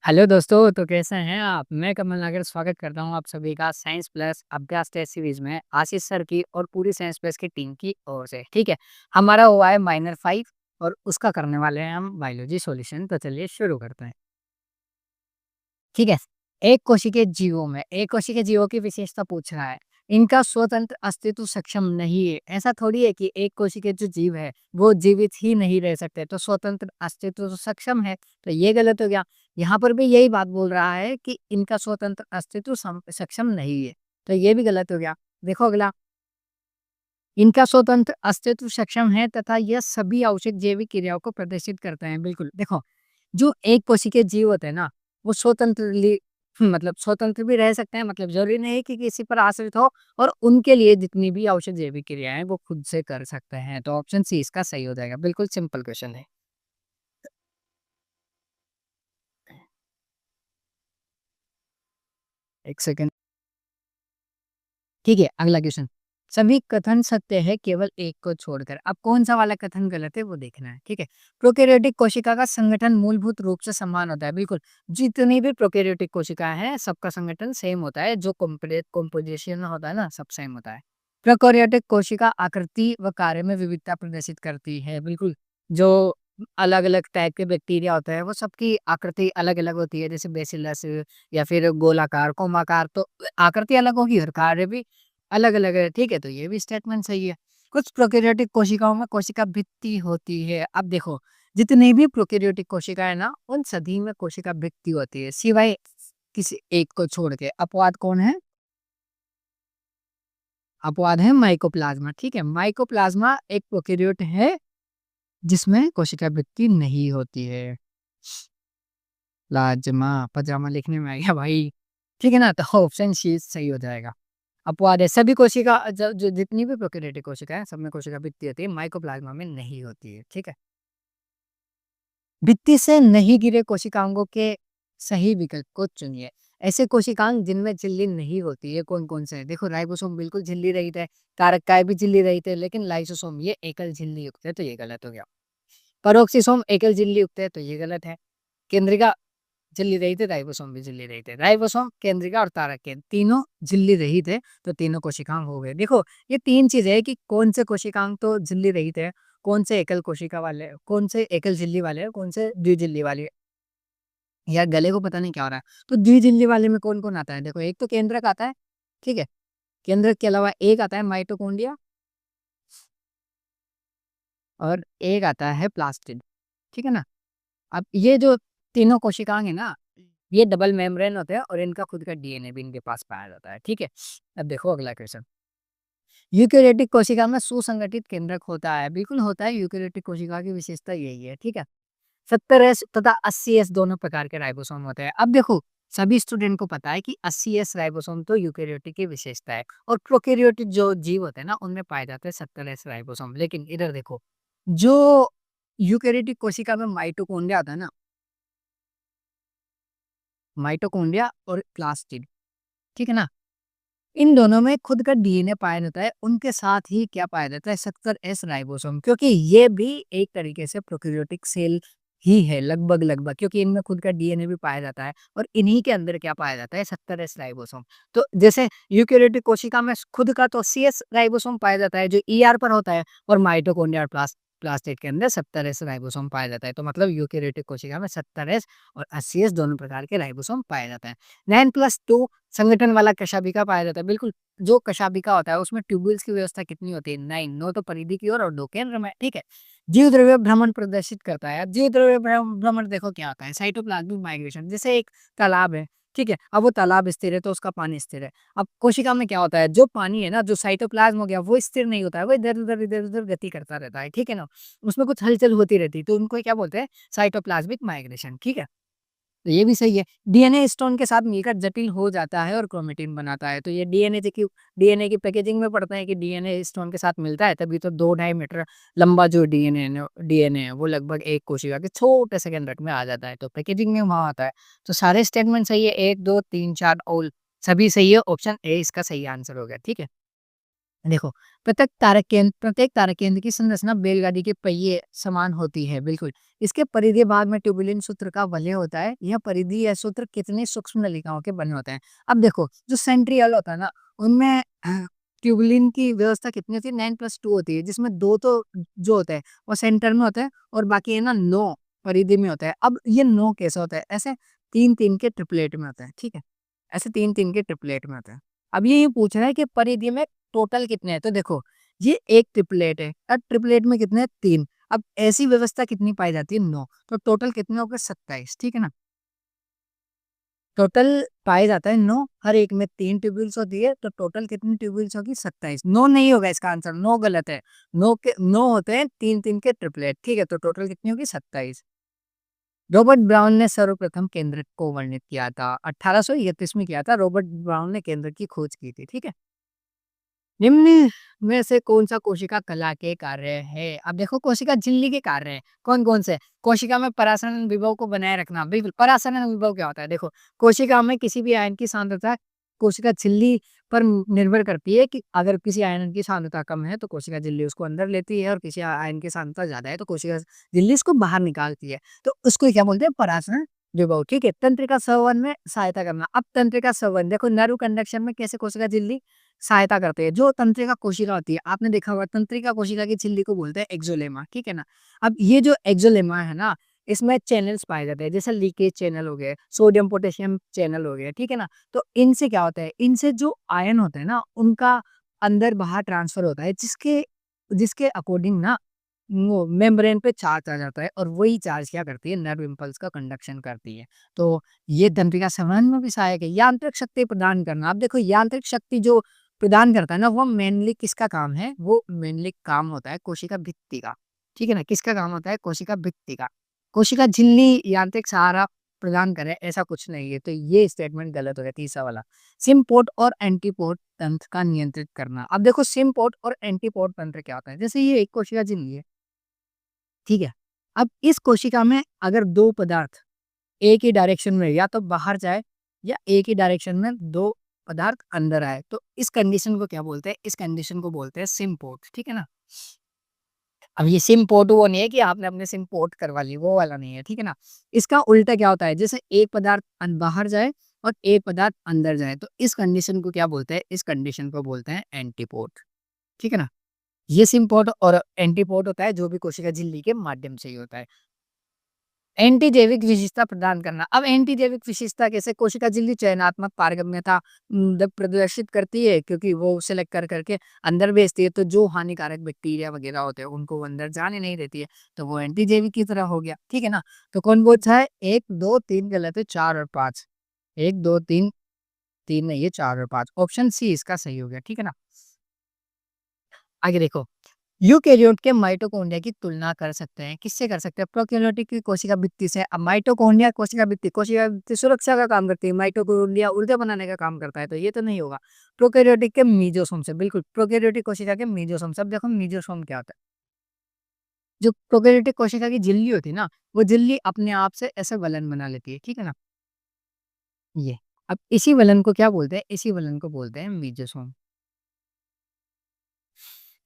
Hello दोस्तों, तो कैसे हैं आप? मैं कमल नागर स्वागत करता हूं आप सभी का साइंस प्लस अभ्यास टेस्ट सीरीज में आशीष सर की और पूरी साइंस प्लस की टीम की ओर से। ठीक है, हमारा हुआ है माइनर 5 और उसका करने वाले हैं हम बायोलॉजी सॉल्यूशन। तो चलिए शुरू करते हैं। ठीक है, एक कोशिकीय जीवों की विशेषता पूछ रहा है। इनका स्वतंत्र अस्तित्व सक्षम नहीं है। ऐसा थोड़ी है कि एक कोशिकीय जो जीव है वो जीवित ही नहीं रह सकते, तो स्वतंत्र अस्तित्व तो सक्षम है। तो ये गलत हो गया। यहाँ पर भी यही बात बोल रहा है कि इनका स्वतंत्र अस्तित्व सक्षम नहीं है, तो ये भी गलत हो गया। देखो अगला, इनका स्वतंत्र अस्तित्व सक्षम है तथा यह सभी आवश्यक जैविक क्रियाओं को प्रदर्शित करते हैं। बिल्कुल, देखो जो एक कोशिकीय जीव होते हैं ना, वो मतलब स्वतंत्र भी रह सकते हैं, मतलब ज़रूरी नहीं है कि किसी पर आश्रित हो, और उनके लिए जितनी भी आवश्यक जैविक क्रियाएँ हैं, वो खुद से कर सकते हैं। तो ऑप्शन सी इसका सही हो जाएगा। बिल्कुल सिंपल क्वेश्चन है। 1 सेकंड। ठीक है, अगला क्वेश्चन। सभी कथन सत्य है केवल एक को छोड़कर। अब कौन-सा वाला कथन गलत है वो देखना है, ठीक है? प्रोकैरियोटिक कोशिका का संगठन मूलभूत रूप से समान होता है, बिल्कुल। जितनी भी प्रोकैरियोटिक कोशिका है, सबका संगठन सेम होता है, जो कंपोजिशन होता है ना, सब सेम होता है। प्रोकैरियोटिक कोशिका आकृति व कार्य में विविधता प्रदर्शित करती है, बिल्कुल। जो अलग-अलग टाइप के बैक्टीरिया होते हैं, वो सबकी आकृति अलग-अलग होती है, जैसे बेसिलस या फिर गोलाकार, कोमाकार, तो आकृति अलग होगी और कार्य भी अलग-अलग है, ठीक है? तो ये भी स्टेटमेंट सही है। कुछ प्रोकैरियोटिक कोशिकाओं में कोशिका भित्ति होती है। अब देखो, जितनी भी प्रोकैरियोटिक कोशिका है ना, उन सभी में कोशिका भित्ति होती है, सिवाय किसी एक को छोड़ के। अपवाद कौन है? अपवाद है माइकोप्लाज़्मा, ठीक है? माइकोप्लाज़्मा एक प्रोकैरियोट है, जिसमें कोशिका भित्ति नहीं होती है। लाजमा, पजामा लिखने में आ गया भाई। ठीक है ना? तो ऑप्शन सी सही हो जाएगा। अपवाद है, सभी कोशिका ज जो जितनी भी प्रोकैरियोटिक कोशिका है, सब में कोशिका भित्ति होती है, माइकोप्लाज़्मा में नहीं होती है, ठीक है? भित्ति से नहीं गिरे कोशिकांगों के सही विकल्प को चुनिए। ऐसे कोशिकांग जिनमें झिल्ली नहीं होती है, कौन-कौन से हैं? देखो, राइबोसोम बिल्कुल झिल्ली रहित है, कारक भी झिल्ली रहित है, लेकिन लाइसोसोम ये एकल झिल्ली युक्त है, तो ये गलत हो गया। पेरोक्सिसोम एकल झिल्ली युक्त है, तो ये गलत है। केंद्रिका झिल्ली रहित है, राइबोसोम भी झिल्ली रहित है। राइबोसोम, केंद्रिका और तारक के तीनों झिल्ली रहित है, तो तीनों कोशिकांग हो गए। देखो, ये 3 चीज़ें हैं कि कौन से कोशिकांग तो झिल्ली रहित है, कौन से एकल कोशिका वाले हैं, कौन से एकल झिल्ली वाले हैं, कौन से द्विझिल्ली वाले हैं। यार गले को पता नहीं क्या हो रहा है। तो द्विझिल्ली वाले में कौन-कौन आता है? देखो, एक तो केंद्रक आता है, ठीक है? केंद्रक के अलावा एक आता है माइटोकॉन्ड्रिया और एक आता है प्लास्टिड, ठीक है ना? अब ये जो तीनों कोशिकांग है ना, ये डबल मेम्ब्रेन होते हैं और इनका खुद का डीएनए भी इनके पास पाया जाता है, ठीक है? अब देखो अगला क्वेश्चन। यूकेरियोटिक कोशिका में सुसंगठित केंद्रक होता है, बिल्कुल होता है, यूकेरियोटिक कोशिका की विशेषता यही है, ठीक है? 70S तथा 80S दोनों प्रकार के राइबोसोम होते हैं। अब देखो, सभी स्टूडेंट को पता है कि 80S राइबोसोम तो यूकेरियोटिक की विशेषता है, और प्रोकैरियोटिक जो जीव होते हैं ना, उनमें पाए जाते हैं 70S राइबोसोम। लेकिन इधर देखो, जो यूकेरियोटिक कोशिका में माइटोकॉन्ड्रिया आता है ना, माइटोकॉन्ड्रिया और प्लास्टिड, ठीक है ना? इन दोनों में खुद का डीएनए पाया जाता है, उनके साथ ही क्या पाया जाता है? 70S राइबोसोम, क्योंकि ये भी एक तरीके से प्रोकैरियोटिक सेल ही है, लगभग-लगभग, क्योंकि इनमें खुद का डीएनए भी पाया जाता है और इन्हीं के अंदर क्या पाया जाता है? 70S ribosome. तो जैसे यूकेरियोटिक कोशिका में खुद का तो CS राइबोसोम पाया जाता है, जो ER पर होता है, और माइटोकॉन्ड्रिया और प्लास्टिड के अंदर 70S राइबोसोम पाया जाता है। तो मतलब यूकेरियोटिक कोशिका में 70S और 80S दोनों प्रकार के राइबोसोम पाए जाते हैं। 9+2 संगठन वाला कशाभिका पाया जाता है। बिल्कुल, जो कशाभिका होता है उसमें ट्यूब्यूल्स की व्यवस्था कितनी होती है? 9, 9 तो परिधि की ओर और 2 केंद्र में, ठीक है? जीव द्रव्य भ्रमण प्रदर्शित करता है। अब जीव द्रव्य भ्रमण देखो क्या होता है? साइटोप्लाज्मिक माइग्रेशन, जैसे एक तालाब है, ठीक है? अब वो तालाब स्थिर है तो उसका पानी स्थिर है। अब कोशिका में क्या होता है? जो पानी है ना, जो साइटोप्लाज्म हो गया, वो स्थिर नहीं होता है, वो इधर-उधर गति करता रहता है, ठीक है ना? उसमें कुछ हलचल होती रहती है, तो उनको क्या बोलते हैं? साइटोप्लाज्मिक माइग्रेशन, ठीक है? तो ये भी सही है। डीएनए स्टोन के साथ मिलकर जटिल हो जाता है और क्रोमैटिन बनाता है। तो ये डीएनए की पैकेजिंग में पढ़ते हैं कि डीएनए स्टोन के साथ मिलता है, तभी तो 2 ढाई मीटर लंबा जो डीएनए है वो लगभग एक कोशिका के छोटे से केंद्रक में आ जाता है। तो पैकेजिंग में वहाँ आता है। तो सारे स्टेटमेंट सही है, 1, 2, 3, 4 ऑल सभी सही है। ऑप्शन ए इसका सही आंसर हो गया, ठीक है? देखो, प्रत्येक तारक केंद्र की संरचना बैलगाड़ी के पहिए समान होती है, बिल्कुल। इसके परिधीय भाग में ट्यूबुलिन सूत्र का वलय होता है। यह परिधि या सूत्र कितनी सूक्ष्म नलिकाओं के बने होते हैं? अब देखो, जो सेंट्रियल होता है ना, उनमें ट्यूबुलिन की व्यवस्था कितनी होती है? 9+2 होती है, जिसमें 2 तो जो होते हैं, वो सेंटर में होते हैं और बाकी है ना 9 परिधि में होता है। अब ये 9 कैसे होता है? ऐसे 3-3 के ट्रिपलेट में होता है, ठीक है? ऐसे 3-3 के ट्रिपलेट में होता है। अब ये पूछ रहा है कि परिधि में टोटल कितने हैं? तो देखो, ये एक ट्रिपलेट है। अब ट्रिपलेट में कितने हैं? 3। अब ऐसी व्यवस्था कितनी पाई जाती है? 9। तो टोटल कितने हो गए? 27, ठीक है ना? टोटल पाया जाता है 9, हर एक में 3 ट्यूब्यूल्स होती है, तो टोटल कितनी ट्यूब्यूल्स होगी? 27। 9 नहीं होगा इसका आंसर, 9 गलत है। 9 होते हैं 3-3 के ट्रिपलेट, ठीक है? तो टोटल कितनी होगी? 27। रॉबर्ट ब्राउन ने सर्वप्रथम केंद्रक को वर्णित किया था। 1831 में किया था, रॉबर्ट ब्राउन ने केंद्रक की खोज की थी, ठीक है? निम्न में से कौन-सा कोशिका कला के कार्य है? अब देखो, कोशिका झिल्ली के कार्य हैं। कौन-कौन से? कोशिका में परासरण विभव को बनाए रखना, बिल्कुल। परासरण विभव क्या होता है? देखो, कोशिका में किसी भी आयन की सांद्रता कोशिका झिल्ली पर निर्भर करती है कि अगर किसी आयन की सांद्रता कम है, तो कोशिका झिल्ली उसको अंदर लेती है और किसी आयन की सांद्रता ज़्यादा है, तो कोशिका झिल्ली इसको बाहर निकालती है। तो उसको क्या बोलते हैं? परासरण विभव, ठीक है? तंत्रिका संवहन में सहायता करना। अब तंत्रिका संवहन देखो, नर्व कंडक्शन में कैसे कोशिका झिल्ली सहायता करते हैं। जो तंत्रिका कोशिका होती है, आपने देखा होगा तंत्रिका कोशिका की झिल्ली को बोलते हैं एक्सोलेमा, ठीक है ना? अब ये जो एक्सोलेमा है ना, इसमें चैनल्स पाए जाते हैं, जैसे लीकेज चैनल हो गए, सोडियम पोटेशियम चैनल हो गए, ठीक है ना? तो इनसे क्या होता है? इनसे जो आयन होते हैं ना, उनका अंदर-बाहर ट्रांसफर होता है, जिसके जिसके अकॉर्डिंग ना वो मेम्ब्रेन पे चार्ज आ जाता है और वही चार्ज क्या करती है? नर्व इम्पल्स का कंडक्शन करती है। तो ये तंत्रिका संवहन में भी सहायक है। यांत्रिक शक्ति प्रदान करना, अब देखो, यांत्रिक शक्ति जो प्रदान करता है ना, वो मेनली किसका काम है? वो मेनली काम होता है कोशिका भित्ति का, ठीक है ना? किसका काम होता है? कोशिका भित्ति का। कोशिका झिल्ली यांत्रिक सहारा प्रदान करे, ऐसा कुछ नहीं है। तो ये स्टेटमेंट गलत हो गया, तीसरा वाला। सिम्पोर्ट और एंटीपोर्ट तंत्र का नियंत्रित करना। अब देखो, सिम्पोर्ट और एंटीपोर्ट तंत्र क्या होता है? जैसे ये एक कोशिका झिल्ली है, ठीक है? अब इस कोशिका में अगर 2 पदार्थ एक ही डायरेक्शन में या तो बाहर जाए या एक ही डायरेक्शन में 2 पदार्थ अंदर आए, तो इस कंडीशन को क्या बोलते हैं? इस कंडीशन को बोलते हैं सिम्पोर्ट, ठीक है ना? अब ये सिम्पोर्ट वो नहीं है कि आपने अपने सिम पोर्ट करवा ली, वो वाला नहीं है, ठीक है ना? इसका उल्टा क्या होता है? जैसे एक पदार्थ बाहर जाए और एक पदार्थ अंदर जाए, तो इस कंडीशन को क्या बोलते हैं? इस कंडीशन को बोलते हैं एंटीपोर्ट, ठीक है ना? ये सिम्पोर्ट और एंटीपोर्ट होता है, जो भी कोशिका झिल्ली के माध्यम से ही होता है। एंटी जैविक विशेषता प्रदान करना। अब एंटी जैविक विशेषता कैसे? कोशिका झिल्ली चयनात्मक पारगम्यता प्रदर्शित करती है, क्योंकि वो सिलेक्ट कर करके अंदर भेजती है, तो जो हानिकारक बैक्टीरिया वगैरह होते हैं उनको वो अंदर जाने नहीं देती है, तो वो एंटी जैविक की तरह हो गया, ठीक है ना? तो कौन बोलता है? 1, 2, 3 गलत है, 4 और 5। 1, 2, 3, 3 नहीं है, 4 और 5। ऑप्शन सी इसका सही हो गया, ठीक है ना? आगे देखो, यूकेरियोट के माइटोकॉन्ड्रिया की तुलना कर सकते हैं, किससे कर सकते हैं? प्रोकैरियोटिक की कोशिका भित्ति से। अब माइटोकॉन्ड्रिया कोशिका भित्ति सुरक्षा का काम करती है, माइटोकॉन्ड्रिया ऊर्जा बनाने का काम करता है, तो ये तो नहीं होगा। प्रोकैरियोटिक के मीजोसोम से, बिल्कुल। प्रोकैरियोटिक कोशिका के मीजोसोम से। अब देखो, मीजोसोम क्या होता है? जो प्रोकैरियोटिक कोशिका की झिल्ली होती है ना, वो झिल्ली अपने आप से ऐसे वलन बना लेती है, ठीक है ना? ये। अब इसी वलन को क्या बोलते हैं? इसी वलन को बोलते हैं मीजोसोम।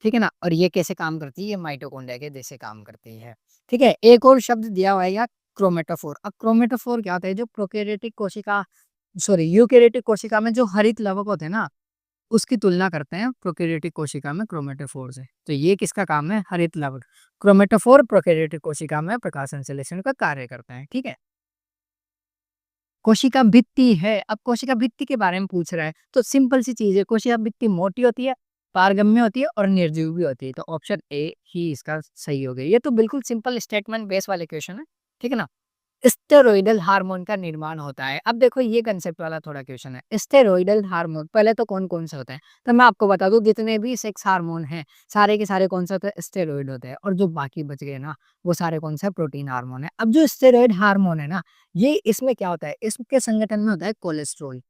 ठीक है ना? और ये कैसे काम करती है? ये माइटोकॉन्ड्रिया के जैसे काम करती है। ठीक है? एक और शब्द दिया हुआ है यहाँ, क्रोमेटोफोर। अब क्रोमेटोफोर क्या होता है? जो प्रोकैरियोटिक कोशिका सॉरी यूकेरियोटिक कोशिका में जो हरित लवक होते हैं ना, उसकी तुलना करते हैं प्रोकैरियोटिक कोशिका में क्रोमेटोफोर से। तो ये किसका काम है? हरित लवक। क्रोमेटोफोर प्रोकैरियोटिक कोशिका में प्रकाश संश्लेषण का कार्य करते हैं। ठीक है? कोशिका भित्ति है। अब कोशिका भित्ति के बारे में पूछ रहा है, तो सिंपल सी चीज़ है, कोशिका भित्ति मोटी होती है, पारगम्य होती है और निर्जीव भी होती है। तो ऑप्शन ए ही इसका सही हो गया। ये तो बिल्कुल सिंपल स्टेटमेंट बेस वाले क्वेश्चन है, ठीक है ना? स्टेरॉयडल हार्मोन का निर्माण होता है। अब देखो, ये कंसेप्ट वाला थोड़ा क्वेश्चन है। स्टेरॉयडल हार्मोन पहले तो कौन-कौन से होते हैं? तो मैं आपको बता दूँ, जितने भी सेक्स हार्मोन हैं, सारे के सारे कौन से होते हैं? स्टेरॉयड होते हैं, और जो बाकी बच गए ना, वो सारे कौन से? प्रोटीन हार्मोन है। अब जो स्टेरॉयड हार्मोन है ना, ये इसमें क्या होता है? इसके संगठन में होता है कोलेस्ट्रॉल।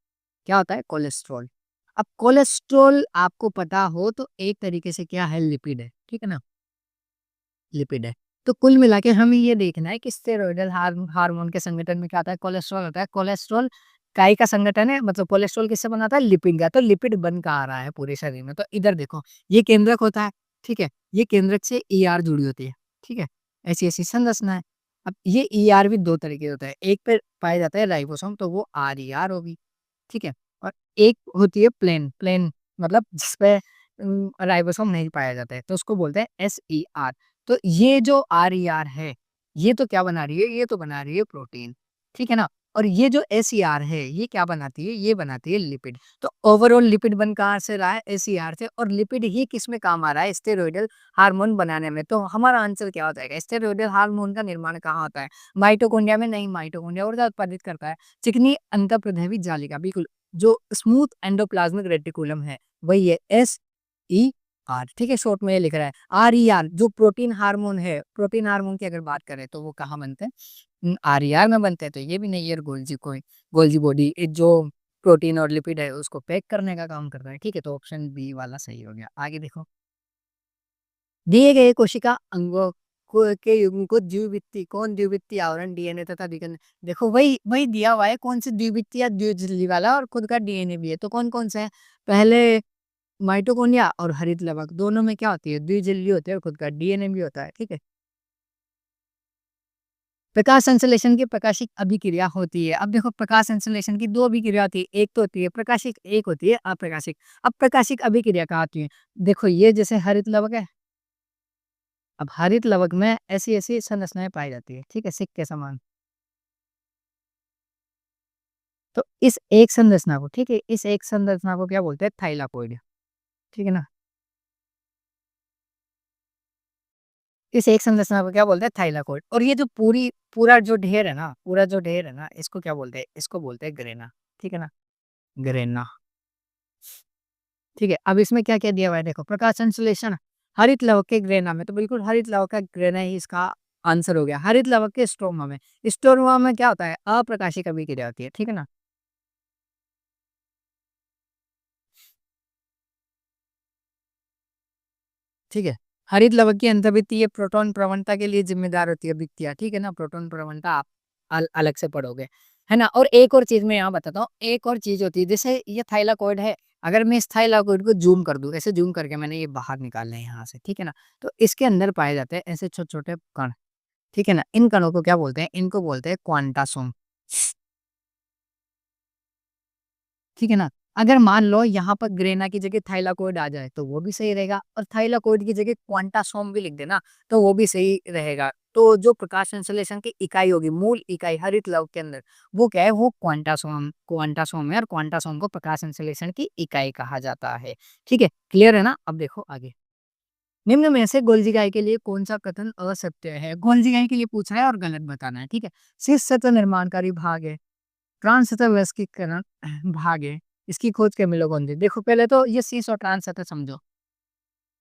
क्या होता है? कोलेस्ट्रॉल। अब कोलेस्ट्रॉल आपको पता हो तो एक तरीके से क्या है? लिपिड है, ठीक है ना? लिपिड है। तो कुल मिला के हमें ये देखना है कि स्टेरॉयडल हार्मोन के संगठन में क्या आता है? कोलेस्ट्रॉल होता है। कोलेस्ट्रॉल काई का संगठन है, मतलब कोलेस्ट्रॉल किससे बना था? लिपिड का। तो लिपिड बन कहाँ रहा है पूरे शरीर में? तो इधर देखो, ये केंद्रक होता है, ठीक है? ये केंद्रक से ईआर जुड़ी होती है, ठीक है? ऐसी-ऐसी संरचना है। अब ये ईआर भी 2 तरीके के होता है, एक पे पाया जाता है राइबोसोम, तो वो आरईआर होगी, ठीक है? और एक होती है प्लेन, प्लेन मतलब जिसपे राइबोसोम नहीं पाया जाता है, तो उसको बोलते हैं एसईआर। तो ये जो आरईआर है, ये तो क्या बना रही है? ये तो बना रही है प्रोटीन, ठीक है ना? और ये जो एसईआर है, ये क्या बनाती है? ये बनाती है लिपिड। तो ओवरऑल लिपिड बन कहाँ से रहा है? एसईआर से। और लिपिड ही किसमें काम आ रहा है? स्टेरॉयडल हार्मोन बनाने में। तो हमारा आंसर क्या हो जाएगा? स्टेरॉयडल हार्मोन का निर्माण कहाँ होता है? माइटोकॉन्ड्रिया में नहीं, माइटोकॉन्ड्रिया ऊर्जा उत्पादित करता है चिकनी अंतःप्रदैविक जालिका, बिल्कुल। जो स्मूथ एंडोप्लाज्मिक रेटिकुलम है, वही है एसईआर, ठीक है? शॉर्ट में ये लिख रहा है। आरईआर जो प्रोटीन हार्मोन है, प्रोटीन हार्मोन की अगर बात करें तो वो कहाँ बनते हैं? आरईआर में बनते हैं। तो ये भी नहीं है, गोल्जी बॉडी जो प्रोटीन और लिपिड है उसको पैक करने का काम करता है, ठीक है? तो ऑप्शन बी वाला सही हो गया। आगे देखो, दिए गए कोशिका अंगों के युग्म को द्विवृत्तीय, कौन द्विवृत्तीय आवरण डीएनए तथा विकर्ण, देखो वही वही दिया हुआ है, कौन सी द्विवृत्तीय या द्विझिल्ली वाला, और खुद का डीएनए भी है। तो कौन कौन सा है? पहले माइटोकॉन्ड्रिया और हरित लवक, दोनों में क्या होती है? द्विझिल्ली होती है और खुद का डीएनए भी होता है, ठीक है? प्रकाश संश्लेषण की प्रकाशिक अभिक्रिया होती है। अब देखो, प्रकाश संश्लेषण की 2 अभिक्रिया होती है, एक तो होती है प्रकाशिक, एक होती है अप्रकाशिक। अब प्रकाशिक अभिक्रिया कहाँ होती है? देखो, ये जैसे हरित लवक है, अब हरित लवक में ऐसी-ऐसी संरचनाएँ पाई जाती है, ठीक है? सिक्के के समान। तो इस एक संरचना को, ठीक है? इस एक संरचना को क्या बोलते हैं? थाइलाकोइड, ठीक है ना? इस एक संरचना को क्या बोलते हैं? थाइलाकोइड। और ये जो पूरा जो ढेर है ना, पूरा जो ढेर है ना, इसको क्या बोलते हैं? इसको बोलते हैं ग्रेना, ठीक है ना? ग्रेना, ठीक है? अब इसमें क्या-क्या दिया हुआ है देखो, प्रकाश संश्लेषण हरित लवक के ग्रेना में, तो बिल्कुल हरित लवक का ग्रेना ही इसका आंसर हो गया। हरित लवक के स्ट्रोमा में क्या होता है? अप्रकाशिक अभिक्रिया होती है, ठीक है ना? ठीक है? हरित लवक की अंतर्वृत्तीय ये प्रोटॉन प्रवणता के लिए जिम्मेदार होती है अभिक्रिया, ठीक है ना? प्रोटॉन प्रवणता आप अलग से पढ़ोगे, है ना? और एक और चीज़ मैं यहाँ बताता हूँ, एक और चीज़ होती है, जैसे ये थाइलाकोइड है, अगर मैं इस थाइलाकोइड को ज़ूम कर दूँ, ऐसे ज़ूम करके मैंने ये बाहर निकालना है यहाँ से, ठीक है ना? तो इसके अंदर पाए जाते हैं ऐसे छोटे-छोटे कण, ठीक है ना? इन कणों को क्या बोलते हैं? इनको बोलते हैं क्वांटासोम। ठीक है ना? अगर मान लो यहाँ पर ग्रेना की जगह थाइलाकोइड आ जाए तो वो भी सही रहेगा, और थाइलाकोइड की जगह क्वांटासोम भी लिख देना तो वो भी सही रहेगा। तो जो प्रकाश संश्लेषण की इकाई होगी, मूल इकाई हरित लवक के अंदर, वो क्या है? वो क्वांटासोम क्वांटासोम है, और क्वांटासोम को प्रकाश संश्लेषण की इकाई कहा जाता है। ठीक है? क्लियर है ना? अब देखो आगे। निम्न में से गोल्जी गाय के लिए कौन सा कथन असत्य है? गोल्जी गाय के लिए पूछा है और गलत बताना है, ठीक है? शीर्ष सतह निर्माणकारी भाग है, ट्रांस सतह वयस्कीकरण भाग है, इसकी खोज कैमिलो गोंजी। देखो, पहले तो ये शीर्ष और ट्रांस सतह समझो।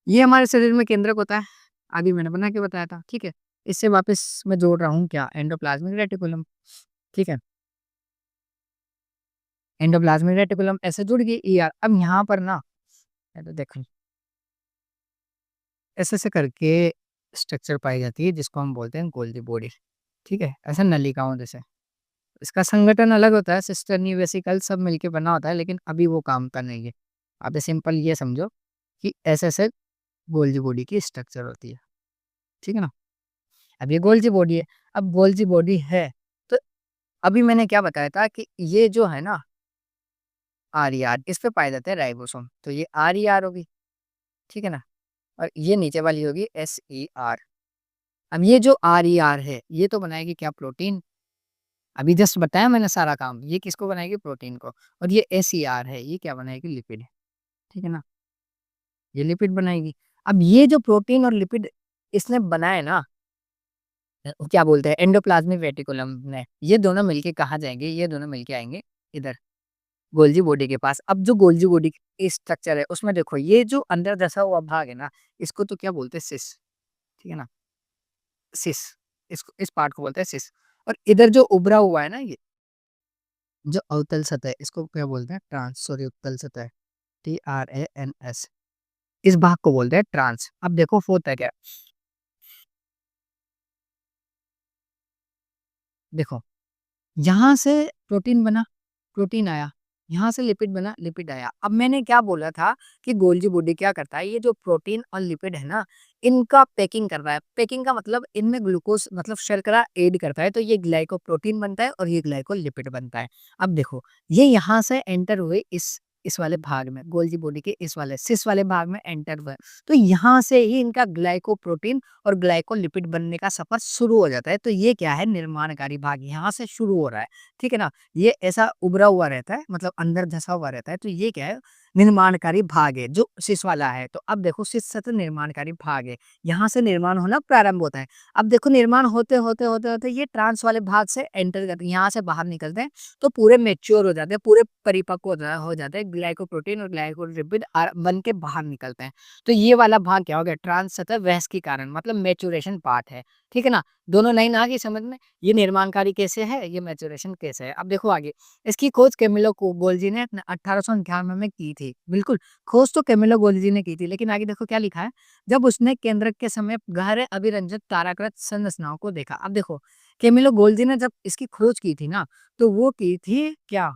ये हमारे शरीर में केंद्रक होता है, अभी मैंने बना के बताया था, ठीक है? इससे वापस मैं जोड़ रहा हूँ क्या? एंडोप्लाज्मिक रेटिकुलम, ठीक है? एंडोप्लाज्मिक रेटिकुलम ऐसे जुड़ गई ईआर। अब यहाँ पर ना, ये तो देखो, ऐसे-ऐसे करके स्ट्रक्चर पाई जाती है जिसको हम बोलते हैं गोल्गी बॉडी, ठीक है? ऐसा नलिकाओं जैसे। इसका संगठन अलग होता है, सिस्टर्नी वेसिकल सब मिलके बना होता है, लेकिन अभी वो काम का नहीं है। आप सिंपल ये समझो कि ऐसे-ऐसे गोल्जी बॉडी की स्ट्रक्चर होती है, ठीक है ना? अब ये गोल्जी बॉडी है, अब गोल्जी बॉडी है, तो अभी मैंने क्या बताया था कि ये जो है ना आर-ई-आर, इस पे पाए जाते हैं राइबोसोम, तो ये आर-ई-आर होगी, ठीक है ना? और ये नीचे वाली होगी एस-ई-आर। अब ये जो आर-ई-आर है, ये तो बनाएगी क्या? प्रोटीन। अभी जस्ट बताया मैंने सारा काम, ये किसको बनाएगी? प्रोटीन को। और ये एस-ई-आर है, ये क्या बनाएगी? लिपिड, ठीक है ना? ये लिपिड बनाएगी। अब ये जो प्रोटीन और लिपिड इसने बनाए ना, क्या बोलते हैं? एंडोप्लाज्मिक रेटिकुलम में, ये दोनों मिलके कहाँ जाएँगे? ये दोनों मिलके आएँगे इधर, गोल्जी बॉडी के पास। अब जो गोल्जी बॉडी की स्ट्रक्चर है, उसमें देखो ये जो अंदर धँसा हुआ भाग है ना, इसको तो क्या बोलते हैं? सिस, ठीक है ना? सिस, इसको इस पार्ट को बोलते हैं सिस। और इधर जो उभरा हुआ है ना ये, जो अवतल सतह है, इसको क्या बोलते हैं? ट्रांस, सॉरी, उत्तल सतह, TRANS। इस भाग को बोलते हैं ट्रांस। अब देखो होता क्या है? देखो, यहाँ से प्रोटीन बना, प्रोटीन आया, यहाँ से लिपिड बना, लिपिड आया। अब मैंने क्या बोला था कि गोल्जी बॉडी क्या करता है, ये जो प्रोटीन और लिपिड है ना, इनका पैकिंग कर रहा है। पैकिंग का मतलब इनमें ग्लूकोज मतलब शर्करा ऐड करता है, तो ये ग्लाइकोप्रोटीन बनता है और ये ग्लाइकोलिपिड बनता है। अब देखो, ये यहाँ से एंटर हुए इस वाले भाग में, गोल्जी बॉडी के इस वाले सिस वाले भाग में एंटर हुए, तो यहाँ से ही इनका ग्लाइकोप्रोटीन और ग्लाइकोलिपिड बनने का सफर शुरू हो जाता है। तो ये क्या है, निर्माणकारी भाग यहाँ से शुरू हो रहा है, ठीक है ना। ये ऐसा उभरा हुआ रहता है, मतलब अंदर धसा हुआ रहता है, तो ये क्या है, निर्माणकारी भाग है जो शीश वाला है। तो अब देखो, शीश सतह निर्माणकारी भाग है, यहाँ से निर्माण होना प्रारंभ होता है। अब देखो, निर्माण होते होते होते होते ये ट्रांस वाले भाग से एंटर करते हैं, यहाँ से बाहर निकलते हैं, तो पूरे मेच्योर हो जाते हैं, पूरे परिपक्व हो जाते हैं, ग्लाइकोप्रोटीन और ग्लाइकोलिपिड बन के बाहर निकलते हैं। तो ये वाला भाग क्या हो गया, ट्रांस सतह वयस्क के कारण, मतलब मेचुरेशन पार्ट है, ठीक है ना। दोनों लाइन आ गई समझ में, ये निर्माणकारी कैसे है, ये मैच्योरेशन कैसे है। अब देखो आगे, इसकी खोज कैमिलो गोल्जी ने 1891 में की थी। बिल्कुल, खोज तो कैमिलो गोल्जी ने की थी, लेकिन आगे देखो क्या लिखा है, जब उसने केंद्रक के समय गहरे अभिरंजित ताराकृत संरचनाओं को देखा। अब देखो, कैमिलो गोल्जी ने जब इसकी खोज की थी ना, तो वो की थी क्या,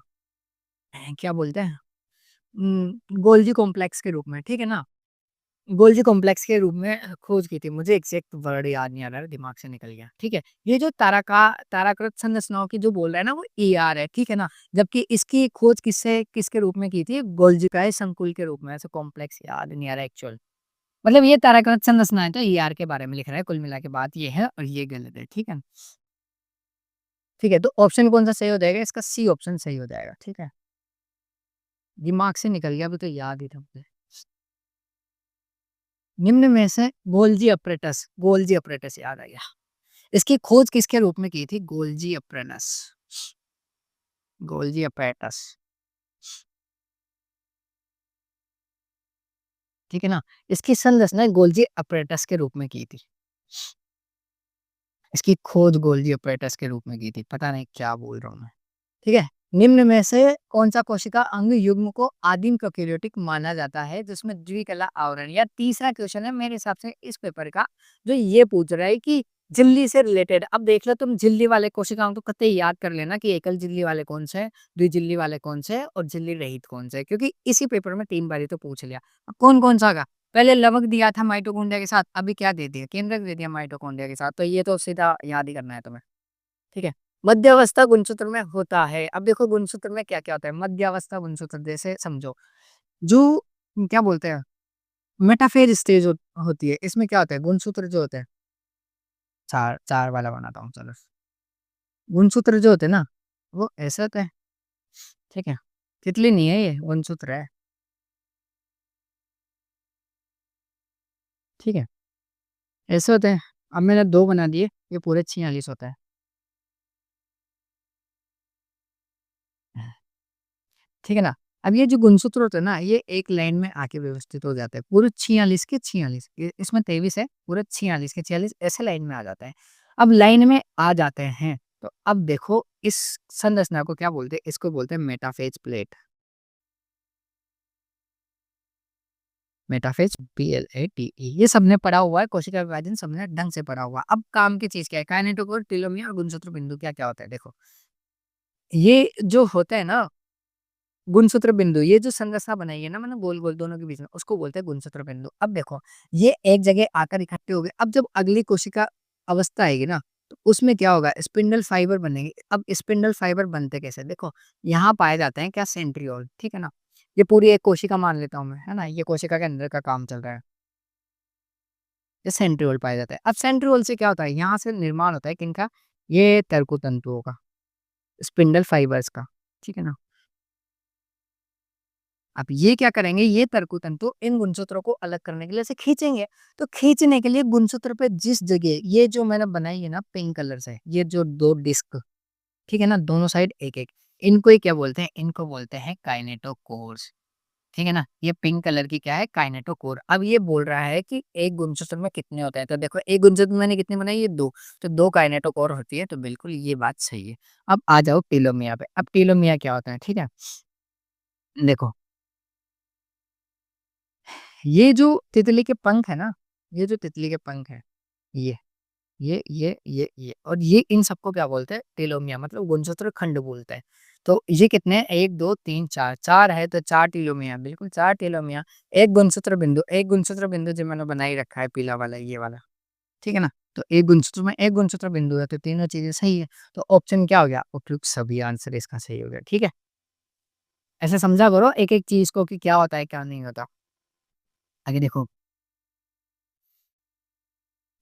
क्या बोलते हैं, गोल्जी कॉम्प्लेक्स के रूप में, ठीक है ना। गोल्जी कॉम्प्लेक्स के रूप में खोज की थी, मुझे एग्जैक्ट वर्ड याद नहीं आ रहा है, दिमाग से निकल गया, ठीक है। ये जो ताराकृत संरचनाओं की जो बोल रहा है ना, वो ER है, ठीक है ना। जबकि इसकी खोज किसके रूप में की थी, गोल्जिकाय संकुल के रूप में, ऐसे कॉम्प्लेक्स याद नहीं आ रहा एक्चुअल। मतलब ये ताराकृत संरचना है, तो ER के बारे में लिख रहा है, कुल मिला के बात ये है, और ये गलत है, ठीक है। ठीक है, तो ऑप्शन कौन सा सही हो जाएगा, इसका सी ऑप्शन सही हो जाएगा, ठीक है। दिमाग से निकल गया, अभी तो याद ही था मुझे। निम्न में से गोल्जी अपरेटस याद आ गया। इसकी खोज किसके रूप में की थी, गोल्जी अपरेटस, ठीक है ना। इसकी संरचना गोल्जी अपरेटस के रूप में की थी, इसकी खोज गोल्जी अपरेटस के रूप में की थी, पता नहीं क्या बोल रहा हूँ मैं, ठीक है। निम्न में से कौन सा कोशिका अंग युग्म को आदिम प्रोकैरियोटिक माना जाता है, जिसमें द्विकला आवरण, या तीसरा क्वेश्चन है मेरे हिसाब से इस पेपर का, जो ये पूछ रहा है कि झिल्ली से रिलेटेड। अब देख लो तुम, झिल्ली वाले कोशिकाओं तो कतई याद कर लेना कि एकल झिल्ली वाले कौन से हैं, द्विझिल्ली वाले कौन से हैं, और झिल्ली रहित कौन से हैं, क्योंकि इसी पेपर में 3 बारी तो पूछ लिया। अब कौन कौन सा होगा, पहले लवक दिया था माइटोकॉन्ड्रिया के साथ, अभी क्या दे दिया, केंद्रक दे दिया माइटोकॉन्ड्रिया के साथ, तो ये तो सीधा याद ही करना है तुम्हें, ठीक है। मध्यावस्था गुणसूत्र में होता है। अब देखो, गुणसूत्र में क्या क्या होता है, मध्यावस्था गुणसूत्र जैसे समझो, जो क्या बोलते हैं, मेटाफेज स्टेज होती है, इसमें क्या होता है, गुणसूत्र जो होते हैं, चार चार वाला बनाता हूँ चलो। गुणसूत्र जो होते हैं ना, वो ऐसे होते हैं, ठीक है। तितली नहीं है, ये गुणसूत्र है, ठीक है, ऐसे होते हैं। अब मैंने 2 बना दिए, ये पूरे 46 होता है, ठीक है ना। अब ये जो गुणसूत्र होते हैं ना, ये एक लाइन में आके व्यवस्थित हो जाते हैं, पूरे 46 के 46, इसमें 23 है, पूरे 46 के 46 ऐसे लाइन में आ जाता है। अब लाइन में आ जाते हैं, तो अब देखो इस संरचना को क्या बोलते हैं, इसको बोलते हैं मेटाफेज प्लेट, मेटाफेज PLATE, ये सबने पढ़ा हुआ है, कोशिका विभाजन सबने ढंग से पढ़ा हुआ है। अब काम की चीज क्या है, काइनेटोकोर, टेलोमियर और गुणसूत्र बिंदु क्या क्या होता है, देखो ये जो होता है ना, गुणसूत्र बिंदु, ये जो संरचना बनाई है ना मैंने गोल गोल दोनों के बीच में, उसको बोलते हैं गुणसूत्र बिंदु। अब देखो, ये एक जगह आकर इकट्ठे हो गए, अब जब अगली कोशिका अवस्था आएगी ना, तो उसमें क्या होगा, स्पिंडल फाइबर बनेंगे। अब स्पिंडल फाइबर बनते कैसे, देखो यहाँ पाए जाते हैं क्या, सेंट्रियोल, ठीक है ना। ये पूरी एक कोशिका मान लेता हूँ मैं, है ना, ये कोशिका के अंदर का काम चल रहा है, ये सेंट्रियोल पाया जाता है। अब सेंट्रियोल से क्या होता है, यहाँ से निर्माण होता है किनका, ये तर्कु तंतुओं का, स्पिंडल फाइबर्स का, ठीक है ना। अब ये क्या करेंगे, ये तर्कु-तंतु इन गुणसूत्रों को अलग करने के लिए ऐसे खींचेंगे। तो खींचने के लिए गुणसूत्र पे जिस जगह ये जो मैंने बनाई है ना पिंक कलर से, ये जो 2 डिस्क, ठीक है ना, दोनों साइड एक-एक, इनको ही क्या बोलते हैं, इनको बोलते हैं काइनेटोकोर्स, ठीक है ना। ये पिंक कलर की क्या है, काइनेटोकोर। अब ये बोल रहा है कि एक गुणसूत्र में कितने होते हैं, तो देखो एक गुणसूत्र में मैंने कितनी बनाई, ये 2, तो 2 काइनेटोकोर होती है, तो बिल्कुल ये बात सही है। अब आ जाओ टेलोमियर पे, अब टेलोमियर क्या होता है, ठीक है। देखो, ये जो तितली के पंख है ना, ये जो तितली के पंख है, ये ये और ये इन सबको क्या बोलते हैं, टेलोमियर, मतलब गुणसूत्र खंड बोलते हैं। तो ये कितने हैं? 1, 2, 3, 4 4 है तो 4 टेलोमियर, बिल्कुल 4 टेलोमियर। एक गुणसूत्र बिंदु जो मैंने बना ही रखा है पीला वाला ये वाला, ठीक है ना? तो एक गुणसूत्र में एक गुणसूत्र बिंदु है तो तीनों चीज़ें सही है। तो ऑप्शन क्या हो गया? उपयुक्त सभी आंसर इसका सही हो गया, ठीक है? ऐसे समझा करो एक-एक चीज़ को कि क्या होता है, क्या नहीं होता। आगे देखो,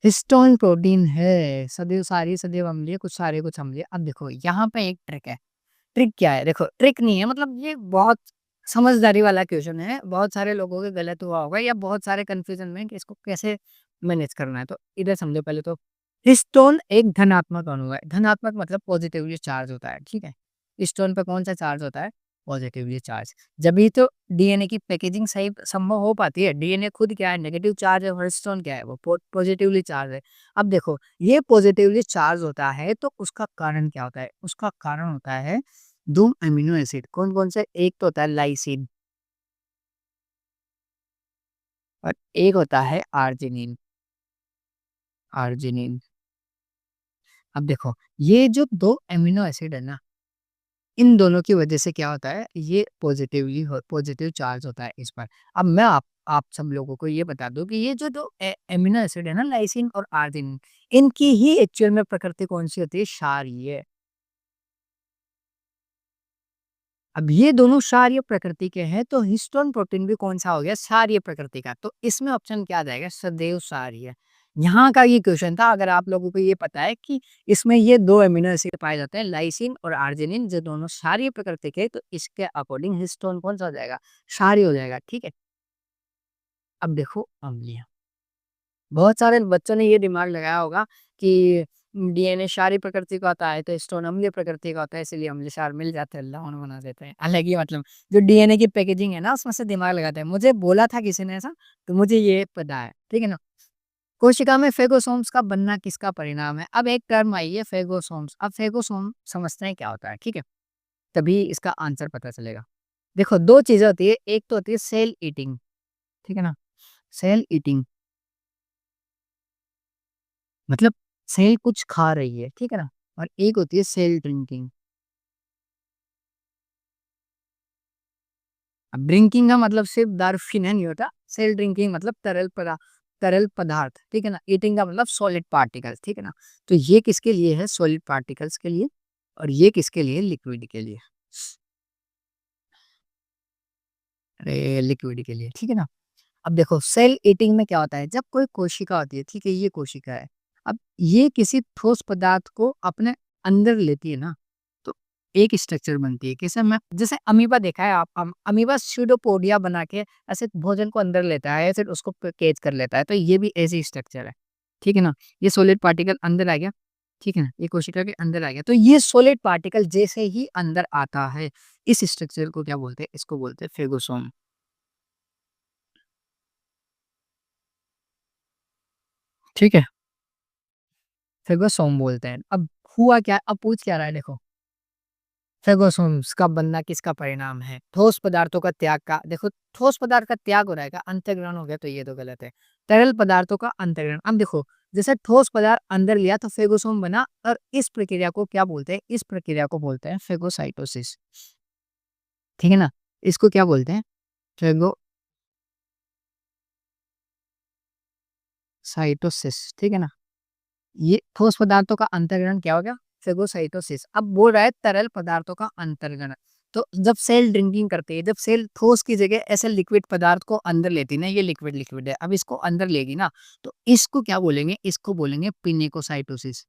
हिस्टोन प्रोटीन है, सदैव सारी सदैव अम्लीय, कुछ सारे कुछ अम्लीय। अब देखो यहाँ पे एक ट्रिक है। ट्रिक क्या है? देखो ट्रिक नहीं है मतलब ये बहुत समझदारी वाला क्वेश्चन है। बहुत सारे लोगों के गलत हुआ होगा या बहुत सारे कन्फ्यूज़न में कि इसको कैसे मैनेज करना है। तो इधर समझो पहले तो हिस्टोन एक धनात्मक अणु है। धनात्मक मतलब पॉजिटिवली चार्ज होता है, ठीक है? हिस्टोन पे कौन-सा चार्ज होता है? Positively charge. जभी तो डीएनए की पैकेजिंग सही संभव हो पाती है। डीएनए खुद क्या है? नेगेटिव चार्ज है और हिस्टोन क्या है? वो पॉजिटिवली चार्ज है। अब देखो ये पॉजिटिवली चार्ज होता है तो उसका कारण क्या होता है? उसका कारण होता है 2 अमीनो एसिड कौन-कौन से? एक तो होता है लाइसिन और एक होता है आर्जिनिन आर्जिनिन। अब देखो ये जो 2 अमीनो एसिड है ना, इन दोनों की वजह से क्या होता है? ये पॉजिटिव चार्ज होता है इस पर। अब मैं आप सब लोगों को ये बता दूँ कि ये जो अमीनो एसिड है ना लाइसिन और आर्जिनिन, इनकी ही एक्चुअल में प्रकृति कौन-सी होती है? क्षारीय। अब ये दोनों क्षारीय प्रकृति के हैं तो हिस्टोन प्रोटीन भी कौन सा हो गया? क्षारीय प्रकृति का। तो इसमें ऑप्शन क्या आ जाएगा? सदैव क्षारीय। यहाँ का ये क्वेश्चन था अगर आप लोगों को ये पता है कि इसमें ये 2 अमीनो एसिड पाए जाते हैं लाइसिन और आर्जिनिन जो दोनों क्षारीय प्रकृति के, तो इसके अकॉर्डिंग हिस्टोन कौन-सा हो जाएगा? क्षारीय हो जाएगा, ठीक है? अब देखो अम्लीय। बहुत सारे बच्चों ने ये दिमाग लगाया होगा कि डीएनए क्षारीय प्रकृति का होता है तो हिस्टोन अम्लीय प्रकृति का होता है इसलिए अम्लीय क्षार मिल जाते हैं, लवण बना देते हैं। अलग ही मतलब जो डीएनए की पैकेजिंग है ना उसमें से दिमाग लगाते हैं। मुझे बोला था किसी ने ऐसा तो मुझे ये पता है, ठीक है ना? कोशिका में फेगोसोम्स का बनना किसका परिणाम है? अब एक टर्म आई है फेगोसोम्स। अब फेगोसोम समझते हैं क्या होता है, ठीक है? तभी इसका आंसर पता चलेगा। देखो 2 चीज़ें होती है, एक तो होती है सेल ईटिंग, ठीक है ना? सेल ईटिंग मतलब सेल कुछ खा रही है, ठीक है ना? और एक होती है सेल ड्रिंकिंग। अब ड्रिंकिंग का मतलब सिर्फ दारू पीना नहीं होता, सेल ड्रिंकिंग मतलब तरल पदार्थ, ठीक है ना? ईटिंग का मतलब सॉलिड पार्टिकल्स, ठीक है ना? तो ये किसके लिए है? सॉलिड पार्टिकल्स के लिए और ये किसके लिए? लिक्विड के लिए। अरे! लिक्विड के लिए, ठीक है ना? अब देखो सेल ईटिंग में क्या होता है जब कोई कोशिका होती है ठीक है ये कोशिका है अब ये किसी ठोस पदार्थ को अपने अंदर लेती है ना तो एक स्ट्रक्चर बनती है कैसे मैं जैसे अमीबा देखा है आप अमीबा स्यूडोपोडिया बना के ऐसे भोजन को अंदर लेता है ऐसे उसको कैच कर लेता है तो ये भी ऐसी स्ट्रक्चर है ठीक है ना ये सॉलिड पार्टिकल अंदर आ गया ठीक है ना ये कोशिका के अंदर आ गया तो ये सॉलिड पार्टिकल जैसे ही अंदर आता है इस स्ट्रक्चर को क्या बोलते हैं इसको बोलते हैं फेगोसोम ठीक है फेगोसोम बोलते हैं। अब हुआ क्या? अब पूछ क्या रहा है देखो। फेगोसोम्स का बनना किसका परिणाम है? ठोस पदार्थों का त्याग का देखो ठोस पदार्थ का त्याग हो रहेगा, अंतर्ग्रहण हो गया तो ये तो गलत है। तरल पदार्थों का अंतर्ग्रहण। अब देखो जैसे ठोस पदार्थ अंदर लिया तो फेगोसोम बना और इस प्रक्रिया को क्या बोलते हैं? इस प्रक्रिया को बोलते हैं फेगोसाइटोसिस। ठीक है ना? इसको क्या बोलते हैं? फेगोसाइटोसिस ठीक है ना? ये ठोस पदार्थों का अंतर्ग्रहण क्या हो गया? फेगोसाइटोसिस। अब बोल रहा है तरल पदार्थों का अंतर्ग्रहण। तो जब सेल ड्रिंकिंग करती है, जब सेल ठोस की जगह ऐसे लिक्विड पदार्थ को अंदर लेती है ना, ये लिक्विड लिक्विड है, अब इसको अंदर लेगी ना, तो इसको क्या बोलेंगे? इसको बोलेंगे पिनेकोसाइटोसिस।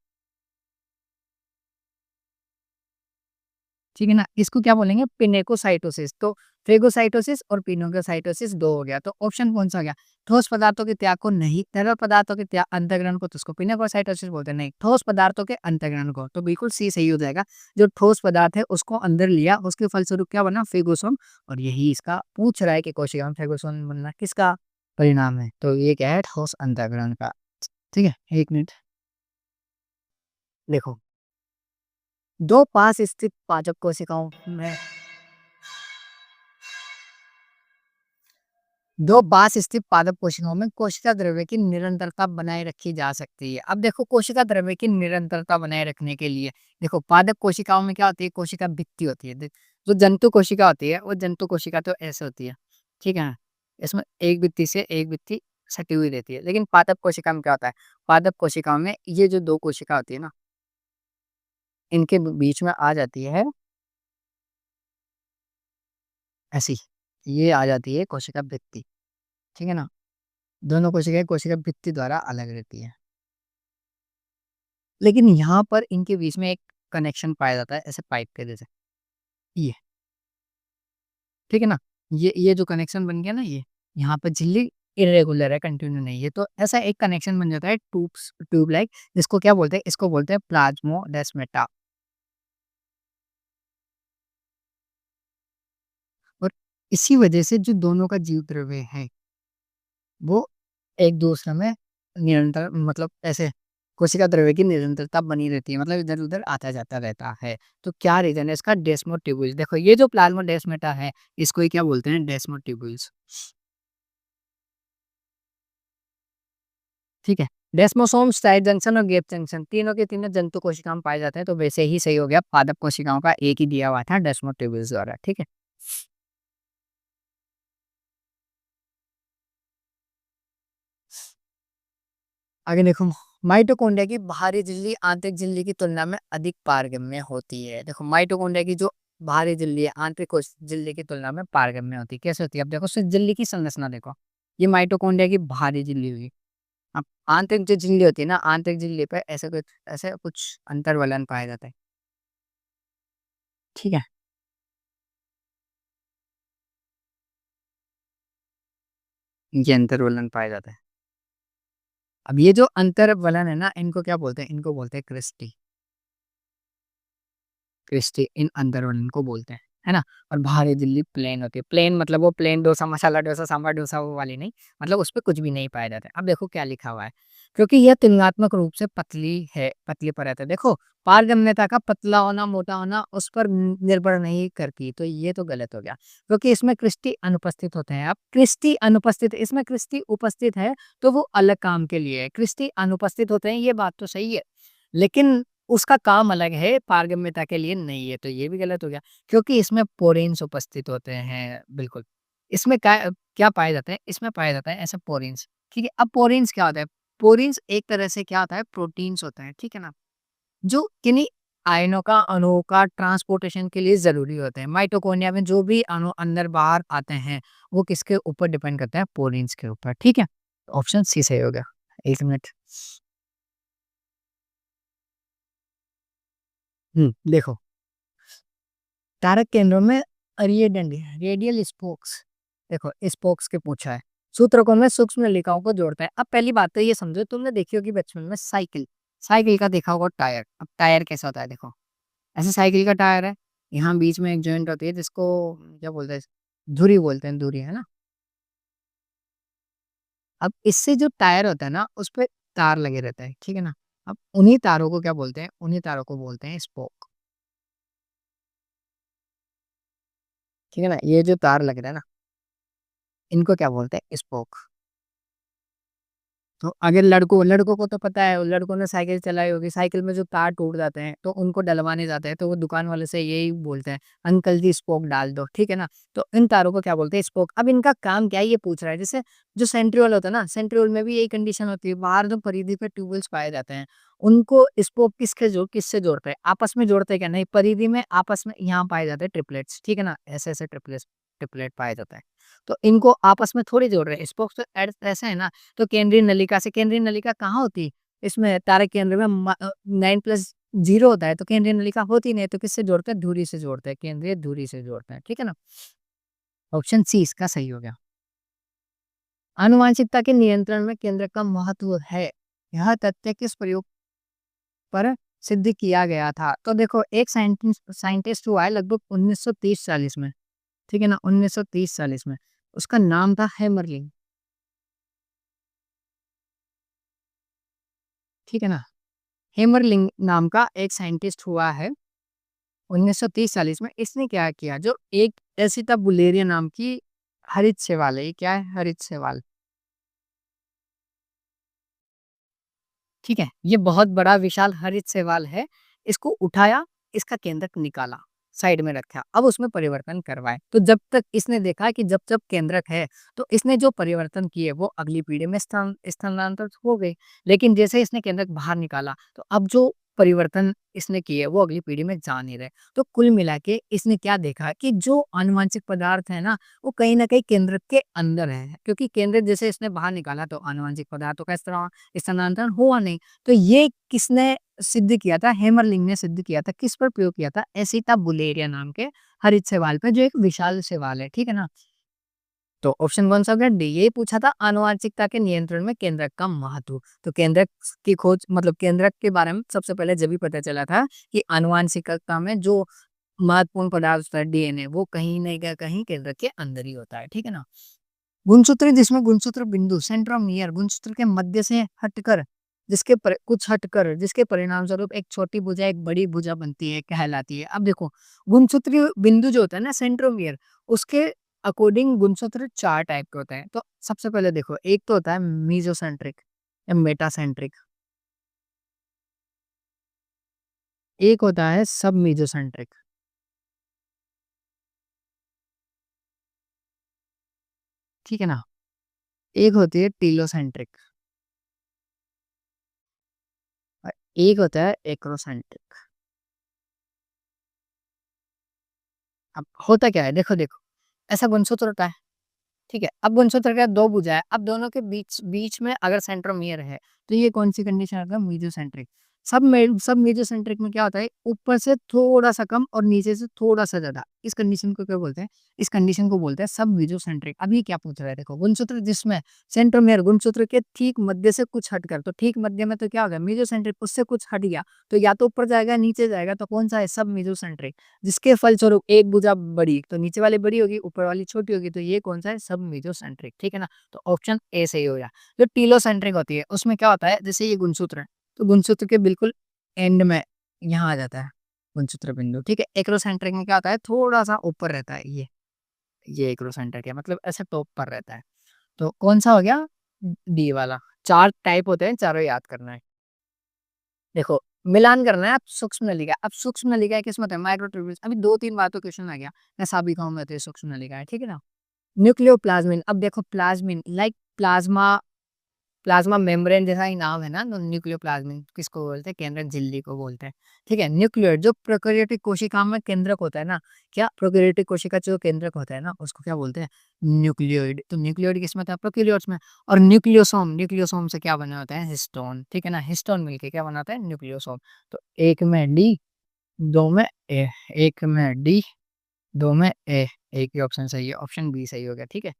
ठीक है ना? इसको क्या बोलेंगे? पिनेकोसाइटोसिस। तो फेगोसाइटोसिस और पिनेकोसाइटोसिस 2 हो गया। तो ऑप्शन कौन-सा हो गया? ठोस पदार्थों के त्याग को नहीं, तरल पदार्थों के अंतर्ग्रहण को तो उसको पिनेकोसाइटोसिस बोलते हैं। नहीं, ठोस पदार्थों के अंतर्ग्रहण को। तो बिल्कुल सी सही हो जाएगा। जो ठोस पदार्थ है उसको अंदर लिया, उसके फलस्वरूप क्या बना? फेगोसोम और यही इसका पूछ रहा है कि कोशिका में फेगोसोम बनना किसका परिणाम है? तो ये क्या है? ठोस अंतर्ग्रहण का। ठीक है? 1 मिनट देखो, 2 पास स्थित पाचक कोशिकाओं में दो पास स्थित पादप कोशिकाओं में कोशिका द्रव्य की निरंतरता बनाए रखी जा सकती है। अब देखो कोशिका द्रव्य की निरंतरता बनाए रखने के लिए देखो पादप कोशिकाओं में क्या होती है, कोशिका भित्ति होती है। जो जंतु कोशिका होती है वो जंतु कोशिका तो ऐसे होती है, ठीक है। इसमें एक भित्ति से एक भित्ति सटी हुई रहती है, लेकिन पादप कोशिका में क्या होता है, पादप कोशिकाओं में ये जो दो कोशिका होती है ना, इनके बीच में आ जाती है ऐसी, ये आ जाती है कोशिका भित्ति, ठीक है ना। दोनों कोशिकाएं कोशिका भित्ति द्वारा अलग रहती है, लेकिन यहाँ पर इनके बीच में एक कनेक्शन पाया जाता है ऐसे पाइप के जैसे, ये, ठीक है ना। ये जो कनेक्शन बन गया ना, ये यहाँ पर झिल्ली इरेगुलर है, कंटिन्यू नहीं है, तो ऐसा एक कनेक्शन बन जाता है ट्यूब लाइक, जिसको क्या बोलते हैं, इसको बोलते हैं प्लाज्मोडेस्माटा। और इसी वजह से जो दोनों का जीव द्रव्य है वो एक दूसरे में निरंतर, मतलब ऐसे कोशिका द्रव्य की निरंतरता बनी रहती है, मतलब इधर-उधर आता-जाता रहता है। तो क्या रीज़न है इसका, डेस्मोट्यूबुल्स। देखो ये जो प्लाज्मोडेस्माटा है, इसको ही क्या बोलते हैं, डेस्मोट्यूबुल्स, ठीक है। डेस्मोसोम्स, साइड जंक्शन और गैप जंक्शन तीनों के तीनों जंतु कोशिकाओं में पाए जाते हैं, तो वैसे ही सही हो गया, पादप कोशिकाओं का एक ही दिया हुआ था डेस्मोट्यूबुल्स द्वारा, ठीक है। आगे देखो, माइटोकॉन्ड्रिया की बाहरी झिल्ली आंतरिक झिल्ली की तुलना में अधिक पारगम्य होती है। देखो माइटोकॉन्ड्रिया की जो बाहरी झिल्ली है आंतरिक झिल्ली की तुलना में पारगम्य होती है। कैसे होती है, अब देखो सिर्फ झिल्ली की संरचना देखो, ये माइटोकॉन्ड्रिया की बाहरी झिल्ली हुई। अब आंतरिक जो झिल्ली होती है ना, आंतरिक झिल्ली पे ऐसे कुछ अंतर्वलन पाया जाता है, ठीक है। ये अंतर्वलन पाया जाता है। अब ये जो अंतर्वलन है ना, इनको क्या बोलते हैं, इनको बोलते हैं क्रिस्टी। क्रिस्टी इन अंदर को बोलते हैं, है ना? और बाहरी दिल्ली प्लेन होती है। प्लेन मतलब वो प्लेन डोसा, मसाला डोसा, सांभर डोसा वो वाली नहीं, मतलब उसपे कुछ भी नहीं पाया जाता है। अब देखो क्या लिखा हुआ है, क्योंकि यह तुलनात्मक रूप से पतली है, पतली परत है। देखो पारगम्यता का पतला होना, मोटा होना उस पर निर्भर नहीं करती, तो ये तो गलत हो गया, क्योंकि इसमें क्रिस्टी अनुपस्थित होते हैं। अब क्रिस्टी अनुपस्थित, इसमें क्रिस्टी उपस्थित है, तो वो अलग काम के लिए है। क्रिस्टी अनुपस्थित होते हैं, ये बात तो सही है, लेकिन उसका काम अलग है, पारगम्यता के लिए नहीं है, तो ये भी गलत हो गया, क्योंकि इसमें पोरेन्स उपस्थित होते हैं, बिल्कुल। इसमें क्या पाया जाता है? इसमें पाया जाता है ऐसे पोरेन्स, ठीक है? अब पोरेन्स क्या होता है? पोरेन्स एक तरह से क्या होता है? प्रोटीन्स होता है, ठीक है ना? जो किन्हीं आयनों का, अणुओं का ट्रांसपोर्टेशन के लिए ज़रूरी होते हैं। माइटोकॉन्ड्रिया में जो भी अणु अंदर-बाहर आते हैं, वो किसके ऊपर डिपेंड करता है? पोरेन्स के ऊपर, ठीक है? ऑप्शन सी सही हो गया। 1 मिनट। देखो तारक केंद्रों में रेडियल स्पोक्स, देखो स्पोक्स के पूछा है, सूत्रकों में सूक्ष्म नलिकाओं को जोड़ता है। अब पहली बात तो ये समझो, तुमने देखी होगी बचपन में साइकिल, साइकिल का देखा होगा टायर। अब टायर कैसा होता है, देखो ऐसे साइकिल का टायर है, यहाँ बीच में एक जॉइंट होती है जिसको क्या बोलते हैं, धुरी बोलते हैं, धुरी, है ना। अब इससे जो टायर होता है ना, उस पे तार लगे रहता है, ठीक है ना। अब उन्हीं तारों को क्या बोलते हैं, उन्हीं तारों को बोलते हैं स्पोक, ठीक है ना। ये जो तार लग रहा है ना, इनको क्या बोलते हैं, स्पोक। तो अगर लड़कों लड़कों को तो पता है, लड़कों ने साइकिल चलाई होगी, साइकिल में जो तार टूट जाते हैं तो उनको डलवाने जाते हैं, तो वो दुकान वाले से यही बोलते हैं, अंकल जी स्पोक डाल दो, ठीक है ना। तो इन तारों को क्या बोलते हैं, स्पोक। अब इनका काम क्या है ये पूछ रहा है, जैसे जो सेंट्रियोल होता है ना, सेंट्रियोल में भी यही कंडीशन होती है, बाहर जो परिधि पे ट्यूबल्स पाए जाते हैं, उनको स्पोक किससे जोड़ते हैं, आपस में जोड़ते हैं क्या, नहीं, परिधि में आपस में यहाँ पाए जाते हैं ट्रिपलेट्स, ठीक है ना, ऐसे ऐसे ट्रिपलेट पाया जाता है। तो इनको आपस में थोड़ी जोड़ रहे हैं, स्पोक्स तो ऐसे है ना। तो केंद्रीय नलिका से, केंद्रीय नलिका कहाँ होती है? इसमें तारक केंद्र में 9 प्लस 0 होता है, तो केंद्रीय नलिका होती नहीं है, तो किससे जोड़ते हैं? धुरी से जोड़ते हैं, केंद्रीय धुरी से जोड़ते हैं, ठीक है ना। ऑप्शन सी इसका सही हो गया। आनुवांशिकता के नियंत्रण में केंद्र का महत्व है, यह तथ्य किस प्रयोग पर सिद्ध किया गया था? तो देखो एक साइंटिस्ट हुआ है लगभग 1930-40 में, ठीक है ना, 1930-40 में। उसका नाम था हैमरलिंग, ठीक है ना। हेमरलिंग नाम का एक साइंटिस्ट हुआ है 1930-40 में। इसने क्या किया, जो एक एसिटा बुलेरिया नाम की हरित सेवाल है, ये क्या है? हरित सेवाल। ठीक है? ये बहुत बड़ा विशाल हरित सेवाल है। इसको उठाया, इसका केंद्रक निकाला, साइड में रखा, अब उसमें परिवर्तन करवाए। तो जब तक इसने देखा कि जब-जब केंद्रक है, तो इसने जो परिवर्तन किए वो अगली पीढ़ी में स्थानांतरित हो गए। लेकिन जैसे इसने केंद्रक बाहर निकाला, तो अब जो परिवर्तन इसने किए वो अगली पीढ़ी में जा नहीं रहे। तो कुल मिला के इसने क्या देखा कि जो आनुवंशिक पदार्थ है ना, वो कहीं न कहीं केंद्रक के अंदर है। क्योंकि केंद्रक जैसे इसने बाहर निकाला तो आनुवंशिक पदार्थों का स्थानांतरण हुआ नहीं। तो ये किसने सिद्ध किया था? हेमरलिंग ने सिद्ध किया था। किस पर प्रयोग किया था? एसिटा बुलेरिया नाम के हरित शैवाल पे, जो एक विशाल शैवाल है, ठीक है ना? तो ऑप्शन कौन सा हो गया? डी। ये पूछा था आनुवांशिकता के नियंत्रण में केंद्रक का महत्व। तो केंद्रक की खोज, मतलब केंद्रक के बारे में सबसे पहले जब भी पता चला था कि आनुवांशिकता में जो महत्वपूर्ण पदार्थ होता है डीएनए, वो कहीं नहीं का कहीं केंद्रक के अंदर ही होता है, ठीक है ना? गुणसूत्र, जिसमें गुणसूत्र बिंदु सेंट्रोमियर गुणसूत्र के मध्य से हटकर, कुछ हटकर जिसके परिणाम स्वरूप एक छोटी भुजा एक बड़ी भुजा बनती है, कहलाती है। अब देखो, गुणसूत्रीय बिंदु जो होता है ना, सेंट्रोमियर, उसके अकॉर्डिंग गुणसूत्र 4 टाइप के होते हैं। तो सबसे पहले देखो, एक तो होता है मीजोसेंट्रिक या मेटासेंट्रिक, एक होता है सब मीजोसेंट्रिक, ठीक है ना? एक होती है टीलोसेंट्रिक और एक होता है एक्रोसेंट्रिक। अब होता क्या है, देखो, ऐसा गुणसूत्र होता है, ठीक है? अब गुणसूत्र के 2 भुजा है, अब दोनों के बीच बीच में अगर सेंट्रोमियर है, तो ये कौन-सी कंडीशन आता है? मीजोसेंट्रिक। सब मीजोसेंट्रिक में क्या होता है? ऊपर से थोड़ा-सा कम और नीचे से थोड़ा-सा ज़्यादा। इस कंडीशन को क्या बोलते हैं? इस कंडीशन को बोलते हैं सब मीजोसेंट्रिक। अब ये क्या पूछ रहा है? देखो, गुणसूत्र जिसमें सेंट्रोमियर गुणसूत्र के ठीक मध्य से कुछ हटकर, तो ठीक मध्य में तो क्या होगा? मीजोसेंट्रिक, उससे कुछ हट गया, तो या तो ऊपर जाएगा, नीचे जाएगा, तो कौन-सा है? सब मीजोसेंट्रिक। जिसके फलस्वरूप एक भुजा बड़ी, तो नीचे वाली बड़ी होगी, ऊपर वाली छोटी होगी, तो ये कौन-सा है? सब मीजोसेंट्रिक, ठीक है ना? तो ऑप्शन ए सही हो गया। जो टीलोसेंट्रिक होती है, उसमें क्या होता है? जैसे ये गुणसूत्र है, तो गुणसूत्र के बिल्कुल एंड में यहाँ आ जाता है गुणसूत्र बिंदु, ठीक है? एक्रोसेंट्रिक में क्या होता है? थोड़ा-सा ऊपर रहता है ये एक्रोसेंट्रिक है, मतलब ऐसे टॉप पर रहता है। तो कौन-सा हो गया? डी वाला। 4 टाइप होते हैं, चारों याद करना है। देखो, मिलान करना है अब सूक्ष्म नलिका। अब सूक्ष्म नलिका किसमें होता है? माइक्रोट्यूब्यूल्स। अभी 2-3 बार तो क्वेश्चन आ गया। मैं साबिकाओं में होती है सूक्ष्म नलिकाएँ, ठीक है ना? न्यूक्लियोप्लाज़्मिन, अब देखो प्लाज़्मिन लाइक प्लाज़्मा, प्लाज़्मा मेम्ब्रेन जैसा ही नाम है ना, तो न्यूक्लियोप्लाज़्मिन किसको बोलते हैं? केंद्रक झिल्ली को बोलते हैं, ठीक है? न्यूक्लियोइड, जो प्रोकैरियोटिक कोशिका में केंद्रक होता है ना, क्या प्रोकैरियोटिक कोशिका जो केंद्रक होता है ना, उसको क्या बोलते हैं? न्यूक्लियोइड। तो न्यूक्लियोइड किसमें था? प्रोकैरियोट्स में। और न्यूक्लियोसोम, न्यूक्लियोसोम से क्या बना होता है? हिस्टोन, ठीक है ना? हिस्टोन मिलके क्या बनाता है? न्यूक्लियोसोम। तो 1 में डी, 2 में ए, 1 में डी, 2 में ए, एक ही ऑप्शन सही है, ऑप्शन बी सही हो गया, ठीक है?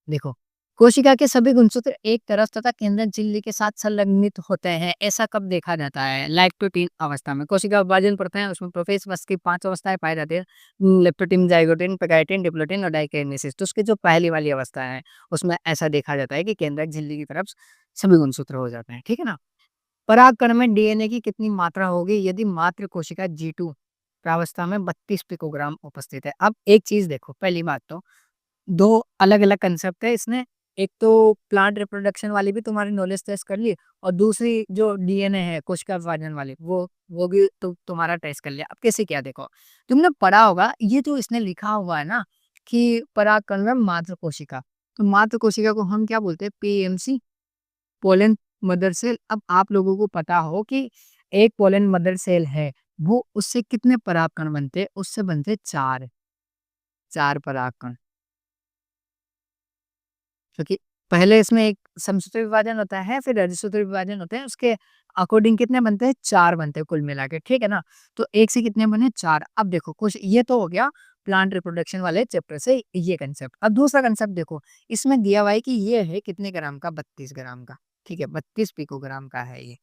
देखो, कोशिका के सभी गुणसूत्र एक तरफ तथा केंद्रक झिल्ली के साथ संलग्नित होते हैं। ऐसा कब देखा जाता है? लैक्टोटीन अवस्था में। कोशिका विभाजन प्रथा है, उसमें प्रोफेज वस की 5 अवस्थाएँ पाई जाती हैं। लेप्टोटीन, ज़ाइगोटीन, पैक्टाइटिन, डिप्लोटीन और डाइकाइनेसिस। तो उसकी जो पहली वाली अवस्था है, उसमें ऐसा देखा जाता है कि केंद्रक झिल्ली की तरफ सभी गुणसूत्र हो जाते हैं, ठीक है ना? परागकण में डीएनए की कितनी मात्रा होगी यदि मात्र कोशिका G2 प्रावस्था में 32 पिकोग्राम उपस्थित है? अब एक चीज़ देखो, पहली बात तो 2 अलग-अलग कांसेप्ट है इसमें। एक तो प्लांट रिप्रोडक्शन वाली भी तुम्हारी नॉलेज टेस्ट कर ली, और दूसरी जो डीएनए है कोशिका विभाजन वाली, वो भी तुम्हारा टेस्ट कर लिया। अब कैसे क्या, देखो, तुमने पढ़ा होगा ये जो इसने लिखा हुआ है ना कि परागकण में मात्र कोशिका, तो मात्र कोशिका को हम क्या बोलते हैं? PMC, pollen mother cell. अब आप लोगों को पता हो कि एक पोलन मदर सेल है, वो उससे कितने परागकण बनते हैं? उससे बनते 4, 4 परागकण। क्योंकि पहले इसमें एक समसूत्री विभाजन होता है, फिर अधिसूत्री विभाजन होते हैं, उसके अकॉर्डिंग कितने बनते हैं? 4 बनते हैं कुल मिला के, ठीक है ना? तो 1 से कितने बने? 4। अब देखो, कुछ ये तो हो गया प्लांट रिप्रोडक्शन वाले चैप्टर से ये कंसेप्ट। अब दूसरा कंसेप्ट देखो, इसमें दिया हुआ है कि ये है कितने ग्राम का? 32 ग्राम का, ठीक है? 32 पिकोग्राम का है ये।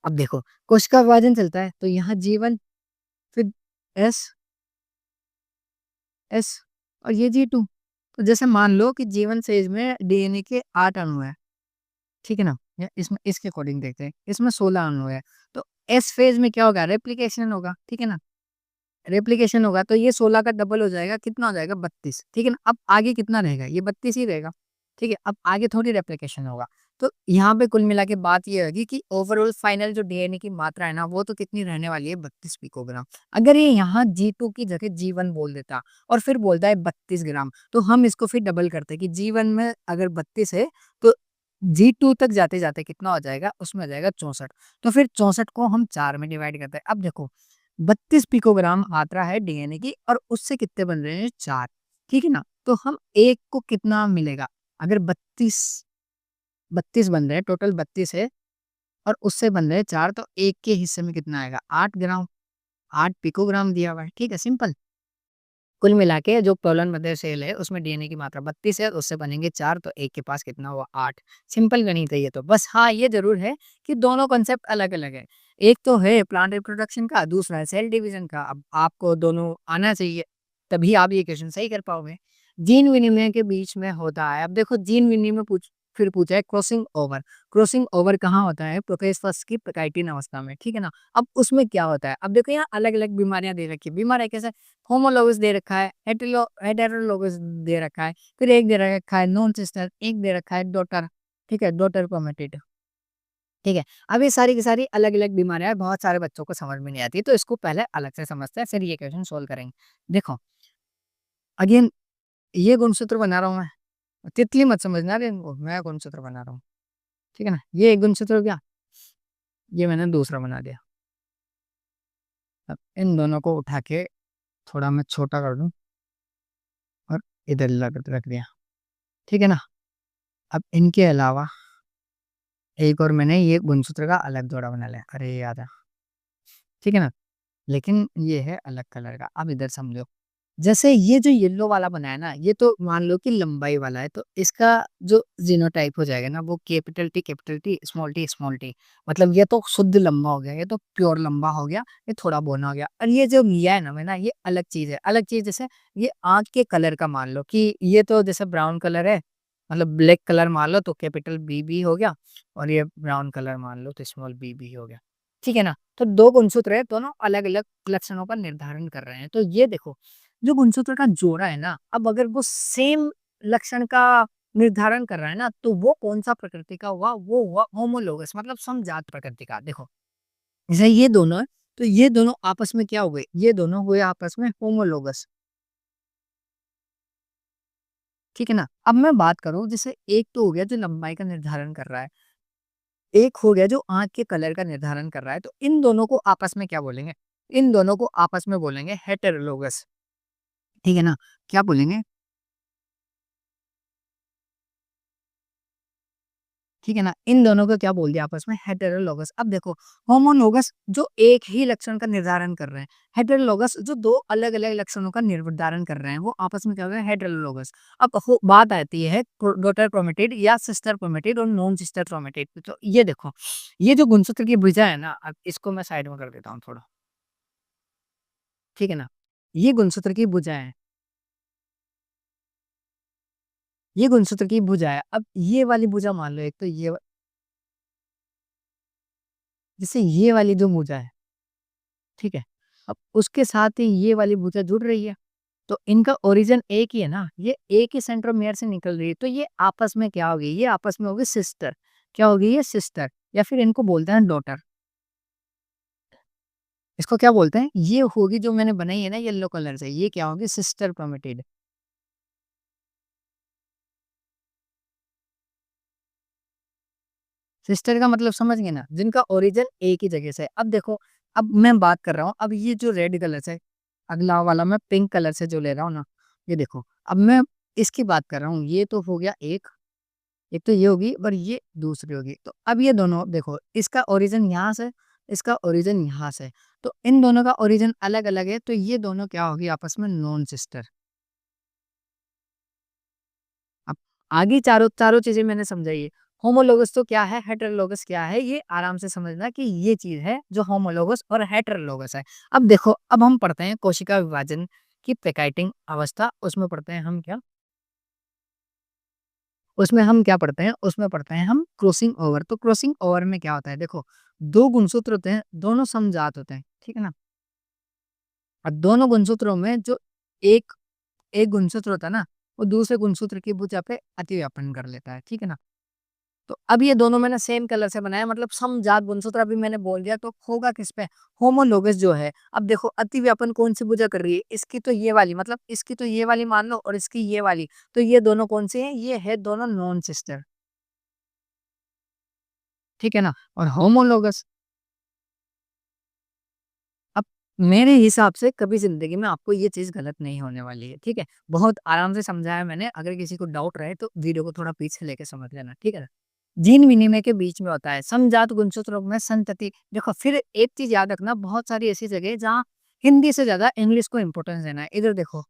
अब देखो, कोशिका विभाजन चलता है, तो यहाँ G1, फिर S, S और ये G2। तो जैसे मान लो कि G1 फेज में डीएनए के 8 अणु है, ठीक है ना? या इसमें इसके अकॉर्डिंग देखते हैं, इसमें 16 अणु है, तो एस फेज में क्या होगा? रेप्लिकेशन होगा, ठीक है ना? रेप्लिकेशन होगा तो ये 16 का डबल हो जाएगा, कितना हो जाएगा 32, ठीक है ना? अब आगे कितना रहेगा? ये 32 ही रहेगा, ठीक है? अब आगे थोड़ी रेप्लिकेशन होगा। तो यहाँ पे कुल मिला के बात ये होगी कि ओवरऑल फाइनल जो डीएनए की मात्रा है ना, वो तो कितनी रहने वाली है 32 पिकोग्राम। अगर ये यहाँ G2 की जगह G1 बोल देता और फिर बोलता है 32 ग्राम, तो हम इसको फिर डबल करते कि G1 में अगर 32 है तो G2 तक जाते-जाते कितना हो जाएगा? उसमें आ जाएगा 64। तो फिर 64 को हम 4 में डिवाइड करते हैं। अब देखो 32 पिकोग्राम मात्रा है डीएनए की और उससे कितने बन रहे हैं? 4, ठीक है ना? तो हम 1 को कितना मिलेगा? अगर 32 बन रहे हैं, टोटल 32 है और उससे बन रहे हैं 4, तो 1 के हिस्से में कितना आएगा? 8 ग्राम, 8 पिकोग्राम दिया हुआ है, ठीक है? सिंपल। कुल मिला के जो पोलन मध्य सेल है उसमें डीएनए की मात्रा 32 है, उससे बनेंगे 4, तो 1 के पास कितना हुआ? 8। सिंपल गणित है ये तो। बस हाँ, ये ज़रूर है कि दोनों कॉन्सेप्ट अलग-अलग है। एक तो है प्लांट रिप्रोडक्शन का, दूसरा है सेल डिवीज़न का। अब आपको दोनों आना चाहिए, तभी आप ये क्वेश्चन सही कर पाओगे। जीन विनिमय के बीच में होता है। अब देखो जीन विनिमय फिर पूछा है क्रॉसिंग ओवर। क्रॉसिंग ओवर कहाँ होता है? प्रोफेज फर्स्ट की प्रकाइटिन अवस्था में, ठीक है ना? अब उसमें क्या होता है? अब देखो यहाँ अलग-अलग बीमारियाँ दे रखी है। बीमारियाँ कैसे? होमोलोगस दे रखा है, हेटेरोलोगस दे रखा है, फिर एक दे रखा है नॉन सिस्टर, एक दे रखा है डॉटर, ठीक है? डॉटर क्रोमैटिड, ठीक है? अब ये सारी की सारी अलग-अलग बीमारियाँ बहुत सारे बच्चों को समझ में नहीं आती, तो इसको पहले अलग से समझते हैं, फिर ये क्वेश्चन सोल्व करेंगे। देखो, अगेन ये गुणसूत्र बना रहा हूँ मैं, तितली मत समझना रे इनको, मैं गुणसूत्र बना रहा हूँ, ठीक है ना? ये एक गुणसूत्र हो गया, ये मैंने दूसरा बना दिया। अब इन दोनों को उठा के थोड़ा मैं छोटा कर दूँ और इधर लग रख दिया, ठीक है ना? अब इनके अलावा एक और मैंने ये गुणसूत्र का अलग जोड़ा बना लिया। अरे याद है, ठीक है ना? लेकिन ये है अलग कलर का। अब इधर समझो, जैसे ये जो येलो वाला बना है ना, ये तो मान लो कि लंबाई वाला है, तो इसका जो जीनोटाइप हो जाएगा ना, वो कैपिटल टी, स्मॉल टी। मतलब ये तो शुद्ध लंबा हो गया, ये तो प्योर लंबा हो गया, ये थोड़ा बौना हो गया। और ये जो लिया है ना मैंने, ये अलग चीज़ है। अलग चीज़ जैसे ये आँख के कलर का मान लो कि ये तो जैसे ब्राउन कलर है, मतलब ब्लैक कलर मान लो तो कैपिटल बी हो गया और ये ब्राउन कलर मान लो तो स्मॉल बी हो गया। ठीक है ना? तो 2 गुणसूत्र है, दोनों अलग-अलग लक्षणों का निर्धारण कर रहे हैं। तो ये देखो, जो गुणसूत्र का जोड़ा है ना, अब अगर वो सेम लक्षण का निर्धारण कर रहा है ना, तो वो कौन-सा प्रकृति का हुआ? वो हुआ होमोलोगस, मतलब समजात प्रकृति का। देखो, जैसे ये दोनों है, तो ये दोनों आपस में क्या हुए? ये दोनों हुए आपस में होमोलोगस, ठीक है ना? अब मैं बात करूँ, जैसे एक तो हो गया जो लंबाई का निर्धारण कर रहा है, एक हो गया जो आँख के कलर का निर्धारण कर रहा है, तो इन दोनों को आपस में क्या बोलेंगे? इन दोनों को आपस में बोलेंगे हेटेरोलोगस, ठीक है ना? क्या बोलेंगे? ठीक है ना? इन दोनों को क्या बोल दिया आपस में? हेटेरोलोगस। अब देखो, होमोलोगस जो एक ही लक्षण का निर्धारण कर रहे हैं, हेटेरोलोगस जो 2 अलग-अलग लक्षणों का निर्धारण कर रहे हैं, वो आपस में क्या हो गए? हेटेरोलोगस। अब हो बात आती है डॉटर क्रोमैटिड या सिस्टर क्रोमैटिड और नॉन सिस्टर क्रोमैटिड की। तो ये देखो, ये जो गुणसूत्र की भुजा है ना, अब इसको मैं साइड में कर देता हूँ थोड़ा, ठीक है ना? ये गुणसूत्र की भुजा है, ये गुणसूत्र की भुजा है। अब ये वाली भुजा मान लो, एक तो जैसे ये वाली जो भुजा है, ठीक है? अब उसके साथ ही ये वाली भुजा जुड़ रही है, तो इनका ओरिजिन एक ही है ना, ये एक ही सेंट्रोमियर से निकल रही है, तो ये आपस में क्या होगी? ये आपस में होगी सिस्टर। क्या होगी ये? सिस्टर, या फिर इनको बोलते हैं डॉटर। इसको क्या बोलते हैं? ये होगी जो मैंने बनाई है ना येलो कलर से, ये क्या होगी? Sister chromatid. सिस्टर का मतलब समझ गए ना? जिनका ओरिजिन एक ही जगह से है। अब देखो, अब मैं बात कर रहा हूँ, अब ये जो रेड कलर से, अगला वाला मैं पिंक कलर से जो ले रहा हूँ ना, ये देखो, अब मैं इसकी बात कर रहा हूँ, ये तो हो गया एक, एक तो ये होगी और ये दूसरी होगी। तो अब ये दोनों देखो, इसका ओरिजिन यहाँ से, इसका ओरिजिन यहाँ से, तो इन दोनों का ओरिजिन अलग-अलग है, तो ये दोनों क्या होगी आपस में? Non sister. अब आगे चारों चारों चीज़ें मैंने समझाई है। होमोलोगस तो क्या है, हेटेरोलोगस क्या है, ये आराम से समझना कि ये चीज़ है जो होमोलोगस और हेटेरोलोगस है। अब देखो, अब हम पढ़ते हैं कोशिका विभाजन की प्रेकाइटिंग अवस्था, उसमें पढ़ते हैं हम क्या? उसमें हम क्या पढ़ते हैं? उसमें पढ़ते हैं हम क्रॉसिंग ओवर। तो क्रॉसिंग ओवर में क्या होता है? देखो, 2 गुणसूत्र होते हैं, दोनों समजात होते हैं, ठीक है ना? और दोनों गुणसूत्रों में जो एक एक गुणसूत्र होता है ना, वो दूसरे गुणसूत्र की भुजा पे अतिव्यापन कर लेता है, ठीक है ना? तो अब ये दोनों मैंने सेम कलर से बनाया, मतलब समजात गुणसूत्र अभी मैंने बोल दिया, तो होगा किस पे? होमोलोगस जो है। अब देखो अतिव्यापन कौन सी भुजा कर रही है? इसकी तो ये वाली, मतलब इसकी तो ये वाली मान लो और इसकी ये वाली। तो ये दोनों कौन से हैं? ये है दोनों नॉन सिस्टर, ठीक है ना? और होमोलोगस, अब मेरे हिसाब से कभी ज़िंदगी में आपको ये चीज़ गलत नहीं होने वाली है, ठीक है? बहुत आराम से समझाया मैंने, अगर किसी को डाउट रहे तो वीडियो को थोड़ा पीछे लेके समझ लेना, ठीक है ना? जीन विनिमय के बीच में होता है, समजात गुणसूत्रों में संतति। देखो फिर एक चीज़ याद रखना, बहुत सारी ऐसी जगह है जहाँ हिंदी से ज़्यादा इंग्लिश को इम्पोर्टेंस देना है। इधर देखो,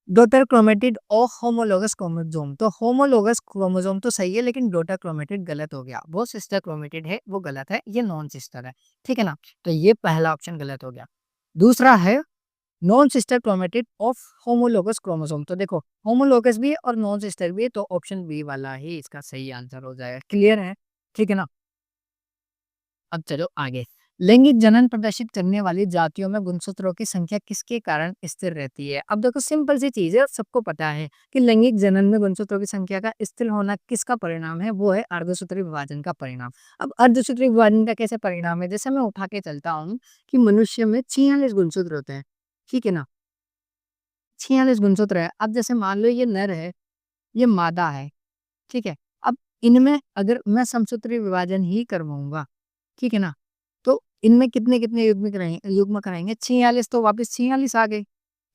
डॉटर क्रोमेटिड और होमोलोगस क्रोमोसोम, तो होमोलोगस क्रोमोसोम तो सही है, लेकिन डॉटर क्रोमेटिड गलत हो गया। वो सिस्टर क्रोमेटिड है, वो गलत है, ये नॉन सिस्टर है, ठीक है ना? तो ये पहला ऑप्शन गलत हो गया। दूसरा है non sister chromatid of homologous chromosome, तो देखो होमोलोगस भी है और नॉन सिस्टर भी है, तो ऑप्शन बी वाला ही इसका सही आंसर हो जाएगा। क्लियर है? ठीक है ना? अब चलो आगे। लैंगिक जनन प्रदर्शित करने वाली जातियों में गुणसूत्रों की संख्या किसके कारण स्थिर रहती है? अब देखो सिंपल सी चीज है और सबको पता है कि लैंगिक जनन में गुणसूत्रों की संख्या का स्थिर होना किसका परिणाम है? वो है अर्धसूत्री विभाजन का परिणाम। अब अर्धसूत्री विभाजन का कैसे परिणाम है? जैसे मैं उठा के चलता हूँ कि मनुष्य में 46 गुणसूत्र होते हैं, ठीक है ना? 46 गुणसूत्र है। अब जैसे मान लो ये नर है, ये मादा है, ठीक है? अब इनमें अगर मैं समसूत्री विभाजन ही करवाऊँगा, ठीक है ना? तो इनमें कितने-कितने युग्म कराएँगे? 46, तो वापस 46 आ गए,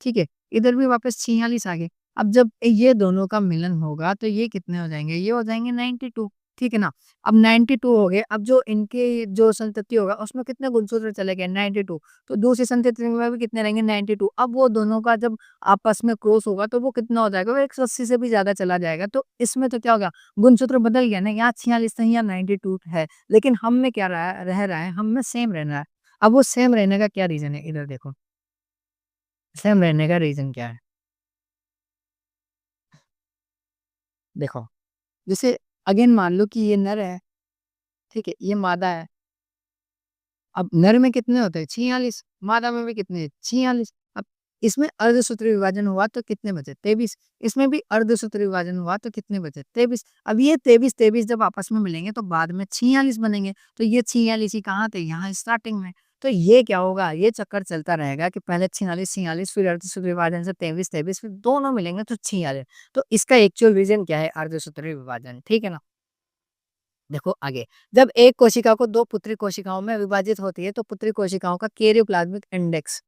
ठीक है? इधर भी वापस 46 आ गए। अब जब ये दोनों का मिलन होगा तो ये कितने हो जाएँगे? ये हो जाएँगे 92, ठीक है ना? अब 92 हो गए, अब जो इनके जो संतति होगा उसमें कितने गुणसूत्र चले गए? 92, तो दूसरी संतति में भी कितने रहेंगे? 92। अब वो दोनों का जब आपस में क्रॉस होगा तो वो कितना हो जाएगा? वो 180 से भी ज़्यादा चला जाएगा। तो इसमें तो क्या होगा? गुणसूत्र बदल गया ना, यहाँ 46 है, यहाँ 92 है। लेकिन हम में क्या रह रहा है, हम में सेम रहना है। अब वो सेम रहने का क्या रीज़न है? इधर देखो, सेम रहने का रीज़न क्या है? देखो, जैसे अगेन मान लो कि ये नर है, ठीक है? ये मादा है। अब नर में कितने होते हैं? 46, मादा में भी कितने? 46। अब इसमें अर्धसूत्री विभाजन हुआ तो कितने बचे? 23। इसमें भी अर्धसूत्री विभाजन हुआ तो कितने बचे? 23। अब ये 23-23 जब आपस में मिलेंगे तो बाद में 46 बनेंगे। तो ये 46 ही कहाँ थे? यहाँ स्टार्टिंग में। तो ये क्या होगा? ये चक्कर चलता रहेगा कि पहले 46-46 फिर अर्धसूत्री विभाजन से 23-23 फिर दोनों मिलेंगे तो 46। तो इसका एक्चुअल रीज़न क्या है? अर्धसूत्री विभाजन, ठीक है ना? देखो आगे, जब एक कोशिका को 2 पुत्री कोशिकाओं में विभाजित होती है तो पुत्री कोशिकाओं का कैरियोप्लाज्मिक इंडेक्स,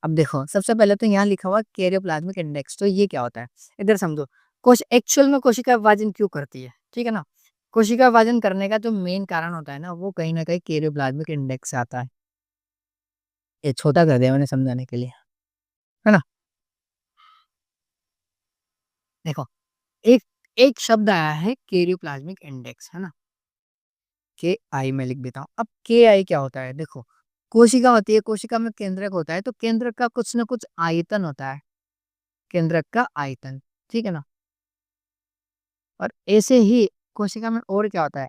अब देखो सबसे पहले तो यहाँ लिखा हुआ कैरियोप्लाज्मिक इंडेक्स, तो ये क्या होता है? इधर समझो, कोश एक्चुअल में कोशिका विभाजन क्यों करती है? ठीक है ना? कोशिका विभाजन करने का जो मेन कारण होता है ना, वो कहीं न कहीं कैरियोप्लाज्मिक इंडेक्स से आता है। ये छोटा कर दिया मैंने समझाने के लिए, है ना? देखो, एक एक शब्द आया है कैरियोप्लाज्मिक इंडेक्स, है ना? केआई मैं लिख देता हूँ। अब केआई क्या होता है? देखो, कोशिका होती है, कोशिका में केंद्रक होता है, तो केंद्रक का कुछ न कुछ आयतन होता है, केंद्रक का आयतन, ठीक है ना? और ऐसे ही कोशिका में और क्या होता है?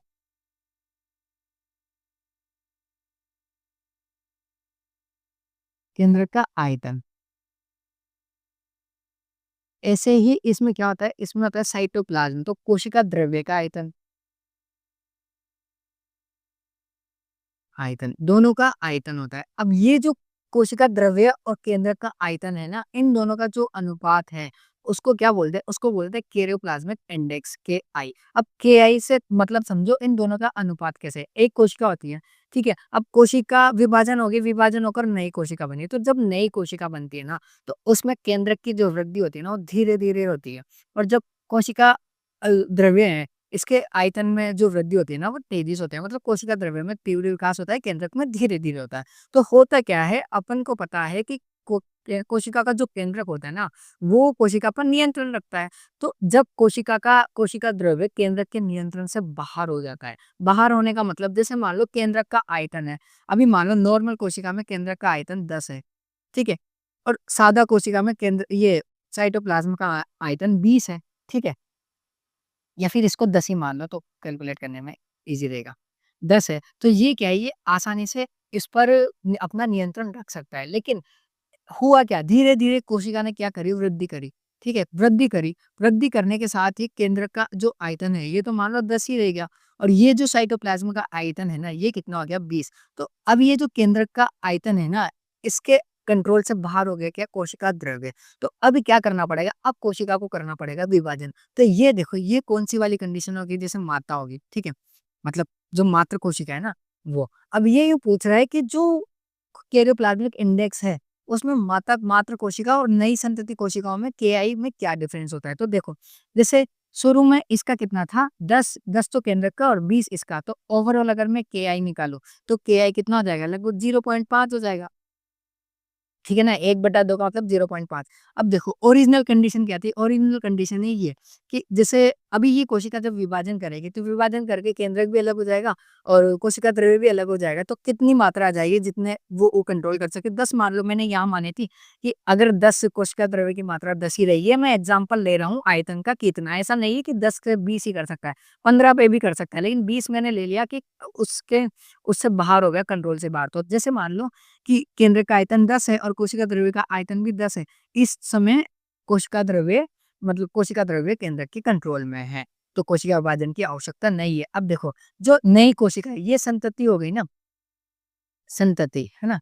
केंद्रक का आयतन। ऐसे ही इसमें क्या होता है? इसमें होता है साइटोप्लाज़्म, तो कोशिका द्रव्य का आयतन, आयतन, दोनों का आयतन होता है। अब ये जो कोशिका द्रव्य और केंद्रक का आयतन है ना, इन दोनों का जो अनुपात है, उसको क्या बोलते हैं? उसको बोलते हैं कैरियोप्लाज्मिक इंडेक्स, केआई। अब केआई से मतलब समझो इन दोनों का अनुपात कैसे है? एक कोशिका होती है, ठीक है? अब कोशिका विभाजन होगी, विभाजन होकर नई कोशिका बनी। तो जब नई कोशिका बनती है ना, तो उसमें केंद्रक की जो वृद्धि होती है ना, वो धीरे-धीरे होती है। और जब कोशिका द्रव्य है, इसके आयतन में जो वृद्धि होती है ना, वो तेजी से होती है, मतलब कोशिका द्रव्य में तीव्र विकास होता है, केंद्रक में धीरे-धीरे होता है। तो होता क्या है, अपन को पता है कि कोशिका का जो केंद्रक होता है ना, वो कोशिका पर नियंत्रण रखता है। तो जब कोशिका द्रव्य केंद्रक के नियंत्रण से बाहर हो जाता है, बाहर होने का मतलब जैसे मान लो केंद्रक का आयतन है, अभी मान लो नॉर्मल कोशिका में केंद्रक का आयतन 10 है, ठीक है? और सादा कोशिका में केंद्र ये साइटोप्लाज्म का आयतन 20 है, ठीक है? या फिर इसको 10 ही मान लो तो कैलकुलेट करने में ईज़ी रहेगा। 10 है, तो ये क्या है, ये आसानी से इस पर अपना नियंत्रण रख सकता है। लेकिन हुआ क्या, धीरे-धीरे कोशिका ने क्या करी, वृद्धि करी, ठीक है? वृद्धि करी, वृद्धि करने के साथ ही केंद्र का जो आयतन है, ये तो मान लो 10 ही रह गया और ये जो साइटोप्लाज़्म का आयतन है ना, ये कितना हो गया 20। तो अब ये जो केंद्रक का आयतन है ना, इसके कंट्रोल से बाहर हो गया क्या, कोशिका द्रव्य। तो अब क्या करना पड़ेगा, अब कोशिका को करना पड़ेगा विभाजन। तो ये देखो, ये कौन-सी वाली कंडीशन होगी, जैसे माता होगी, ठीक है? मतलब जो मातृ कोशिका है ना, वो। अब ये यूँ पूछ रहा है कि जो केरियोप्लाज़्मिक इंडेक्स है, उसमें मात्र कोशिका और नई संतति कोशिकाओं में केआई में क्या डिफरेंस होता है? तो देखो, जैसे शुरू में इसका कितना था 10 तो केंद्रक का और 20 इसका, तो ओवरऑल अगर मैं केआई निकालूँ, तो केआई कितना हो जाएगा? लगभग 0.5 हो जाएगा। ठीक है ना? 1/2 का मतलब 0.5। अब देखो ओरिजिनल कंडीशन क्या थी? ओरिजिनल कंडीशन ही ये कि जैसे अभी ये कोशिका जब विभाजन करेगी, तो विभाजन करके केंद्रक भी अलग हो जाएगा और कोशिका द्रव्य भी अलग हो जाएगा। तो कितनी मात्रा आ जाएगी जितने वो कंट्रोल कर सके? 10 मान लो, मैंने यहाँ मानी थी कि अगर 10 कोशिका द्रव्य की मात्रा 10 ही रही है, मैं एग्ज़ाम्पल ले रहा हूँ आयतन का कितना, ऐसा नहीं है कि 10 से 20 ही कर सकता है, 15 पे भी कर सकता है, लेकिन 20 मैंने ले लिया कि उसके उससे बाहर हो गया, कंट्रोल से बाहर। तो जैसे मान लो कि केंद्र का आयतन 10 है और कोशिका द्रव्य का आयतन भी 10 है। इस समय कोशिका द्रव्य कोशिका द्रव्य केंद्र के कंट्रोल में है। तो कोशिका विभाजन की आवश्यकता नहीं है। अब देखो, जो नई कोशिका है, ये संतति हो गई ना, संतति, है ना?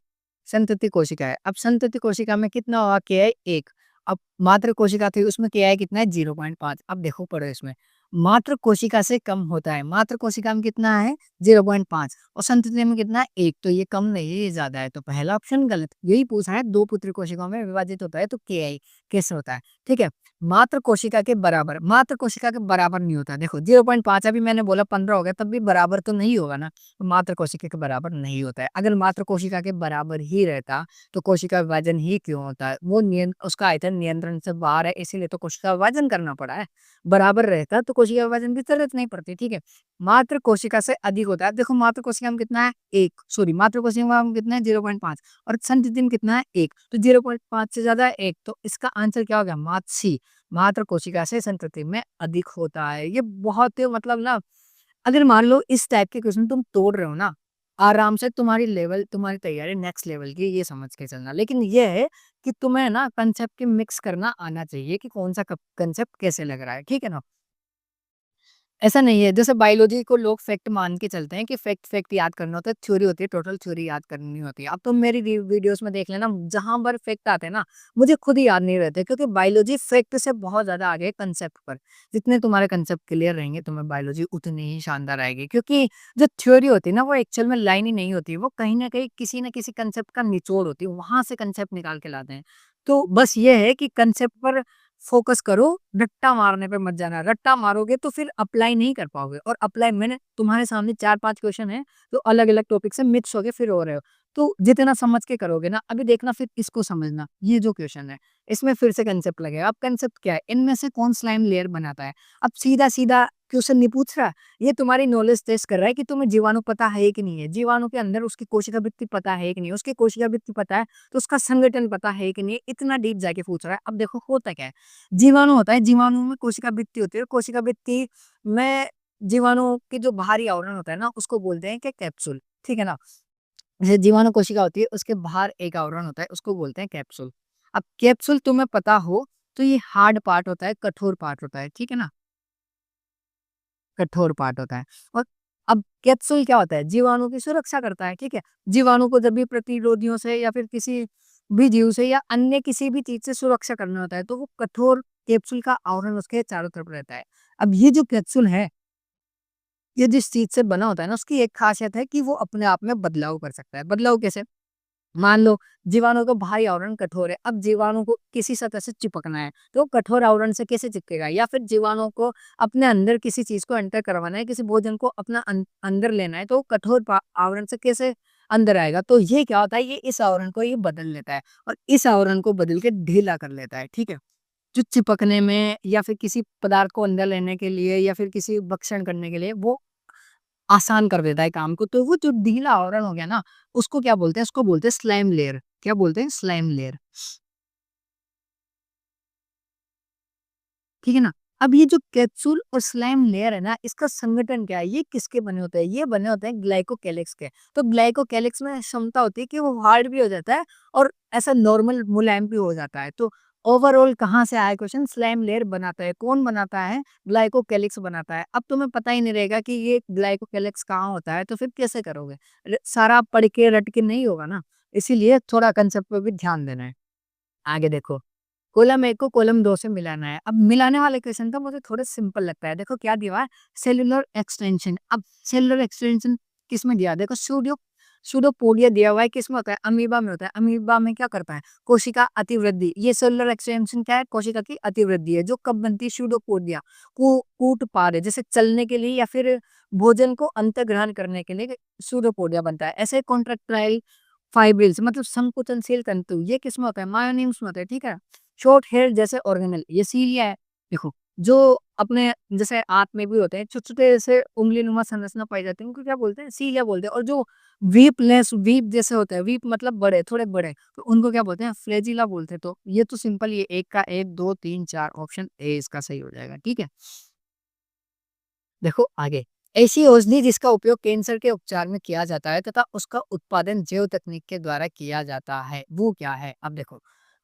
संतति कोशिका है। अब संतति कोशिका में कितना होगा केआई 1। अब मात्र कोशिका थी उसमें केआई कितना है 0.5। अब देखो पढ़ो इसमें, मात्र कोशिका से कम होता है। मात्र कोशिका में कितना है 0.5 और संतति में कितना है 1। तो ये कम नहीं है, ये ज़्यादा है। तो पहला ऑप्शन गलत। यही पूछा है 2 पुत्री कोशिकाओं में विभाजित होता है तो केआई कैसे होता है? ठीक है? मात्र कोशिका के बराबर, मात्र कोशिका के बराबर नहीं होता। देखो 0.5 अभी मैंने बोला 15 हो गया, तब भी बराबर तो नहीं होगा ना। मात्र कोशिका के बराबर नहीं होता है। अगर मात्र कोशिका के बराबर ही रहता, तो कोशिका विभाजन ही क्यों होता है? वो उसका आयतन नियंत्रण से बाहर है, इसीलिए तो कोशिका विभाजन करना पड़ा है। बराबर रहता तो कोशिका विभाजन की जरूरत नहीं पड़ती, ठीक है? मात्र कोशिका से अधिक होता है। देखो मात्र कोशिका में कितना है 1, सॉरी मात्र कोशिका में कितना है 0.5 और संतति में कितना है 1, तो 0.5 से ज्यादा है 1, तो इसका आंसर क्या हो गया? मात्र सी, मात्र कोशिका से संतति में अधिक होता है। ये बहुत मतलब ना, अगर मान लो इस टाइप के क्वेश्चन तुम तोड़ रहे हो ना, आराम से तुम्हारी लेवल, तुम्हारी तैयारी नेक्स्ट लेवल की, ये समझ के चलना। लेकिन ये है कि तुम्हें ना कंसेप्ट के मिक्स करना आना चाहिए कि कौन सा कंसेप्ट कैसे लग रहा है, ठीक है ना? ऐसा नहीं है, जैसे बायोलॉजी को लोग फैक्ट मान के चलते हैं कि फैक्ट फैक्ट याद करना होता है, थ्योरी होती है, टोटल थ्योरी याद करनी होती है। अब तुम मेरी वीडियोस में देख लेना, जहां पर फैक्ट आते हैं ना, मुझे खुद ही याद नहीं रहते, क्योंकि बायोलॉजी फैक्ट से बहुत ज्यादा आगे है कंसेप्ट पर। जितने तुम्हारे कंसेप्ट क्लियर रहेंगे, तुम्हें बायोलॉजी उतनी ही शानदार आएगी, क्योंकि जो थ्योरी होती है ना, वो एक्चुअल में लाइन ही नहीं होती, वो कहीं ना किसी कंसेप्ट का निचोड़ होती है, वहां से कंसेप्ट निकाल के लाते हैं। तो बस ये है कि कंसेप्ट पर फोकस करो, रट्टा मारने पे मत जाना। रट्टा मारोगे तो फिर अप्लाई नहीं कर पाओगे, और अप्लाई, मैंने तुम्हारे सामने 4-5 क्वेश्चन है, तो अलग-अलग टॉपिक से मिक्स होके फिर हो रहे हो। तो जितना समझ के करोगे ना, अभी देखना फिर इसको समझना, ये जो क्वेश्चन है, इसमें फिर से कंसेप्ट लगेगा। अब कंसेप्ट क्या है? इनमें से कौन स्लाइम लेयर बनाता है? अब सीधा-सीधा क्वेश्चन नहीं पूछ रहा, ये तुम्हारी नॉलेज टेस्ट कर रहा है कि तुम्हें जीवाणु पता है कि नहीं है? जीवाणु के अंदर उसकी कोशिका वृत्ति पता है कि नहीं है? उसकी कोशिका वृत्ति पता है, तो उसका संगठन पता है कि नहीं है? इतना डीप जाके पूछ रहा है। अब देखो होता क्या है, जीवाणु होता है, जीवाणु में कोशिका भित्ति होती है, कोशिका भित्ति में जीवाणु के जो बाहरी आवरण होता है ना, उसको बोलते हैं कि कैप्सूल, ठीक है ना? जैसे जीवाणु कोशिका होती है, उसके बाहर एक आवरण होता है, उसको बोलते हैं कैप्सूल। अब कैप्सूल तुम्हें पता हो, तो ये हार्ड पार्ट होता है, कठोर पार्ट होता है, ठीक है ना? कठोर पार्ट होता है। और अब कैप्सूल क्या होता है? जीवाणु की सुरक्षा करता है, ठीक है? जीवाणु को जब भी प्रतिरोधियों से या फिर किसी भी जीव से या अन्य किसी भी चीज से सुरक्षा करना होता है, तो वो कठोर कैप्सूल का आवरण उसके चारों तरफ रहता है। अब ये जो कैप्सूल है, ये जिस चीज से बना होता है ना, उसकी एक खासियत है कि वो अपने आप में बदलाव कर सकता है। बदलाव कैसे? मान लो जीवाणु का बाहरी आवरण कठोर है, अब जीवाणु को किसी सतह से चिपकना है, तो कठोर आवरण से कैसे चिपकेगा? या फिर जीवाणु को अपने अंदर किसी चीज को एंटर करवाना है, किसी भोजन को अपना अंदर लेना है, तो वो कठोर आवरण से कैसे अंदर आएगा? तो ये क्या होता है, ये इस आवरण को ये बदल लेता है और इस आवरण को बदल के ढीला कर लेता है, ठीक है? जो चिपकने में या फिर किसी पदार्थ को अंदर लेने के लिए या फिर किसी भक्षण करने के लिए वो आसान कर देता है काम को। तो वो जो ढीला आवरण हो गया ना, उसको क्या बोलते हैं? उसको बोलते हैं स्लाइम लेयर। क्या बोलते हैं? Slime layer. ठीक है ना? अब ये जो कैप्सूल और स्लाइम लेयर है ना, इसका संगठन क्या है? ये किसके बने होते हैं? ये बने होते हैं ग्लाइकोकैलिक्स के। तो ग्लाइकोकैलिक्स में क्षमता होती है कि वो हार्ड भी हो जाता है और ऐसा नॉर्मल मुलायम भी हो जाता है। तो ओवरऑल कहाँ से आया क्वेश्चन? स्लाइम लेयर बनाता है। कौन बनाता है? ग्लाइकोकैलिक्स बनाता है। अब तुम्हें पता ही नहीं रहेगा कि ये ग्लाइकोकैलिक्स कहाँ होता है, तो फिर कैसे करोगे? सारा पढ़ के रट के नहीं होगा ना, इसीलिए थोड़ा कंसेप्ट पे भी ध्यान देना है। आगे देखो, कॉलम 1 को कॉलम 2 से मिलाना है। अब मिलाने वाले क्वेश्चन तो मुझे थोड़ा सिंपल लगता है। देखो क्या दिया हुआ है? Cellular extension. अब सेल्युलर एक्सटेंशन किसमें दिया है? देखो सूडोपोडिया दिया हुआ है, किसमें होता है? अमीबा में होता है। अमीबा में क्या करता है? कोशिका अतिवृद्धि। ये सेल्युलर एक्सटेंशन क्या है? कोशिका की अतिवृद्धि है, जो कब बनती है? सूडोपोडिया कूटपाद है, जैसे चलने के लिए या फिर भोजन को अंतर्ग्रहण करने के लिए सूडोपोडिया बनता है। ऐसे कॉन्ट्रैक्टाइल फाइब्रिल्स मतलब संकुचनशील तंतु, ये किसमें होता है? मायोनिम्स में होता है, ठीक है। शॉर्ट हेयर जैसे ऑर्गेनल, ये सीलिया है। देखो, जो अपने जैसे हाथ में भी होते हैं छोटे-छोटे ऐसे उँगलीनुमा संरचना पाई जाती है, उनको क्या बोलते हैं? सीलिया बोलते हैं। और जो वीप जैसे होते हैं, वीप मतलब बड़े, थोड़े बड़े, तो उनको क्या बोलते हैं? फ्लैजिला बोलते हैं। तो ये तो सिंपल, ये 1 का 1, 2, 3, 4 ऑप्शन ए इसका सही हो जाएगा, ठीक है। देखो आगे, ऐसी औषधि जिसका उपयोग कैंसर के उपचार में किया जाता है तथा उसका उत्पादन जैव तकनीक के द्वारा किया जाता है, वो क्या है? अब देखो,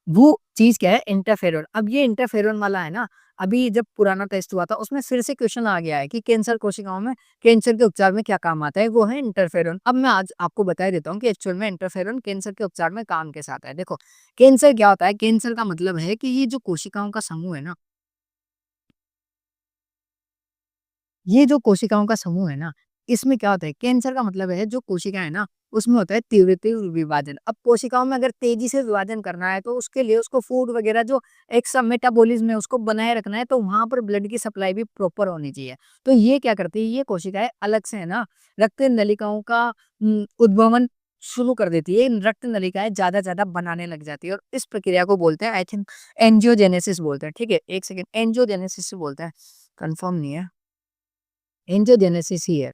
वो चीज क्या है? इंटरफेरॉन। अब ये इंटरफेरॉन वाला है ना, अभी जब पुराना टेस्ट हुआ था उसमें फिर से क्वेश्चन आ गया है कि कैंसर कोशिकाओं में कैंसर के उपचार में क्या काम आता है? वो है इंटरफेरॉन। अब मैं आज आपको बता देता हूँ कि एक्चुअल में इंटरफेरॉन कैंसर के उपचार में काम कैसे आता है। देखो, कैंसर क्या होता है? कैंसर का मतलब है कि ये जो कोशिकाओं का समूह है ना, ये जो कोशिकाओं का समूह है ना, इसमें क्या होता है? कैंसर का मतलब है जो कोशिका है ना, उसमें होता है तीव्र विभाजन। अब कोशिकाओं में अगर तेजी से विभाजन करना है, तो उसके लिए उसको फूड वगैरह जो एक सब मेटाबॉलिज्म है, उसको बनाए रखना है, तो वहाँ पर ब्लड की सप्लाई भी प्रॉपर होनी चाहिए। तो ये क्या करती है? ये कोशिकाएँ अलग से है ना, रक्त नलिकाओं का उद्भवन शुरू कर देती है। इन रक्त नलिकाएँ ज़्यादा-ज़्यादा बनाने लग जाती है और इस प्रक्रिया को बोलते हैं, आई थिंक एंजियोजेनेसिस बोलते हैं, ठीक है? 1 सेकंड, एंजियोजेनेसिस बोलते हैं, कन्फर्म नहीं है। एंजियोजेनेसिस ही है।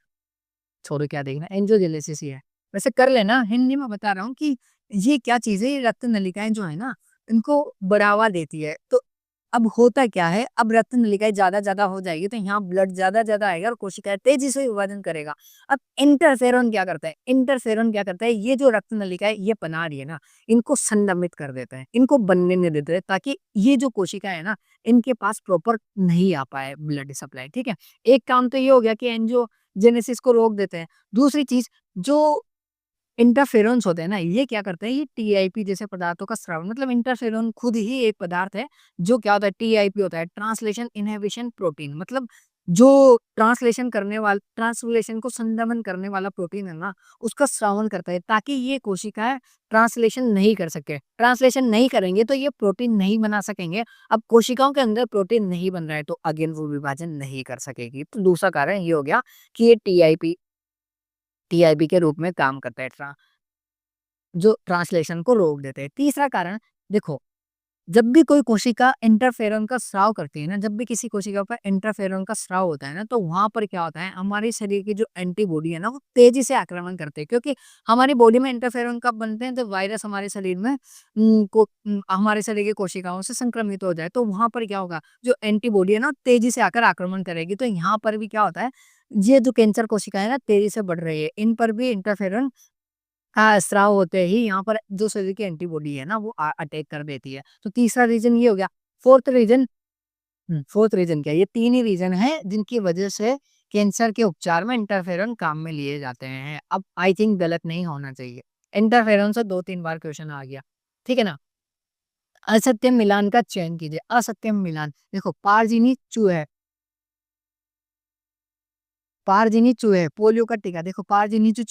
छोड़ो क्या देखना, एंजियोजेनेसिस ही है। वैसे कर लेना, हिंदी में बता रहा हूँ कि ये क्या चीज़ है, ये रक्त नलिकाएँ जो है ना, इनको बढ़ावा देती है। तो अब होता क्या है, अब रक्त नलिकाएँ ज़्यादा-ज़्यादा हो जाएगी, तो यहाँ ब्लड ज़्यादा-ज़्यादा आएगा और कोशिकाएँ तेज़ी से विभाजन करेगा। अब इंटरफेरॉन क्या करता है? इंटरफेरॉन क्या करता है? ये जो रक्त नलिकाएँ ये बना रही है ना, इनको संदमित कर देता है, इनको बनने नहीं देते हैं, ताकि ये जो कोशिकाएँ है ना, इनके पास प्रॉपर नहीं आ पाए ब्लड सप्लाई, ठीक है? एक काम तो ये हो गया कि एंजियोजेनेसिस को रोक देते हैं। दूसरी चीज़, जो इंटरफेरॉन्स होते हैं ना, ये क्या करते हैं? ये टीआईपी जैसे पदार्थों का स्राव, मतलब इंटरफेरॉन खुद ही एक पदार्थ है, जो क्या होता है? टीआईपी होता है, ट्रांसलेशन इन्हिबिशन प्रोटीन। मतलब जो ट्रांसलेशन को संदमन करने वाला प्रोटीन है ना, उसका स्रावन करता है, ताकि ये कोशिकाएँ ट्रांसलेशन नहीं कर सके। ट्रांसलेशन नहीं करेंगे तो ये प्रोटीन नहीं बना सकेंगे। अब कोशिकाओं के अंदर प्रोटीन नहीं बन रहा है, तो अगेन वो विभाजन नहीं कर सकेगी। तो दूसरा कारण ये हो गया कि ये टीआईपी के रूप में काम करता है, जो ट्रांसलेशन को रोक देते हैं। तीसरा कारण, देखो, जब भी कोई कोशिका इंटरफेरॉन का स्राव करती है ना, जब भी किसी कोशिका पर इंटरफेरॉन का स्राव होता है ना, तो वहाँ पर क्या होता है? हमारे शरीर की जो एंटीबॉडी है ना, वो तेज़ी से आक्रमण करते हैं, क्योंकि हमारी बॉडी में इंटरफेरॉन कब बनते हैं? जब वायरस हमारे शरीर में हमारे शरीर की कोशिकाओं से संक्रमित हो जाए, तो वहाँ पर क्या होगा? जो एंटीबॉडी है ना, तेज़ी से आकर आक्रमण करेगी। तो यहाँ पर भी क्या होता है? ये जो कैंसर कोशिकाएँ है ना, तेज़ी से बढ़ रही है, इन पर भी इंटरफेरॉन हाँ, स्राव होते ही यहाँ पर जो शरीर की एंटीबॉडी है ना, वो अटैक कर देती है। तो तीसरा रीज़न ये हो गया। फोर्थ रीज़न फोर्थ रीज़न क्या है? ये 3 ही रीज़न है जिनकी वज़ह से कैंसर के उपचार में इंटरफेरॉन काम में लिए जाते हैं। अब आई थिंक गलत नहीं होना चाहिए। इंटरफेरॉन से 2-3 बार क्वेश्चन आ गया। ठीक है ना? असत्य मिलान का चयन कीजिए। असत्य मिलान, देखो, पारजीनी चूहे, पोलियो का टीका। देखो, पारजीनी जो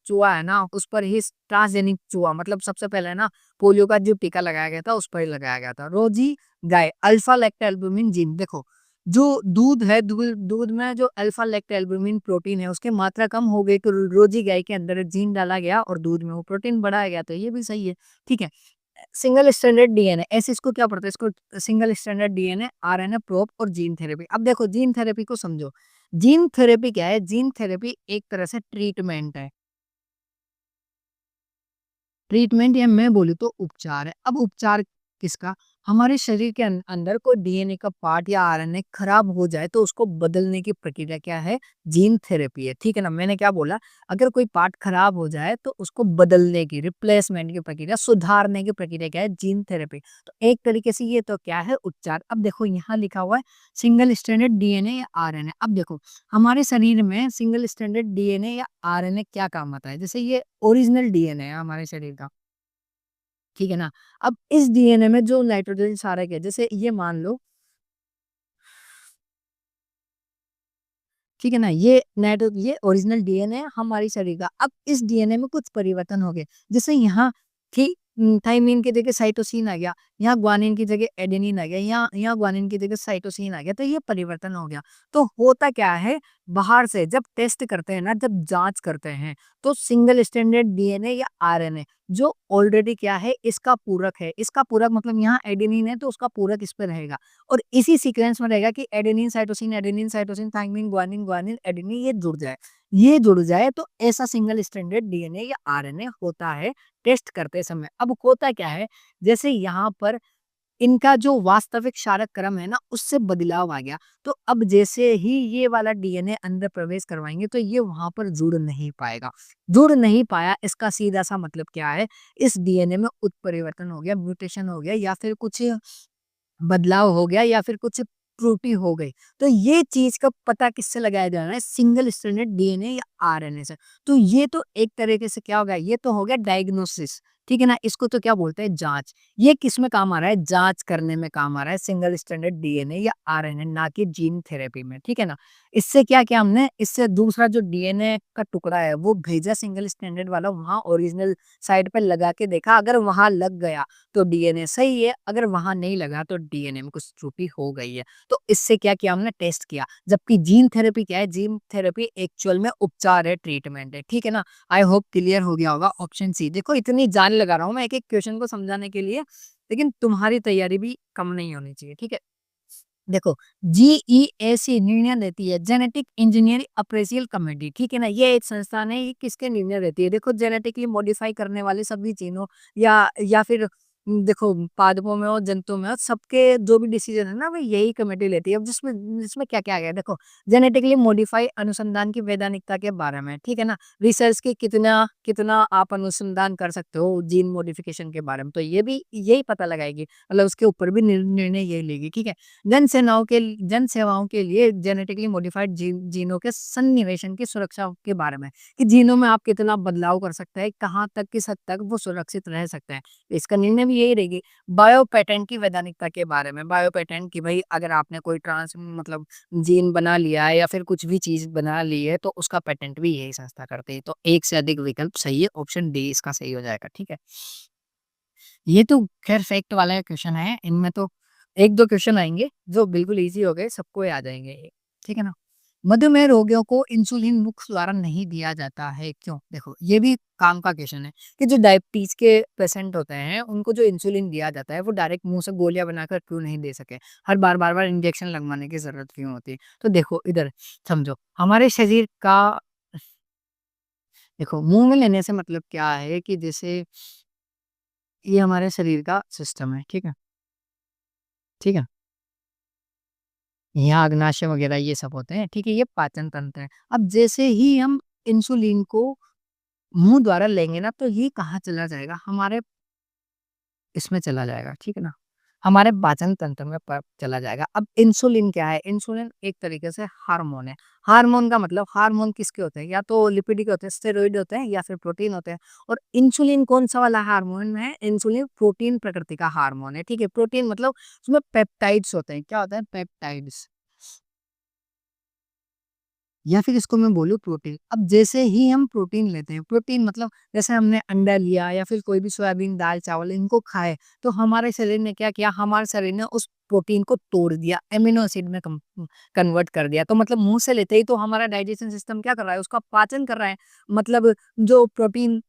चूहा है ना, उस पर ही ट्रांसजेनिक चूहा, मतलब सबसे पहले ना पोलियो का जो टीका लगाया गया था, उस पर ही लगाया गया था। रोजी गाय, अल्फा लैक्टोल्ब्यूमिन जीन। देखो, जो दूध है, दूध में जो अल्फा लैक्टोल्ब्यूमिन प्रोटीन है, उसकी मात्रा कम हो गई, तो रोजी गाय के अंदर जीन डाला गया और दूध में वो प्रोटीन बढ़ाया गया, तो ये भी सही है। ठीक है। सिंगल स्टैंडर्ड डीएनए, ऐसे इसको क्या पढ़ते हैं? इसको single standard DNA, RNA probe और जीन थेरेपी। अब देखो, जीन थेरेपी को समझो। जीन थेरेपी क्या है? जीन थेरेपी एक तरह से ट्रीटमेंट है। ट्रीटमेंट या मैं बोलूँ तो उपचार है। अब उपचार किसका? हमारे शरीर के अंदर कोई डीएनए का पार्ट या आरएनए खराब हो जाए तो उसको बदलने की प्रक्रिया क्या है? जीन थेरेपी है, ठीक है ना? मैंने क्या बोला? अगर कोई पार्ट खराब हो जाए तो उसको बदलने की, रिप्लेसमेंट की प्रक्रिया, सुधारने की प्रक्रिया क्या है? Gene therapy. तो एक तरीके से ये तो क्या है? उपचार। अब देखो यहाँ लिखा हुआ है सिंगल स्ट्रैंडेड डीएनए या आरएनए। अब देखो हमारे शरीर में सिंगल स्ट्रैंडेड डीएनए या आरएनए क्या काम आता है? जैसे ये ओरिजिनल डीएनए है हमारे शरीर का, ठीक है ना? अब इस डीएनए में जो नाइट्रोजन क्षारक है, जैसे ये मान लो, ठीक है ना? ये ओरिजिनल डीएनए है हमारी शरीर का। अब इस डीएनए में कुछ परिवर्तन हो गए। जैसे यहाँ थाइमिन की जगह साइटोसिन आ गया, यहाँ ग्वानिन की जगह एडेनिन आ गया, यहाँ यहाँ ग्वानिन की जगह साइटोसिन आ गया, तो ये परिवर्तन हो गया। तो होता क्या है, बाहर से जब टेस्ट करते हैं ना, जब जाँच करते हैं, तो सिंगल स्ट्रैंडेड डीएनए या आरएनए जो ऑलरेडी क्या है, इसका पूरक है। इसका पूरक मतलब यहाँ एडेनिन है, तो उसका पूरक इस पे रहेगा। और इसी सीक्वेंस में रहेगा कि adenine cytosine thymine guanine guanine adenine ये जुड़ जाए। ये जुड़ जाए तो ऐसा सिंगल स्ट्रैंडेड डीएनए या आरएनए होता है टेस्ट करते समय। अब होता क्या है, जैसे यहाँ पर इनका जो वास्तविक क्षारक क्रम है ना, उससे बदलाव आ गया। तो अब जैसे ही ये वाला डीएनए अंदर प्रवेश करवाएंगे तो ये वहां पर जुड़ नहीं पाएगा। जुड़ नहीं पाया, इसका सीधा सा मतलब क्या है, इस डीएनए में उत्परिवर्तन हो गया, म्यूटेशन हो गया, या फिर कुछ बदलाव हो गया, या फिर कुछ त्रुटि हो गई। तो ये चीज़ का पता किससे लगाया जा रहा है? सिंगल स्ट्रैंडेड डीएनए या आरएनए से। तो ये तो एक तरीके से क्या हो गया? ये तो हो गया डायग्नोसिस, ठीक है ना? इसको तो क्या बोलते हैं? जाँच। ये किसमें काम आ रहा है? जाँच करने में काम आ रहा है सिंगल स्ट्रैंडेड डीएनए या आरएनए, ना कि जीन थेरेपी में, ठीक है ना? इससे क्या किया हमने? इससे दूसरा जो डीएनए का टुकड़ा है वो भेजा सिंगल स्ट्रैंडेड वाला, वहाँ ओरिजिनल साइड पे लगा के देखा, अगर वहाँ लग गया तो डीएनए सही है, अगर वहाँ नहीं लगा तो डीएनए में कुछ त्रुटि हो गई है। तो इससे क्या किया हमने? टेस्ट किया। जबकि जीन थेरेपी क्या है? जीन थेरेपी एक्चुअल में उपचार है, ट्रीटमेंट है, ठीक है ना? आई होप क्लियर हो गया होगा। ऑप्शन सी, देखो इतनी जान लगा रहा हूँ मैं एक-एक क्वेश्चन को समझाने के लिए, लेकिन तुम्हारी तैयारी भी कम नहीं होनी चाहिए, ठीक है? देखो, जीईएसी निर्णय लेती है जेनेटिक इंजीनियरिंग अप्रेसियल कमेटी, ठीक है ना? ये एक संस्थान है, ये किसके निर्णय लेती है? देखो जेनेटिकली मॉडिफाई करने वाले सभी जीनों या फिर देखो पादपों में हो, जंतुओं में हो, सबके जो भी डिसीजन है ना, वो यही कमेटी लेती है। अब जिसमें जिसमें क्या-क्या आ गया देखो, जेनेटिकली मॉडिफाई अनुसंधान की वैधानिकता के बारे में, ठीक है ना? रिसर्च की कितना कितना आप अनुसंधान कर सकते हो जीन मॉडिफिकेशन के बारे में, तो ये भी यही पता लगाएगी, मतलब उसके ऊपर भी निर्णय यही लेगी, ठीक है? जन सेवाओं के लिए जेनेटिकली मॉडिफाइड जीनों के सन्निवेशन की सुरक्षा के बारे में, कि जीनों में आप कितना बदलाव कर सकते हैं, कहाँ तक किस हद तक वो सुरक्षित रह सकते हैं। इसका निर्णय भी यही रहेगी। बायो पेटेंट की वैधानिकता के बारे में, बायो पेटेंट की भाई अगर आपने कोई ट्रांस मतलब जीन बना लिया है या फिर कुछ भी चीज बना ली है तो उसका पेटेंट भी यही संस्था करती है। तो एक से अधिक विकल्प सही है, ऑप्शन डी इसका सही हो जाएगा, ठीक है? ये तो खैर फैक्ट वाला क्वेश्चन है, इनमें तो 1-2 क्वेश्चन आएँगे जो बिल्कुल ईज़ी हो गए, सबको आ जाएँगे ये, ठीक है ना? मधुमेह रोगियों को इंसुलिन मुख्य द्वारा नहीं दिया जाता है, क्यों? देखो, ये भी काम का क्वेश्चन है कि जो डायबिटीज़ के पेशेंट होते हैं, उनको जो इंसुलिन दिया जाता है, वो डायरेक्ट मुँह से गोलियाँ बनाकर क्यों नहीं दे सके? हर बार बार-बार इंजेक्शन लगवाने की ज़रूरत क्यों होती है? तो देखो इधर समझो, हमारे शरीर का देखो मुँह में लेने से मतलब क्या है कि जैसे ये हमारे शरीर का सिस्टम है, ठीक है? ठीक है? यहाँ अग्नाशय वगैरह ये सब होते हैं, ठीक है? ये पाचन तंत्र है। अब जैसे ही हम इंसुलिन को मुँह द्वारा लेंगे ना, तो ये कहाँ चला जाएगा? हमारे इसमें चला जाएगा, ठीक है ना? हमारे पाचन तंत्र में चला जाएगा। अब इंसुलिन क्या है? इंसुलिन एक तरीके से हार्मोन है। हार्मोन का मतलब हार्मोन किसके होते हैं? या तो लिपिड के होते हैं, स्टेरॉइड होते हैं या फिर प्रोटीन होते हैं। और इंसुलिन कौन-सा वाला हार्मोन है? इंसुलिन प्रोटीन प्रकृति का हार्मोन है, ठीक है? प्रोटीन मतलब उसमें पेप्टाइड्स होते हैं। क्या होता है? पेप्टाइड्स। या फिर इसको मैं बोलूँ प्रोटीन। अब जैसे ही हम प्रोटीन लेते हैं, प्रोटीन मतलब जैसे हमने अंडा लिया या फिर कोई भी सोयाबीन, दाल, चावल इनको खाए, तो हमारे शरीर ने क्या किया? हमारे शरीर ने उस प्रोटीन को तोड़ दिया, एमिनो एसिड में कन्वर्ट कर दिया। तो मतलब मुँह से लेते ही तो हमारा डाइजेशन सिस्टम क्या कर रहा है? उसका पाचन कर रहा है। मतलब जो प्रोटीन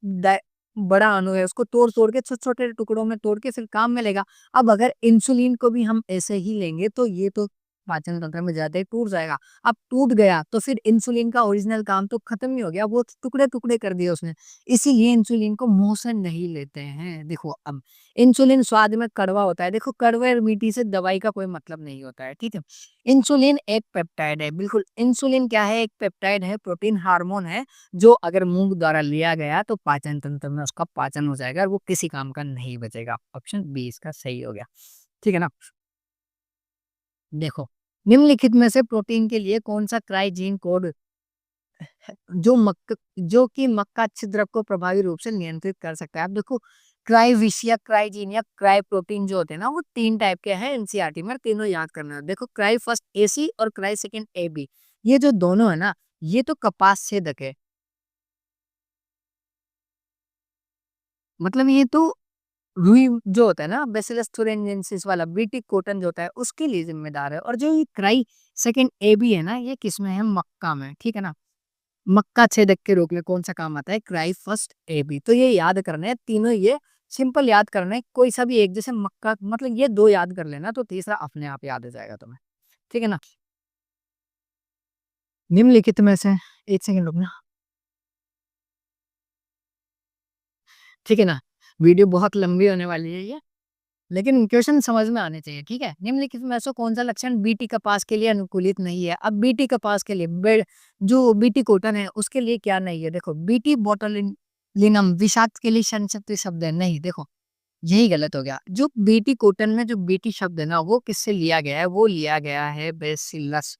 बड़ा अणु है उसको तोड़-तोड़ के छोटे-छोटे टुकड़ों में तोड़ के फिर काम में लेगा। अब अगर इंसुलिन को भी हम ऐसे ही लेंगे तो ये तो पाचन तंत्र में जाते ही टूट जाएगा। अब टूट गया तो फिर इंसुलिन का ओरिजिनल काम तो खत्म ही हो गया, वो टुकड़े-टुकड़े कर दिए उसने। इसीलिए इंसुलिन को मुँह से नहीं लेते हैं। देखो अब इंसुलिन स्वाद में कड़वा होता है। देखो कड़वे मीठी से दवाई का कोई मतलब नहीं होता है, ठीक है? इंसुलिन एक पेप्टाइड है, बिल्कुल इंसुलिन क्या है? एक पेप्टाइड है, प्रोटीन हार्मोन है, जो अगर मुँह द्वारा लिया गया तो पाचन तंत्र में उसका पाचन हो जाएगा और वो किसी काम का नहीं बचेगा। ऑप्शन बी इसका सही हो गया। ठीक है ना? देखो, निम्नलिखित में से प्रोटीन के लिए कौन-सा क्राइजीन कोड जो कि मक्का छिद्र को प्रभावी रूप से नियंत्रित कर सकता है। अब देखो क्राइविश या क्राइजीन या क्राई प्रोटीन जो होते हैं ना, वो 3 टाइप के हैं एनसीईआरटी में, तीनों याद करना है। देखो क्राई फर्स्ट एसी और क्राई सेकंड एबी। ये जो दोनों है ना, ये तो कपास छेदक है। मतलब ये तो रुई जो होता है ना, बैसिलस thuringiensis वाला बीटी कॉटन जो होता है उसके लिए जिम्मेदार है। और जो ये क्राई सेकंड एबी है ना, ये किसमें है? मक्का में, ठीक है ना? मक्का छेदक के रोग में कौन सा काम आता है? Cry first AB. तो ये याद करने हैं तीनों, ये सिंपल याद करना है, कोई सा भी एक, जैसे मक्का मतलब ये दो याद कर लेना तो तीसरा अपने आप याद हो जाएगा तुम्हें। ठीक है ना? निम्नलिखित में से एक सेकंड रुकना। ठीक है ना? वीडियो बहुत लंबी होने वाली है ये, लेकिन क्वेश्चन समझ में आने चाहिए, ठीक है? निम्नलिखित में से कौन सा लक्षण बीटी कपास के लिए अनुकूलित नहीं है? अब बीटी कपास के लिए जो बीटी कॉटन है उसके लिए क्या नहीं है? देखो बीटी बोटुलिनम विषाक्त के लिए संक्षिप्त शब्द है, नहीं। देखो यही गलत हो गया। जो बीटी कॉटन में जो बीटी शब्द है ना, वो किससे लिया गया है? वो लिया गया है बेसिलस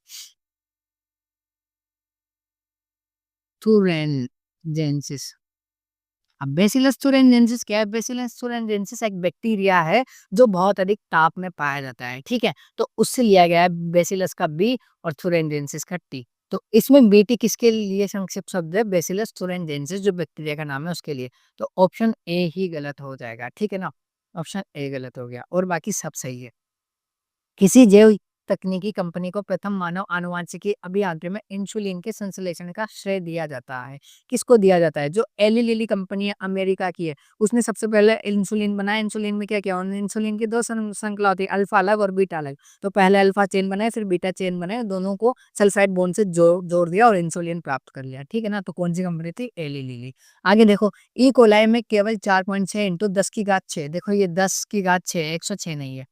thuringiensis। अब बेसिलस thuringiensis क्या है? बेसिलस thuringiensis एक बैक्टीरिया है जो बहुत अधिक ताप में पाया जाता है, ठीक है? तो उससे लिया गया है बेसिलस का बी और thuringiensis का टी। तो इसमें बीटी किसके लिए संक्षिप्त शब्द है? बेसिलस thuringiensis जो बैक्टीरिया का नाम है उसके लिए। तो ऑप्शन ए ही गलत हो जाएगा, ठीक है ना? ऑप्शन ए गलत हो गया और बाकी सब सही है। किसी जैव तकनीकी कंपनी को प्रथम मानव आनुवांशिकी अभियांत्रिकी में इंसुलिन के संश्लेषण का श्रेय दिया जाता है। किसको दिया जाता है? जो एली लिली कंपनी है, अमेरिका की है, उसने सबसे पहले इंसुलिन बनाया। इंसुलिन में क्या किया उन्होंने? इंसुलिन की दो श्रृंखला होती है, अल्फा अलग और बीटा अलग। तो पहले अल्फा चेन बनाए, फिर बीटा चेन बनाए, दोनों को सल्फाइड बॉन्ड से जोड़ दिया और इंसुलिन प्राप्त कर लिया। ठीक है ना? तो कौन सी कंपनी थी? Eli Lilly. आगे देखो, ई कोलाई में केवल 4.6 इंटू 10 की घात 6। देखो ये 10 की घात 6, 106 नहीं है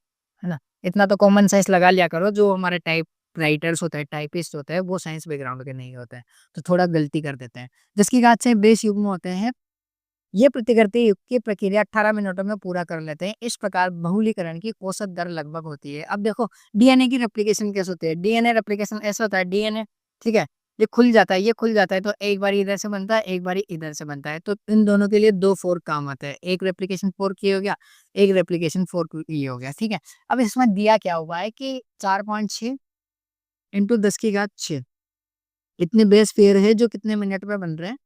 ना? इतना तो कॉमन सेंस लगा लिया करो, जो हमारे टाइप राइटर्स होते हैं, टाइपिस्ट होते हैं, वो साइंस बैकग्राउंड के नहीं होते हैं, तो थोड़ा गलती कर देते हैं। जिसकी घात से बेस युग्म होते हैं, ये प्रतिकृति युग की प्रक्रिया 18 मिनटों में पूरा कर लेते हैं। इस प्रकार बहुलीकरण की औसत दर लगभग होती है। अब देखो डीएनए की रेप्लिकेशन कैसे होती है? डीएनए रेप्लिकेशन ऐसा होता है, डीएनए ठीक है, ये खुल जाता है, ये खुल जाता है, तो एक बार इधर से बनता है, एक बार इधर से बनता है। तो इन दोनों के लिए 2 फोर्क काम आता है। एक रेप्लिकेशन फोर्क ये हो गया, एक रेप्लिकेशन फोर्क ये हो गया, ठीक है। अब इसमें दिया क्या हुआ है कि 4.6 इंटू 10 की घात 6 इतने बेस पेयर है जो कितने मिनट में बन रहे हैं,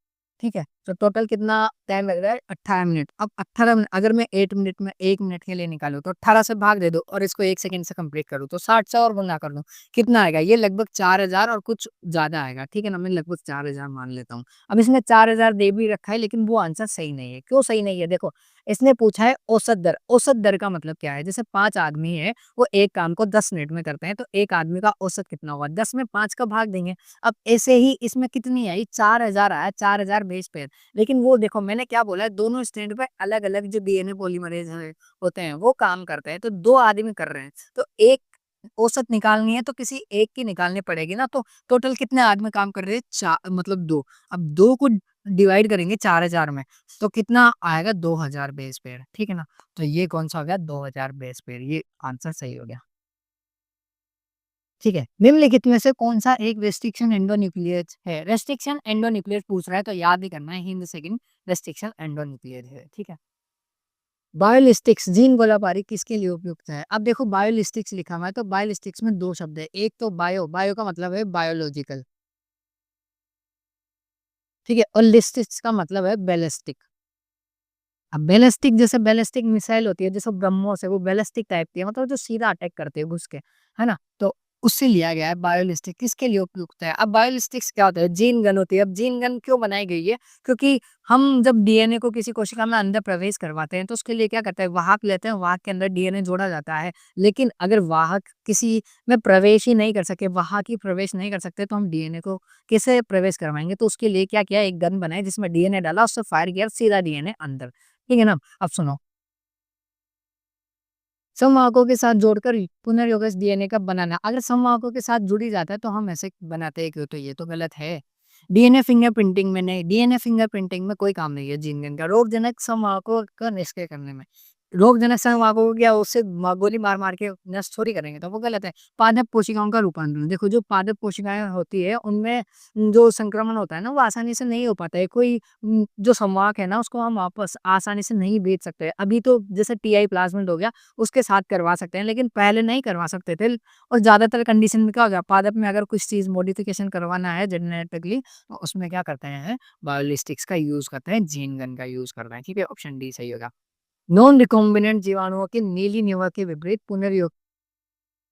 ठीक है? तो टोटल कितना टाइम लग रहा है? 18 मिनट। अब 18 मिनट अगर मैं 8 मिनट में 1 मिनट के लिए निकालूँ तो 18 से भाग दे दो और इसको 1 सेकंड से कंप्लीट करूँ तो 60 से और गुना कर दूँ, कितना आएगा? ये लगभग 4000 और कुछ ज़्यादा आएगा, ठीक है ना? मैं लगभग 4000 मान लेता हूँ। अब इसने 4000 दे भी रखा है, लेकिन वो आंसर सही नहीं है। क्यों सही नहीं है? देखो, इसने पूछा है औसत दर। औसत दर का मतलब क्या है? जैसे 5 आदमी है, वो एक काम को 10 मिनट में करते हैं, तो एक आदमी का औसत कितना होगा? 10 में 5 का भाग देंगे। अब ऐसे ही इसमें कितनी आई? 4000 आया, 4000 बेस पेयर। लेकिन वो देखो मैंने क्या बोला है, दोनों स्टैंड पे अलग-अलग जो डीएनए पॉलीमरेज़ है होते हैं, वो काम करते हैं। तो 2 आदमी कर रहे हैं, तो एक औसत निकालनी है तो किसी एक की निकालनी पड़ेगी ना, तो टोटल कितने आदमी काम कर रहे हैं? मतलब 2। अब 2 को डिवाइड करेंगे 4000 में, तो कितना आएगा? 2000 बेस पेयर, ठीक है ना? तो ये कौन-सा हो गया? 2000 बेस पेयर, ये आंसर सही हो गया। ठीक है। निम्नलिखित में से कौन-सा एक रेस्ट्रिक्शन एंडोन्यूक्लियस है? रेस्ट्रिक्शन एंडोन्यूक्लियस पूछ रहा है तो याद ही करना है, हिंद सेकंड रेस्ट्रिक्शन एंडोन्यूक्लियर है, ठीक है। बायोलिस्टिक्स जीन गोलाबारी किसके लिए उपयुक्त है? अब देखो बायोलिस्टिक्स लिखा हुआ है, तो बायोलिस्टिक्स में 2 शब्द है। एक तो बायो का मतलब है बायोलॉजिकल, ठीक है? और लिस्टिक्स का मतलब है बैलिस्टिक। अब बैलिस्टिक जैसे बैलिस्टिक मिसाइल होती है, जैसे ब्रह्मोस है, वो बैलिस्टिक टाइप की है, मतलब जो सीधा अटैक करते हैं घुस के, है ना? तो उससे लिया गया है। बायोलिस्टिक किसके लिए उपयुक्त है? अब बायोलिस्टिक्स क्या होता है? जीन गन होती है। अब जीन गन क्यों बनाई गई है? क्योंकि हम जब डीएनए को किसी कोशिका में अंदर प्रवेश करवाते हैं, तो उसके लिए क्या करते हैं? वाहक लेते हैं, वाहक के अंदर डीएनए जोड़ा जाता है। लेकिन अगर वाहक किसी में प्रवेश ही नहीं कर सके, वाहक ही प्रवेश नहीं कर सकते, तो हम डीएनए को कैसे प्रवेश करवाएँगे? तो उसके लिए क्या किया? एक गन बनाई जिसमें डीएनए डाला, उससे फायर किया, सीधा डीएनए अंदर। ठीक है ना? अब सुनो, समवाहकों के साथ जोड़कर पुनर्योगज डीएनए का बनाना। अगर समवाहकों के साथ जुड़ ही जाता है तो हम ऐसे बनाते हैं क्यों? तो ये तो गलत है। डीएनए फिंगरप्रिंटिंग में नहीं, डीएनए फिंगरप्रिंटिंग में कोई काम नहीं है जीन गन का। रोगजनक समवाहकों का निष्क्रिय करने में। रोगजनक समवाहकों को क्या उससे गोली मार मार के नष्ट थोड़ी करेंगे, तो वो गलत है। पादप कोशिकाओं का रूपांतरण। देखो जो पादप कोशिकाएं होती है उनमें जो संक्रमण होता है ना वो आसानी से नहीं हो पाता है। कोई जो संवाहक है ना उसको हम वापस आसानी से नहीं बेच सकते। अभी तो जैसे टीआई प्लाज्मिड हो गया, उसके साथ करवा सकते हैं, लेकिन पहले नहीं करवा सकते थे। और ज़्यादातर कंडीशन में क्या हो गया, पादप में अगर कुछ चीज़ मॉडिफ़िकेशन करवाना है जेनेटिकली, तो उसमें क्या करते हैं, बायोलिस्टिक्स का यूज़ करते हैं, जीन गन का यूज़ करते हैं, ठीक है? ऑप्शन डी सही होगा। नॉन रिकॉम्बिनेंट जीवाणुओं के नीली निवा के विपरीत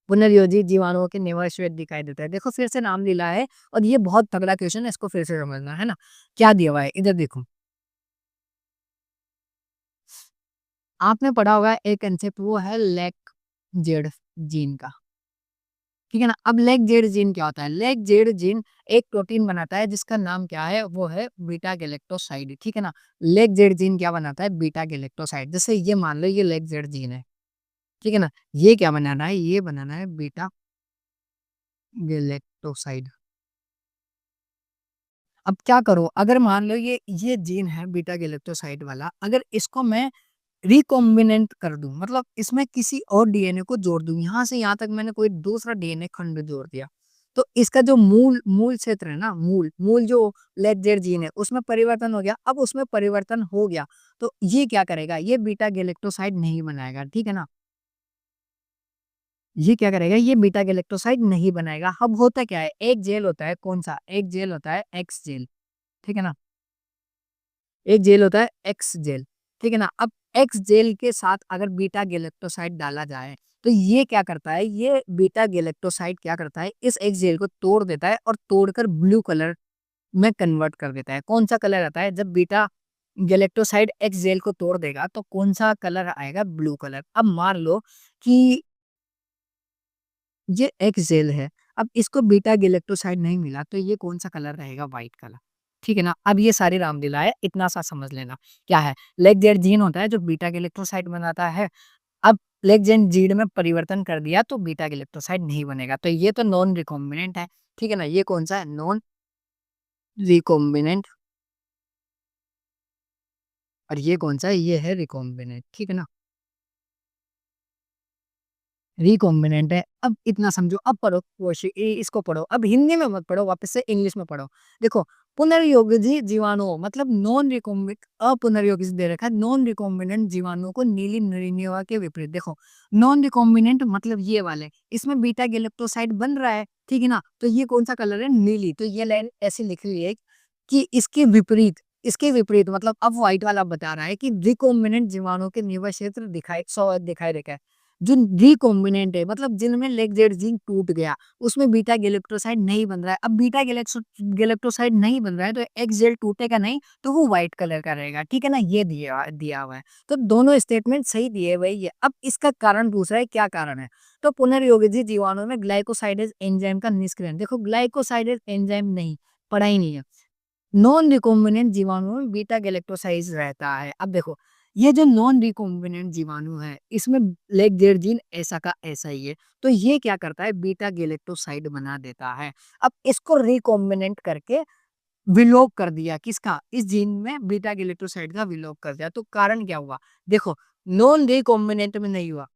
पुनर्योजी जीवाणुओं के निवा श्वेत दिखाई देता है। देखो फिर से नाम लीला है और ये बहुत तगड़ा क्वेश्चन है, इसको फिर से समझना है ना? क्या दिया हुआ है? इधर देखो, आपने पढ़ा होगा एक कंसेप्ट, वो है लैक जेड जीन का। ठीक है ना? अब लेग जेड जीन क्या होता है? लेग जेड जीन एक प्रोटीन बनाता है जिसका नाम क्या है? वो है बीटा गैलेक्टोसाइड, ठीक है ना? लेग जेड जीन क्या बनाता है? Beta galactoside. जैसे ये मान लो ये लेग जेड जीन है, ठीक है ना? ये क्या बनाना है? ये बनाना है बीटा गैलेक्टोसाइड। अब क्या करो, अगर मान लो ये जीन है बीटा गैलेक्टोसाइड वाला, अगर इसको मैं रिकॉम्बिनेंट कर दूं, मतलब इसमें किसी और डीएनए को जोड़ दूं, यहाँ से यहाँ तक मैंने कोई दूसरा डीएनए खंड जोड़ दिया, तो इसका जो मूल मूल क्षेत्र है ना, मूल मूल जो लेग जेड जीन है उसमें परिवर्तन हो गया। अब उसमें परिवर्तन हो गया तो ये क्या करेगा? ये बीटा गैलेक्टोसाइड नहीं बनाएगा, ठीक है ना? ये क्या करेगा? ये बीटा गैलेक्टोसाइड नहीं बनाएगा। अब होता क्या है, एक जेल होता है, कौन सा एक जेल होता है? एक्स जेल, ठीक है ना? एक जेल होता है एक्स जेल, ठीक है ना? अब एक्स जेल के साथ अगर बीटा गैलेक्टोसाइड डाला जाए, तो ये क्या करता है? ये बीटा गैलेक्टोसाइड क्या करता है? इस एक्स जेल को तोड़ देता है और तोड़कर ब्लू कलर में कन्वर्ट कर देता है। कौन सा कलर आता है? जब बीटा गैलेक्टोसाइड एक्स जेल को तोड़ देगा तो कौन सा कलर आएगा? Blue colour. अब मान लो कि ये एक्स जेल है, अब इसको बीटा गैलेक्टोसाइड नहीं मिला तो ये कौन-सा कलर रहेगा? व्हाइट कलर, ठीक है ना? अब ये सारी रामलीला है, इतना सा समझ लेना। क्या है? लेग-जेड जीन होता है जो बीटा गैलेक्टोसाइड बनाता है। अब लेग-जेड जीन में परिवर्तन कर दिया तो बीटा गैलेक्टोसाइड नहीं बनेगा, तो ये तो नॉन रिकॉम्बिनेंट है, ठीक है ना? ये कौन-सा है? Non recombinant. और ये कौन-सा है? ये है रिकॉम्बिनेंट, ठीक है ना? रिकॉम्बिनेंट है। अब इतना समझो, अब पढ़ो इसको पढ़ो, अब हिंदी में मत पढ़ो, वापस से इंग्लिश में पढ़ो। देखो, पुनर्योगी जीवाणुओं मतलब नॉन रिकॉम्बिक अपुनर्योगी दे रखा है, नॉन रिकॉम्बिनेंट जीवाणुओं को नीली नरिनिवा के विपरीत। देखो, नॉन रिकॉम्बिनेंट मतलब ये वाले, इसमें बीटा गैलेक्टोसाइड बन रहा है, ठीक है ना? तो ये कौन-सा कलर है? नीली। तो ये लाइन ऐसे लिखी हुई है कि इसके विपरीत मतलब अब व्हाइट वाला बता रहा है कि रिकॉम्बिनेंट जीवाणुओं के निवा क्षेत्र दिखाई देगा है। जो रिकॉम्बिनेंट है मतलब जिनमें लेग जेड जीन टूट गया, उसमें बीटा गैलेक्टोसाइड नहीं बन रहा है। अब बीटा गैलेक्टोसाइड नहीं बन रहा है तो एक्स जेल टूटेगा नहीं, तो वो व्हाइट कलर का रहेगा, ठीक है ना? ये दिया हुआ है। तो दोनों स्टेटमेंट सही दिए हुए ही है। अब इसका कारण पूछ रहा है, क्या कारण है? तो पुनर्योगी जीवाणु में ग्लाइकोसाइडेज एंजाइम का निष्क्रियण। देखो ग्लाइकोसाइडेज एंजाइम नहीं, पढ़ा ही नहीं है। नॉन रिकॉम्बिनेंट जीवाणु में बीटा गैलेक्टोसाइज रहता है। अब देखो, ये जो नॉन रिकॉम्बिनेंट जीवाणु है, इसमें लेग जेड जीन ऐसा का ऐसा ही है। तो ये क्या करता है? बीटा गैलेक्टोसाइड बना देता है। अब इसको रिकॉम्बिनेंट करके विलोप कर दिया, किसका? इस जीन में बीटा गैलेक्टोसाइड का विलोप कर दिया। तो कारण क्या हुआ? देखो, नॉन रिकॉम्बिनेंट में नहीं हुआ।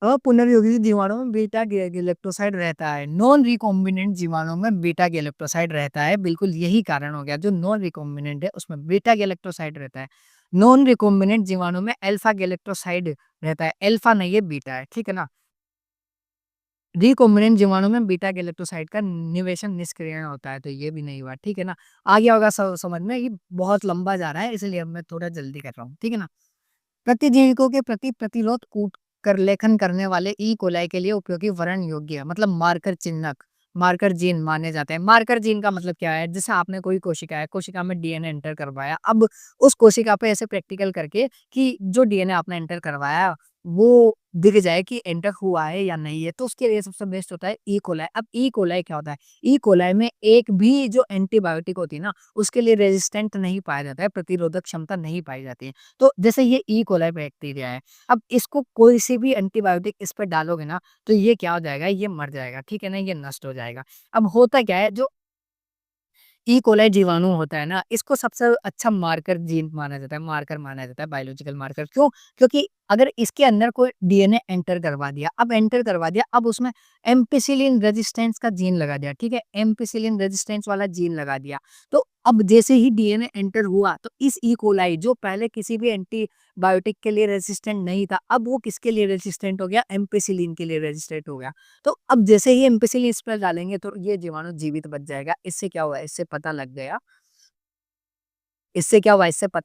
अपुनर्योगी जीवाणु में बीटा गैलेक्टोसाइड रहता है, नॉन रिकॉम्बिनेंट जीवाणु में बीटा गैलेक्टोसाइड रहता है। बिल्कुल यही कारण हो गया, जो नॉन रिकॉम्बिनेंट है उसमें बीटा गैलेक्टोसाइड रहता है। नॉन रिकॉम्बिनेंट जीवाणु में अल्फा गैलेक्टोसाइड रहता है, अल्फा नहीं है बीटा है, ठीक है ना? रिकॉम्बिनेंट जीवाणु में बीटा गैलेक्टोसाइड का निवेशन निष्क्रियण होता है, तो ये भी नहीं हुआ, ठीक है ना? आ गया होगा समझ में, ये बहुत लंबा जा रहा है इसलिए अब मैं थोड़ा जल्दी कर रहा हूँ, ठीक है ना? प्रतिजैविकों के प्रति प्रतिरोध कूट कर लेखन करने वाले ई कोलाई के लिए उपयोगी वर्ण योग्य मतलब मार्कर चिन्हक मार्कर जीन माने जाते हैं। मार्कर जीन का मतलब क्या है? जैसे आपने कोई कोशिका है, कोशिका में डीएनए एंटर करवाया, अब उस कोशिका पे ऐसे प्रैक्टिकल करके कि जो डीएनए आपने एंटर करवाया वो दिख जाए कि एंटर हुआ है या नहीं है, तो उसके लिए सबसे बेस्ट होता है ई कोलाई। अब ई कोलाई क्या होता है? ई कोलाई में एक भी जो एंटीबायोटिक होती है ना, उसके लिए रेजिस्टेंट नहीं पाया जाता है, प्रतिरोधक क्षमता नहीं पाई जाती है। तो जैसे ये ई कोलाई बैक्टीरिया है, अब इसको कोई सी भी एंटीबायोटिक इस पे डालोगे ना, तो ये क्या हो जाएगा? ये मर जाएगा, ठीक है ना? ये नष्ट हो जाएगा। अब होता क्या है, जो ई कोलाई जीवाणु होता है ना, इसको सबसे अच्छा मार्कर जीन माना जाता है, मार्कर माना जाता है, बायोलॉजिकल मार्कर। क्यों? क्योंकि अगर इसके अंदर कोई डीएनए एंटर करवा दिया, अब एंटर करवा दिया, अब उसमें एम्पिसिलिन रेजिस्टेंस का जीन लगा दिया, ठीक है? एम्पिसिलिन रेजिस्टेंस वाला जीन लगा दिया। तो अब जैसे ही डीएनए एंटर हुआ, तो इस ई कोलाई जो पहले किसी भी एंटीबायोटिक के लिए रेजिस्टेंट नहीं था, अब वो किसके लिए रेजिस्टेंट हो गया? एम्पिसिलिन के लिए रेजिस्टेंट हो गया। तो अब जैसे ही एम्पिसिलिन इस पर डालेंगे तो ये जीवाणु जीवित बच जाएगा। इससे क्या हुआ? इससे पता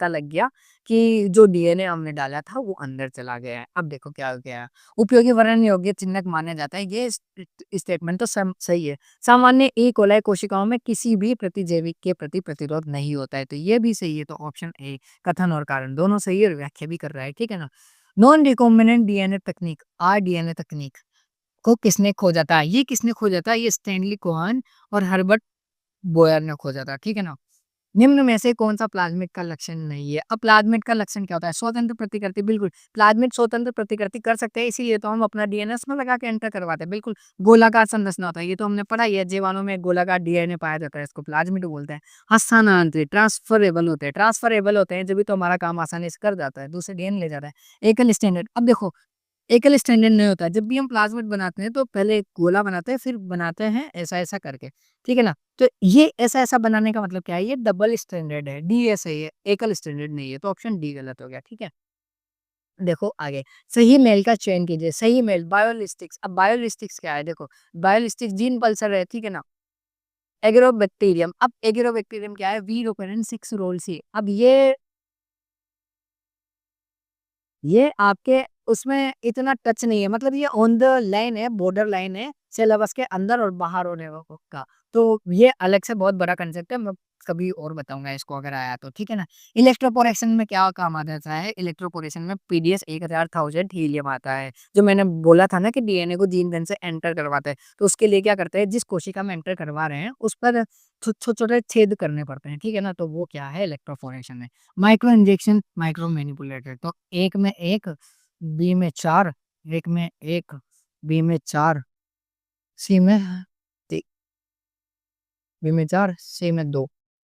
लग गया कि जो डीएनए हमने डाला था वो अंदर चला गया है। अब देखो क्या हो गया है। उपयोगी वर्ण योग्य चिन्हक माना जाता है। ये स्टेटमेंट तो सही है। सामान्य ई कोलाई कोशिकाओं में किसी भी प्रतिजैवी के प्रति प्रतिरोध नहीं होता है, तो ये भी सही है। तो ऑप्शन ए कथन और कारण दोनों सही है और व्याख्या भी कर रहा है, ठीक है ना? नॉन रिकॉम्बिनेंट डीएनए तकनीक आरडीएनए तकनीक को किसने खोजा था? ये किसने खोजा था? ये स्टैनली कोहन और हर्बर्ट बोयर ने खोजा था, ठीक है ना? निम्न में से कौन-सा प्लाज़्मिड का लक्षण नहीं है? अब प्लाज़्मिड का लक्षण क्या होता है? स्वतंत्र प्रतिकृति, बिल्कुल। प्लाज़्मिड स्वतंत्र प्रतिकृति कर सकते हैं, इसीलिए तो हम अपना डीएनए उसमें लगा के एंटर करवाते हैं, बिल्कुल। गोलाकार संरचना होता है, ये तो हमने पढ़ा ही है, जीवाणु में गोलाकार डीएनए पाया जाता है, इसको प्लाज़्मिड बोलते हैं। हस्तांतरित, ट्रांसफरेबल होते हैं, जभी तो हमारा काम आसानी से कर जाता है, दूसरे डीएनए ले जाता है। एकल स्टैंडर्ड, अब देखो एकल स्टैंडर्ड नहीं होता है। जब भी हम प्लाज़्मिड बनाते हैं तो पहले एक गोला बनाते हैं, फिर बनाते हैं ऐसा-ऐसा करके, ठीक है ना? तो ये ऐसा-ऐसा बनाने का मतलब क्या है? ये डबल स्टैंडर्ड है, डी ये सही है, एकल स्टैंडर्ड नहीं है, तो ऑप्शन डी गलत हो गया, ठीक है? देखो आगे, सही मेल का चयन कीजिए, सही मेल बायोलिस्टिक्स, अब बायोलिस्टिक्स क्या है? देखो, बायोलिस्टिक्स जीन पल्सर है, ठीक है ना? एगरोबैक्टीरियम, अब एगरोबैक्टीरियम क्या है? वीर ओपेरन 6 रोल सी, अब ये आपके उसमें इतना टच नहीं है, मतलब ये ऑन द लाइन है, बॉर्डर लाइन है सिलेबस के अंदर और बाहर होने का। तो ये अलग से बहुत बड़ा कंसेप्ट है, मैं कभी और बताऊंगा इसको अगर आया तो, ठीक है ना? इलेक्ट्रोपोरेशन में क्या काम आ जाता है? इलेक्ट्रोपोरेशन में पीडीएस 1000 हीलियम आता है, जो मैंने बोला था ना कि डीएनए को जीन गन से एंटर करवाता है, तो उसके लिए क्या करते हैं? जिस कोशिका में एंटर करवा रहे हैं उस पर छोटे-छोटे छेद करने पड़ते हैं, ठीक है ना? तो वो क्या है? इलेक्ट्रोपोरेशन है। माइक्रो इंजेक्शन, माइक्रो मैनिपुलेटर, तो 1 में 1, बी में 4, 1 में 1, बी में 4, सी में ती बी में 4, सी में 2,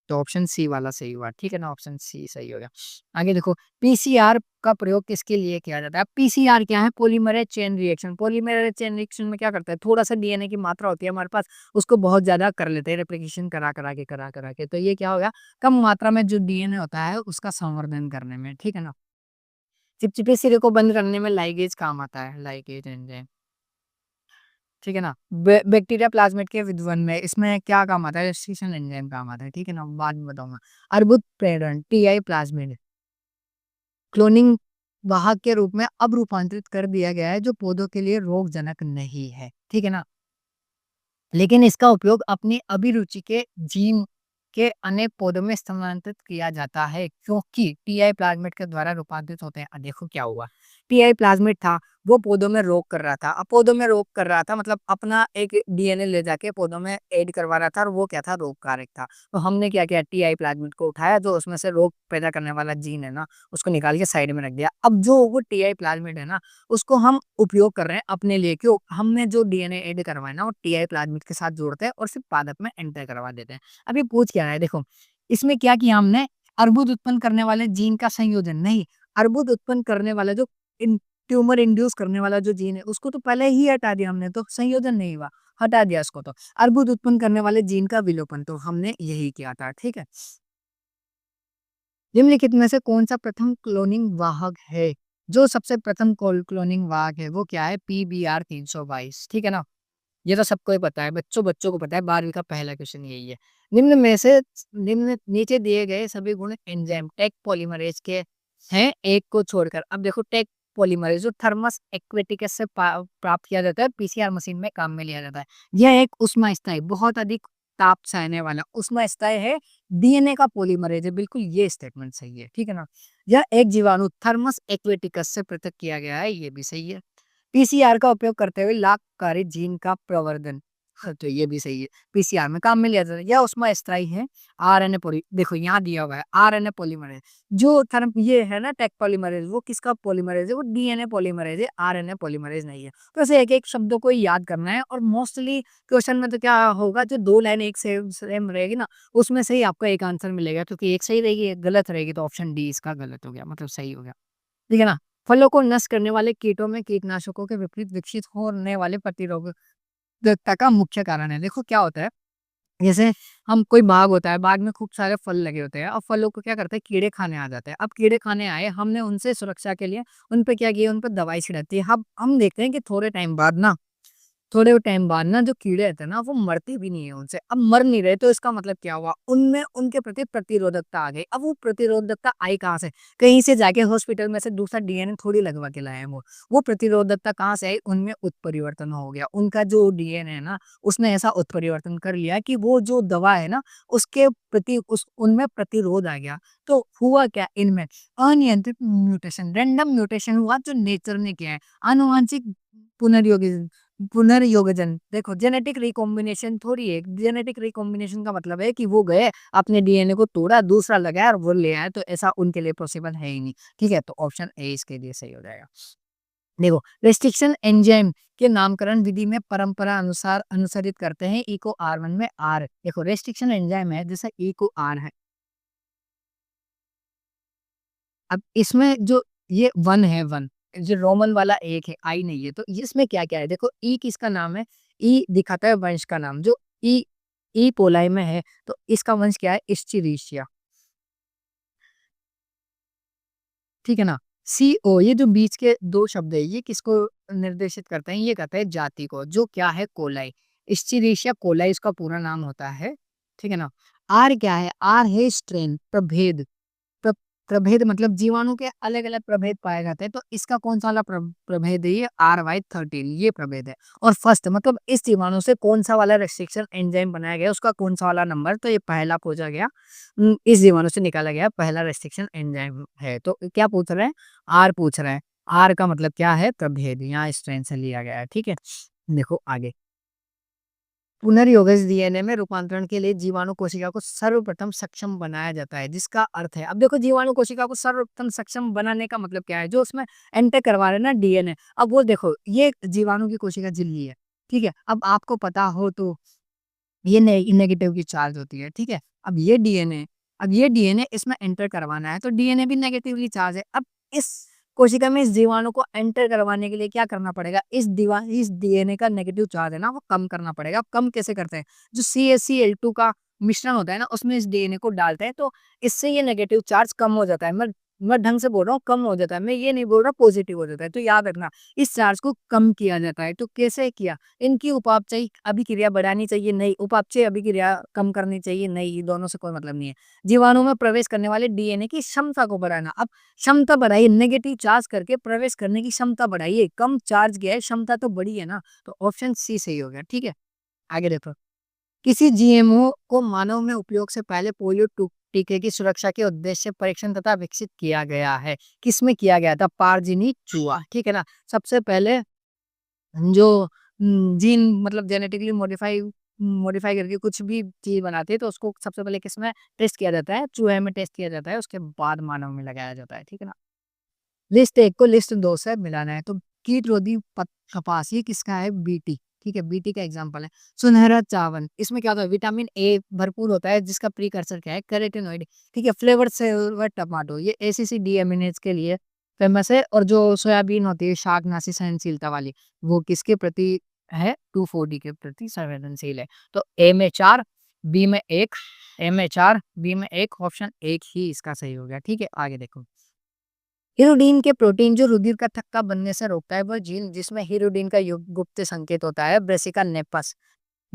तो ऑप्शन सी वाला सही हुआ, ठीक है ना? ऑप्शन सी सही हो गया। आगे देखो, पीसीआर का प्रयोग किसके लिए किया जाता है? पीसीआर क्या है? Polymerase chain reaction. Polymerase chain reaction में क्या करता है? थोड़ा-सा डीएनए की मात्रा होती है हमारे पास, उसको बहुत ज़्यादा कर लेते हैं रेप्लिकेशन करा-करा के, तो ये क्या हो गया? कम मात्रा में जो डीएनए होता है उसका संवर्धन करने में, ठीक है ना? चिपचिपे सिरे को बंद करने में लाइगेज काम आता है, लाइगेज एंजाइम, ठीक है ना? बैक्टीरिया प्लाज्मिड के विध्वन में इसमें क्या काम आता है? रेस्ट्रिक्शन एंजाइम काम आता है, ठीक है ना? बाद में बताऊंगा। अर्बुद प्रेरण टीआई प्लाज्मिड क्लोनिंग वाहक के रूप में अब रूपांतरित कर दिया गया है, जो पौधों के लिए रोगजनक नहीं है, ठीक है ना? लेकिन इसका उपयोग अपनी अभिरुचि के जीन के अनेक पौधों में स्थानांतरित किया जाता है, क्योंकि टीआई प्लाज्मिड के द्वारा रूपांतरित होते हैं। देखो क्या हुआ, टीआई प्लाज्मिड था, वो पौधों में रोग कर रहा था। अब पौधों में रोग कर रहा था मतलब अपना एक डीएनए ले जाके पौधों में ऐड करवा रहा था, और वो क्या था? रोगकारक था। तो हमने क्या किया? टीआई प्लाज्मिड को उठाया, जो उसमें से रोग पैदा करने वाला जीन है ना, उसको निकाल के साइड में रख दिया। अब जो वो टीआई प्लाज्मिड है ना, उसको हम उपयोग कर रहे हैं अपने लिए। क्यों? हमने जो डीएनए ऐड करवाया ना, वो टीआई प्लाज्मिड के साथ जोड़ते हैं और सिर्फ पादप में एंटर करवा देते हैं। अब ये पूछ क्या रहा है? देखो, इसमें क्या किया हमने? अर्बुद उत्पन्न करने वाले जीन का संयोजन नहीं, अर्बुद उत्पन्न करने वाला जो ट्यूमर इंड्यूस करने वाला जो जीन है, उसको तो पहले ही हटा दिया हमने, तो संयोजन नहीं हुआ, हटा दिया उसको। तो अर्बुद उत्पन्न करने वाले जीन का विलोपन तो हमने यही किया था, ठीक है? निम्नलिखित में से कौन सा प्रथम क्लोनिंग वाहक है? जो सबसे प्रथम क्लोनिंग वाहक है वो क्या है? पीबीआर 322, ठीक है ना? ये तो सबको ही पता है, बच्चों बच्चों को पता है, 12वीं का पहला क्वेश्चन यही है। निम्न में से निम्न नीचे दिए गए सभी गुण एंजाइम टेक पॉलीमरेज के हैं, एक को छोड़कर। अब देखो, टेक पॉलीमरेज जो थर्मस एक्वेटिकस से प्राप्त किया जाता है, पीसीआर मशीन में काम में लिया जाता है। यह एक उष्मा स्थायी, बहुत अधिक ताप सहने वाला उष्मा स्थायी है, डीएनए का पॉलीमरेज है। बिल्कुल ये स्टेटमेंट सही है, ठीक है ना। यह एक जीवाणु थर्मस एक्वेटिकस से पृथक किया गया है, ये भी सही है। पीसीआर का उपयोग करते हुए लाभकारी जीन का प्रवर्धन, हाँ, तो ये भी सही है। पीसीआर में काम में लिया जाता है। यह उसमें स्थायी है, आरएनए पॉली, देखो यहाँ दिया हुआ है आरएनए पॉलीमरेज। जो थर्म ये है ना टेक पॉलीमरेज, वो किसका पॉलीमरेज है? वो डीएनए पॉलीमरेज है, आरएनए पॉलीमरेज नहीं है। तो ऐसे एक एक शब्दों को याद करना है, और मोस्टली क्वेश्चन में तो क्या होगा, जो दो लाइन एक सेम सेम रहेगी ना, उसमें से ही आपको एक आंसर मिलेगा, क्योंकि एक सही रहेगी एक गलत रहेगी, तो ऑप्शन डी इसका गलत हो गया, मतलब सही हो गया, ठीक है ना। फलों को नष्ट करने वाले कीटों में कीटनाशकों के विपरीत विकसित होने वाले प्रतिरोधकता का मुख्य कारण है। देखो क्या होता है, जैसे हम कोई बाग होता है, बाग में खूब सारे फल लगे होते हैं, अब फलों को क्या करते हैं, कीड़े खाने आ जाते हैं। अब कीड़े खाने आए, हमने उनसे सुरक्षा के लिए उन पे क्या किया, उन पे दवाई छिड़कती है। अब हम देखते हैं कि थोड़े टाइम बाद ना जो कीड़े रहते हैं ना, वो मरते भी नहीं है उनसे। अब मर नहीं रहे, तो इसका मतलब क्या हुआ, उनमें उनके प्रति प्रतिरोधकता आ गई। अब वो प्रतिरोधकता आई कहाँ से? कहीं से जाके हॉस्पिटल में से दूसरा डीएनए थोड़ी लगवा के लाए हैं वो प्रतिरोधकता कहाँ से आई? उनमें उत्परिवर्तन हो गया। उनका जो डीएनए है ना, उसने ऐसा उत्परिवर्तन कर लिया कि वो जो दवा है ना, उसके प्रति उस उनमें प्रतिरोध आ गया। तो हुआ क्या इनमें? अनियंत्रित म्यूटेशन, रैंडम म्यूटेशन हुआ, जो नेचर ने किया है। आनुवांशिक पुनर्योगी पुनर्योगजन, देखो जेनेटिक रिकॉम्बिनेशन थोड़ी है। जेनेटिक रिकॉम्बिनेशन का मतलब है कि वो गए अपने डीएनए को तोड़ा, दूसरा लगाया और वो ले आए, तो ऐसा उनके लिए पॉसिबल है ही नहीं, ठीक है। तो ऑप्शन ए इसके लिए सही हो जाएगा। देखो रेस्ट्रिक्शन एंजाइम के नामकरण विधि में परंपरा अनुसार अनुसरित करते हैं, ई को R1 में आर, देखो रेस्ट्रिक्शन एंजाइम है, जैसे ई को आर है। अब इसमें जो ये वन है, वन जो रोमन वाला एक है, आई नहीं है, तो इसमें क्या क्या है, देखो ई किसका नाम है, ई दिखाता है वंश का नाम, जो ई ई पोलाई में है, तो इसका वंश क्या है, इस्चीरिशिया, ठीक है ना। सी ओ, ये जो बीच के दो शब्द है, ये किसको निर्देशित करते हैं, ये कहते हैं जाति को, जो क्या है, कोलाई, इस्चीरिशिया कोलाई इसका पूरा नाम होता है, ठीक है ना। आर क्या है, आर है स्ट्रेन, प्रभेद, प्र प्रभेद मतलब जीवाणु के अलग-अलग प्रभेद पाए जाते हैं, तो इसका कौन-सा वाला प्रभेद है, ये RY13 ये प्रभेद है। और फर्स्ट मतलब इस जीवाणु से कौन-सा वाला रेस्ट्रिक्शन एंजाइम बनाया गया, उसका कौन-सा वाला नंबर, तो ये पहला पूछा गया। इस जीवाणु से निकाला गया पहला रेस्ट्रिक्शन एंजाइम है। तो क्या पूछ रहे हैं? आर पूछ रहे हैं। आर का मतलब क्या है? प्रभेद, यहाँ स्ट्रेन से लिया गया है, ठीक है। देखो आगे, पुनर्योगज डीएनए में रूपांतरण के लिए जीवाणु कोशिका को सर्वप्रथम सक्षम बनाया जाता है, जिसका अर्थ है, अब देखो जीवाणु कोशिका को सर्वप्रथम सक्षम बनाने का मतलब क्या है, जो उसमें एंटर करवा रहे हैं ना डीएनए। अब वो देखो, ये जीवाणु की कोशिका झिल्ली है, ठीक है। अब आपको पता हो तो ये नेगेटिव की चार्ज होती है, ठीक है। अब ये डीएनए इसमें एंटर करवाना है, तो डीएनए भी नेगेटिवली चार्ज है। अब इस कोशिका में इस जीवाणु को एंटर करवाने के लिए क्या करना पड़ेगा, इस डीएनए का नेगेटिव चार्ज है ना, वो कम करना पड़ेगा। अब कम कैसे करते हैं, जो CaCl2 का मिश्रण होता है ना, उसमें इस डीएनए को डालते हैं, तो इससे ये नेगेटिव चार्ज कम हो जाता है। मैं ढंग से बोल रहा हूँ, कम हो जाता है, मैं ये नहीं बोल रहा पॉजिटिव हो जाता है। तो याद रखना, इस चार्ज को कम किया जाता है। तो कैसे किया, इनकी उपापचयी अभिक्रिया बढ़ानी चाहिए, नहीं उपापचयी अभिक्रिया कम करनी चाहिए, नहीं, ये दोनों से कोई मतलब नहीं है। जीवाणु में प्रवेश करने वाले डीएनए की क्षमता को बढ़ाना, अब क्षमता बढ़ाइए, नेगेटिव चार्ज करके प्रवेश करने की क्षमता बढ़ाइए, कम चार्ज गया है, क्षमता तो बढ़ी है ना, तो ऑप्शन सी सही हो गया, ठीक है। आगे देखो, किसी जीएमओ को मानव में उपयोग से पहले पोलियो टीके की सुरक्षा के उद्देश्य से परीक्षण तथा विकसित किया गया है, किसमें किया गया था, पारजीनी चूहा, ठीक है ना। सबसे पहले जो जीन मतलब जेनेटिकली मॉडिफाई मॉडिफाई करके कुछ भी चीज बनाती है, तो उसको सबसे पहले किसमें टेस्ट किया जाता है, चूहे में टेस्ट किया जाता है, उसके बाद मानव में लगाया जाता है, ठीक है ना। लिस्ट एक को लिस्ट दो से मिलाना है, तो कीट रोधी कपास ये किसका है, बीटी, ठीक है, बीटी का एग्जांपल है। सुनहरा चावल, इसमें क्या होता है, विटामिन ए भरपूर होता है, जिसका प्रीकर्सर क्या है, कैरोटीनॉइड, ठीक है। फ्लेवर से टमाटो, ये ACC डीएमिनेज के लिए फेमस है। और जो सोयाबीन होती है शाकनाशी सहनशीलता वाली, वो किसके प्रति है, 2,4-D के प्रति संवेदनशील है। तो ए में 4, बी में 1, ए में 4, बी में 1, ऑप्शन एक ही इसका सही हो गया, ठीक है। आगे देखो, हिरुडीन के प्रोटीन जो रुधिर का थक्का बनने से रोकता है, वह जीन जिसमें हिरुडीन का गुप्त संकेत होता है, ब्रेसिका नेपस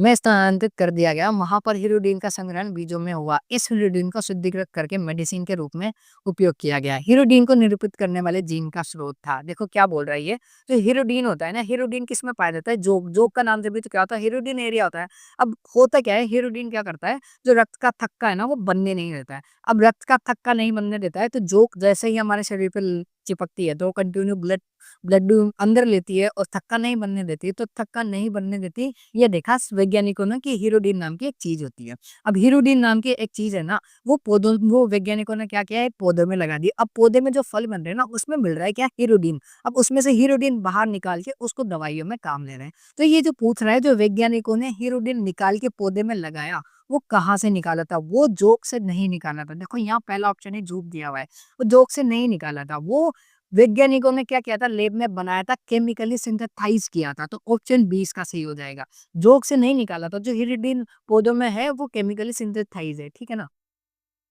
में स्थानांतरित कर दिया गया, वहाँ पर हीरोडिन का संग्रहण बीजों में हुआ। इस हीरोडिन को शुद्धिकृत करके मेडिसिन के रूप में उपयोग किया गया। हीरोडिन को निरूपित करने वाले जीन का स्रोत था। देखो क्या बोल रहा है ये, जो हीरोडिन होता है ना, हीरोडिन किसमें पाया जाता है? जोक, जोक का नाम से भी तो क्या होता है, हीरोडिन एरिया होता है। अब होता क्या है, हीरोडिन क्या करता है, जो रक्त का थक्का है ना, वो बनने नहीं देता है। अब रक्त का थक्का नहीं बनने देता है, तो जोक जैसे ही हमारे शरीर पे चिपकती है, तो कंटिन्यू ब्लड ब्लड अंदर लेती है और थक्का नहीं बनने देती, तो थक्का नहीं बनने देती, ये देखा वैज्ञानिकों ने कि हीरोडिन नाम की एक चीज होती है। अब हीरोडिन नाम की एक चीज है ना, वो वैज्ञानिकों ने क्या किया है, पौधे में लगा दी। अब पौधे में जो फल बन रहे हैं ना, उसमें मिल रहा है क्या, हीरोडिन। अब उसमें से हीरोडिन बाहर निकाल के उसको दवाइयों में काम ले रहे हैं। तो ये जो पूछ रहा है, जो वैज्ञानिकों ने हीरोडिन निकाल के पौधे में लगाया, वो कहाँ से निकाला था? वो जोक से नहीं निकाला था। देखो यहाँ पहला ऑप्शन ही झूठ दिया हुआ है, वो जोक से नहीं निकाला था। वो वैज्ञानिकों ने क्या किया था, लेब में बनाया था, केमिकली सिंथेसाइज किया था। तो ऑप्शन 20 का सही हो जाएगा। जोक से नहीं निकाला था। जो हीरोडिन पौधों में है, वो केमिकली सिंथेसाइज है, ठीक है ना।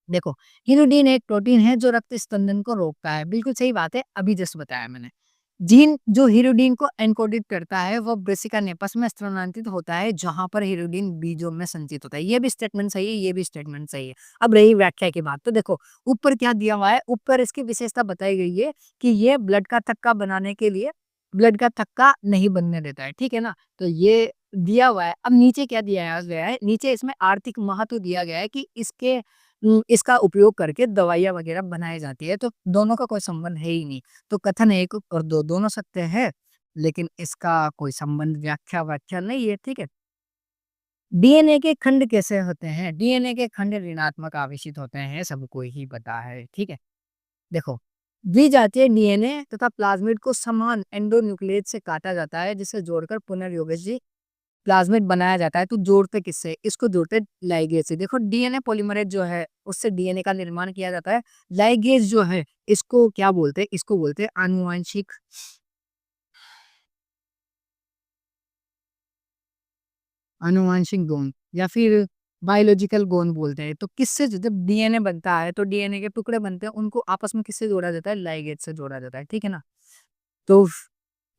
देखो, हीरोडिन एक प्रोटीन है जो रक्त स्पंदन को रोकता है। बिल्कुल सही बात है, अभी जस्ट बताया मैंने। जीन जो हीरोडिन को एन्कोडित करता है, वो ब्रेसिका नेपस में स्थानांतरित होता है, जहां पर हीरोडिन बीजों में संचित होता है। ये भी स्टेटमेंट सही है, ये भी स्टेटमेंट सही है। अब रही व्याख्या की बात, तो देखो ऊपर क्या दिया हुआ है, ऊपर इसकी विशेषता बताई गई है कि ये ब्लड का थक्का बनाने के लिए ब्लड का थक्का नहीं बनने देता है, ठीक है ना। तो ये दिया हुआ है। अब नीचे क्या दिया गया है, नीचे इसमें आर्थिक महत्व दिया गया है कि इसका उपयोग करके दवाइयाँ वगैरह बनाई जाती है। तो दोनों का कोई संबंध है ही नहीं। तो कथन 1 और 2 दोनों सत्य है, लेकिन इसका कोई संबंध व्याख्या नहीं है, ठीक है? डीएनए के खंड कैसे होते हैं? डीएनए के खंड ऋणात्मक आवेशित होते हैं, सबको ही पता है, ठीक है? देखो, द्विजातीय डीएनए तथा प्लाज़मिड को समान एंडोन्यूक्लियस से काटा जाता है, जिसे जोड़कर पुनर्योजी प्लाज़मिड बनाया जाता है। तो जोड़ते किससे? इसको जोड़ते लाइगेज से। देखो डीएनए पॉलीमरेज़ जो है, उससे डीएनए का निर्माण किया जाता है। लाइगेज जो है, इसको क्या बोलते हैं? इसको बोलते हैं आनुवांशिक गुण या फिर बायोलॉजिकल गुण बोलते हैं। तो किससे जब डीएनए बनता है, तो डीएनए के टुकड़े बनते हैं, उनको आपस में किससे जोड़ा जाता है? लाइगेज से जोड़ा जाता है, ठीक है ना? तो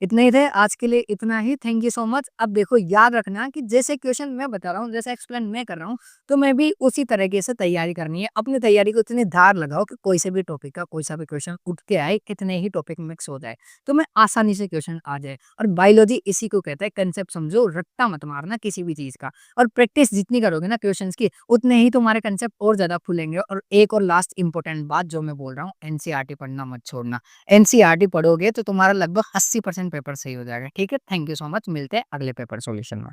इतने ही थे आज के लिए, इतना ही। Thank you so much. अब देखो याद रखना कि जैसे क्वेश्चन मैं बता रहा हूँ, जैसे एक्सप्लेन मैं कर रहा हूँ, तो मैं भी उसी तरीके से तैयारी करनी है। अपनी तैयारी को इतनी धार लगाओ कि कोई से भी टॉपिक का कोई सा भी क्वेश्चन उठ के आए, कितने ही टॉपिक मिक्स हो जाए, तो मैं आसानी से क्वेश्चन आ जाए। और बायोलॉजी इसी को कहता है, कंसेप्ट समझो, रट्टा मत मारना किसी भी चीज का। और प्रैक्टिस जितनी करोगे ना क्वेश्चन की, उतने ही तुम्हारे कंसेप्ट और ज्यादा खुलेंगे। और एक और लास्ट इंपॉर्टेंट बात जो मैं बोल रहा हूँ, एनसीईआरटी पढ़ना मत छोड़ना। एनसीईआरटी पढ़ोगे तो तुम्हारा लगभग 80% पेपर सही हो जाएगा, ठीक है। थैंक यू सो मच, मिलते हैं अगले पेपर सॉल्यूशन में।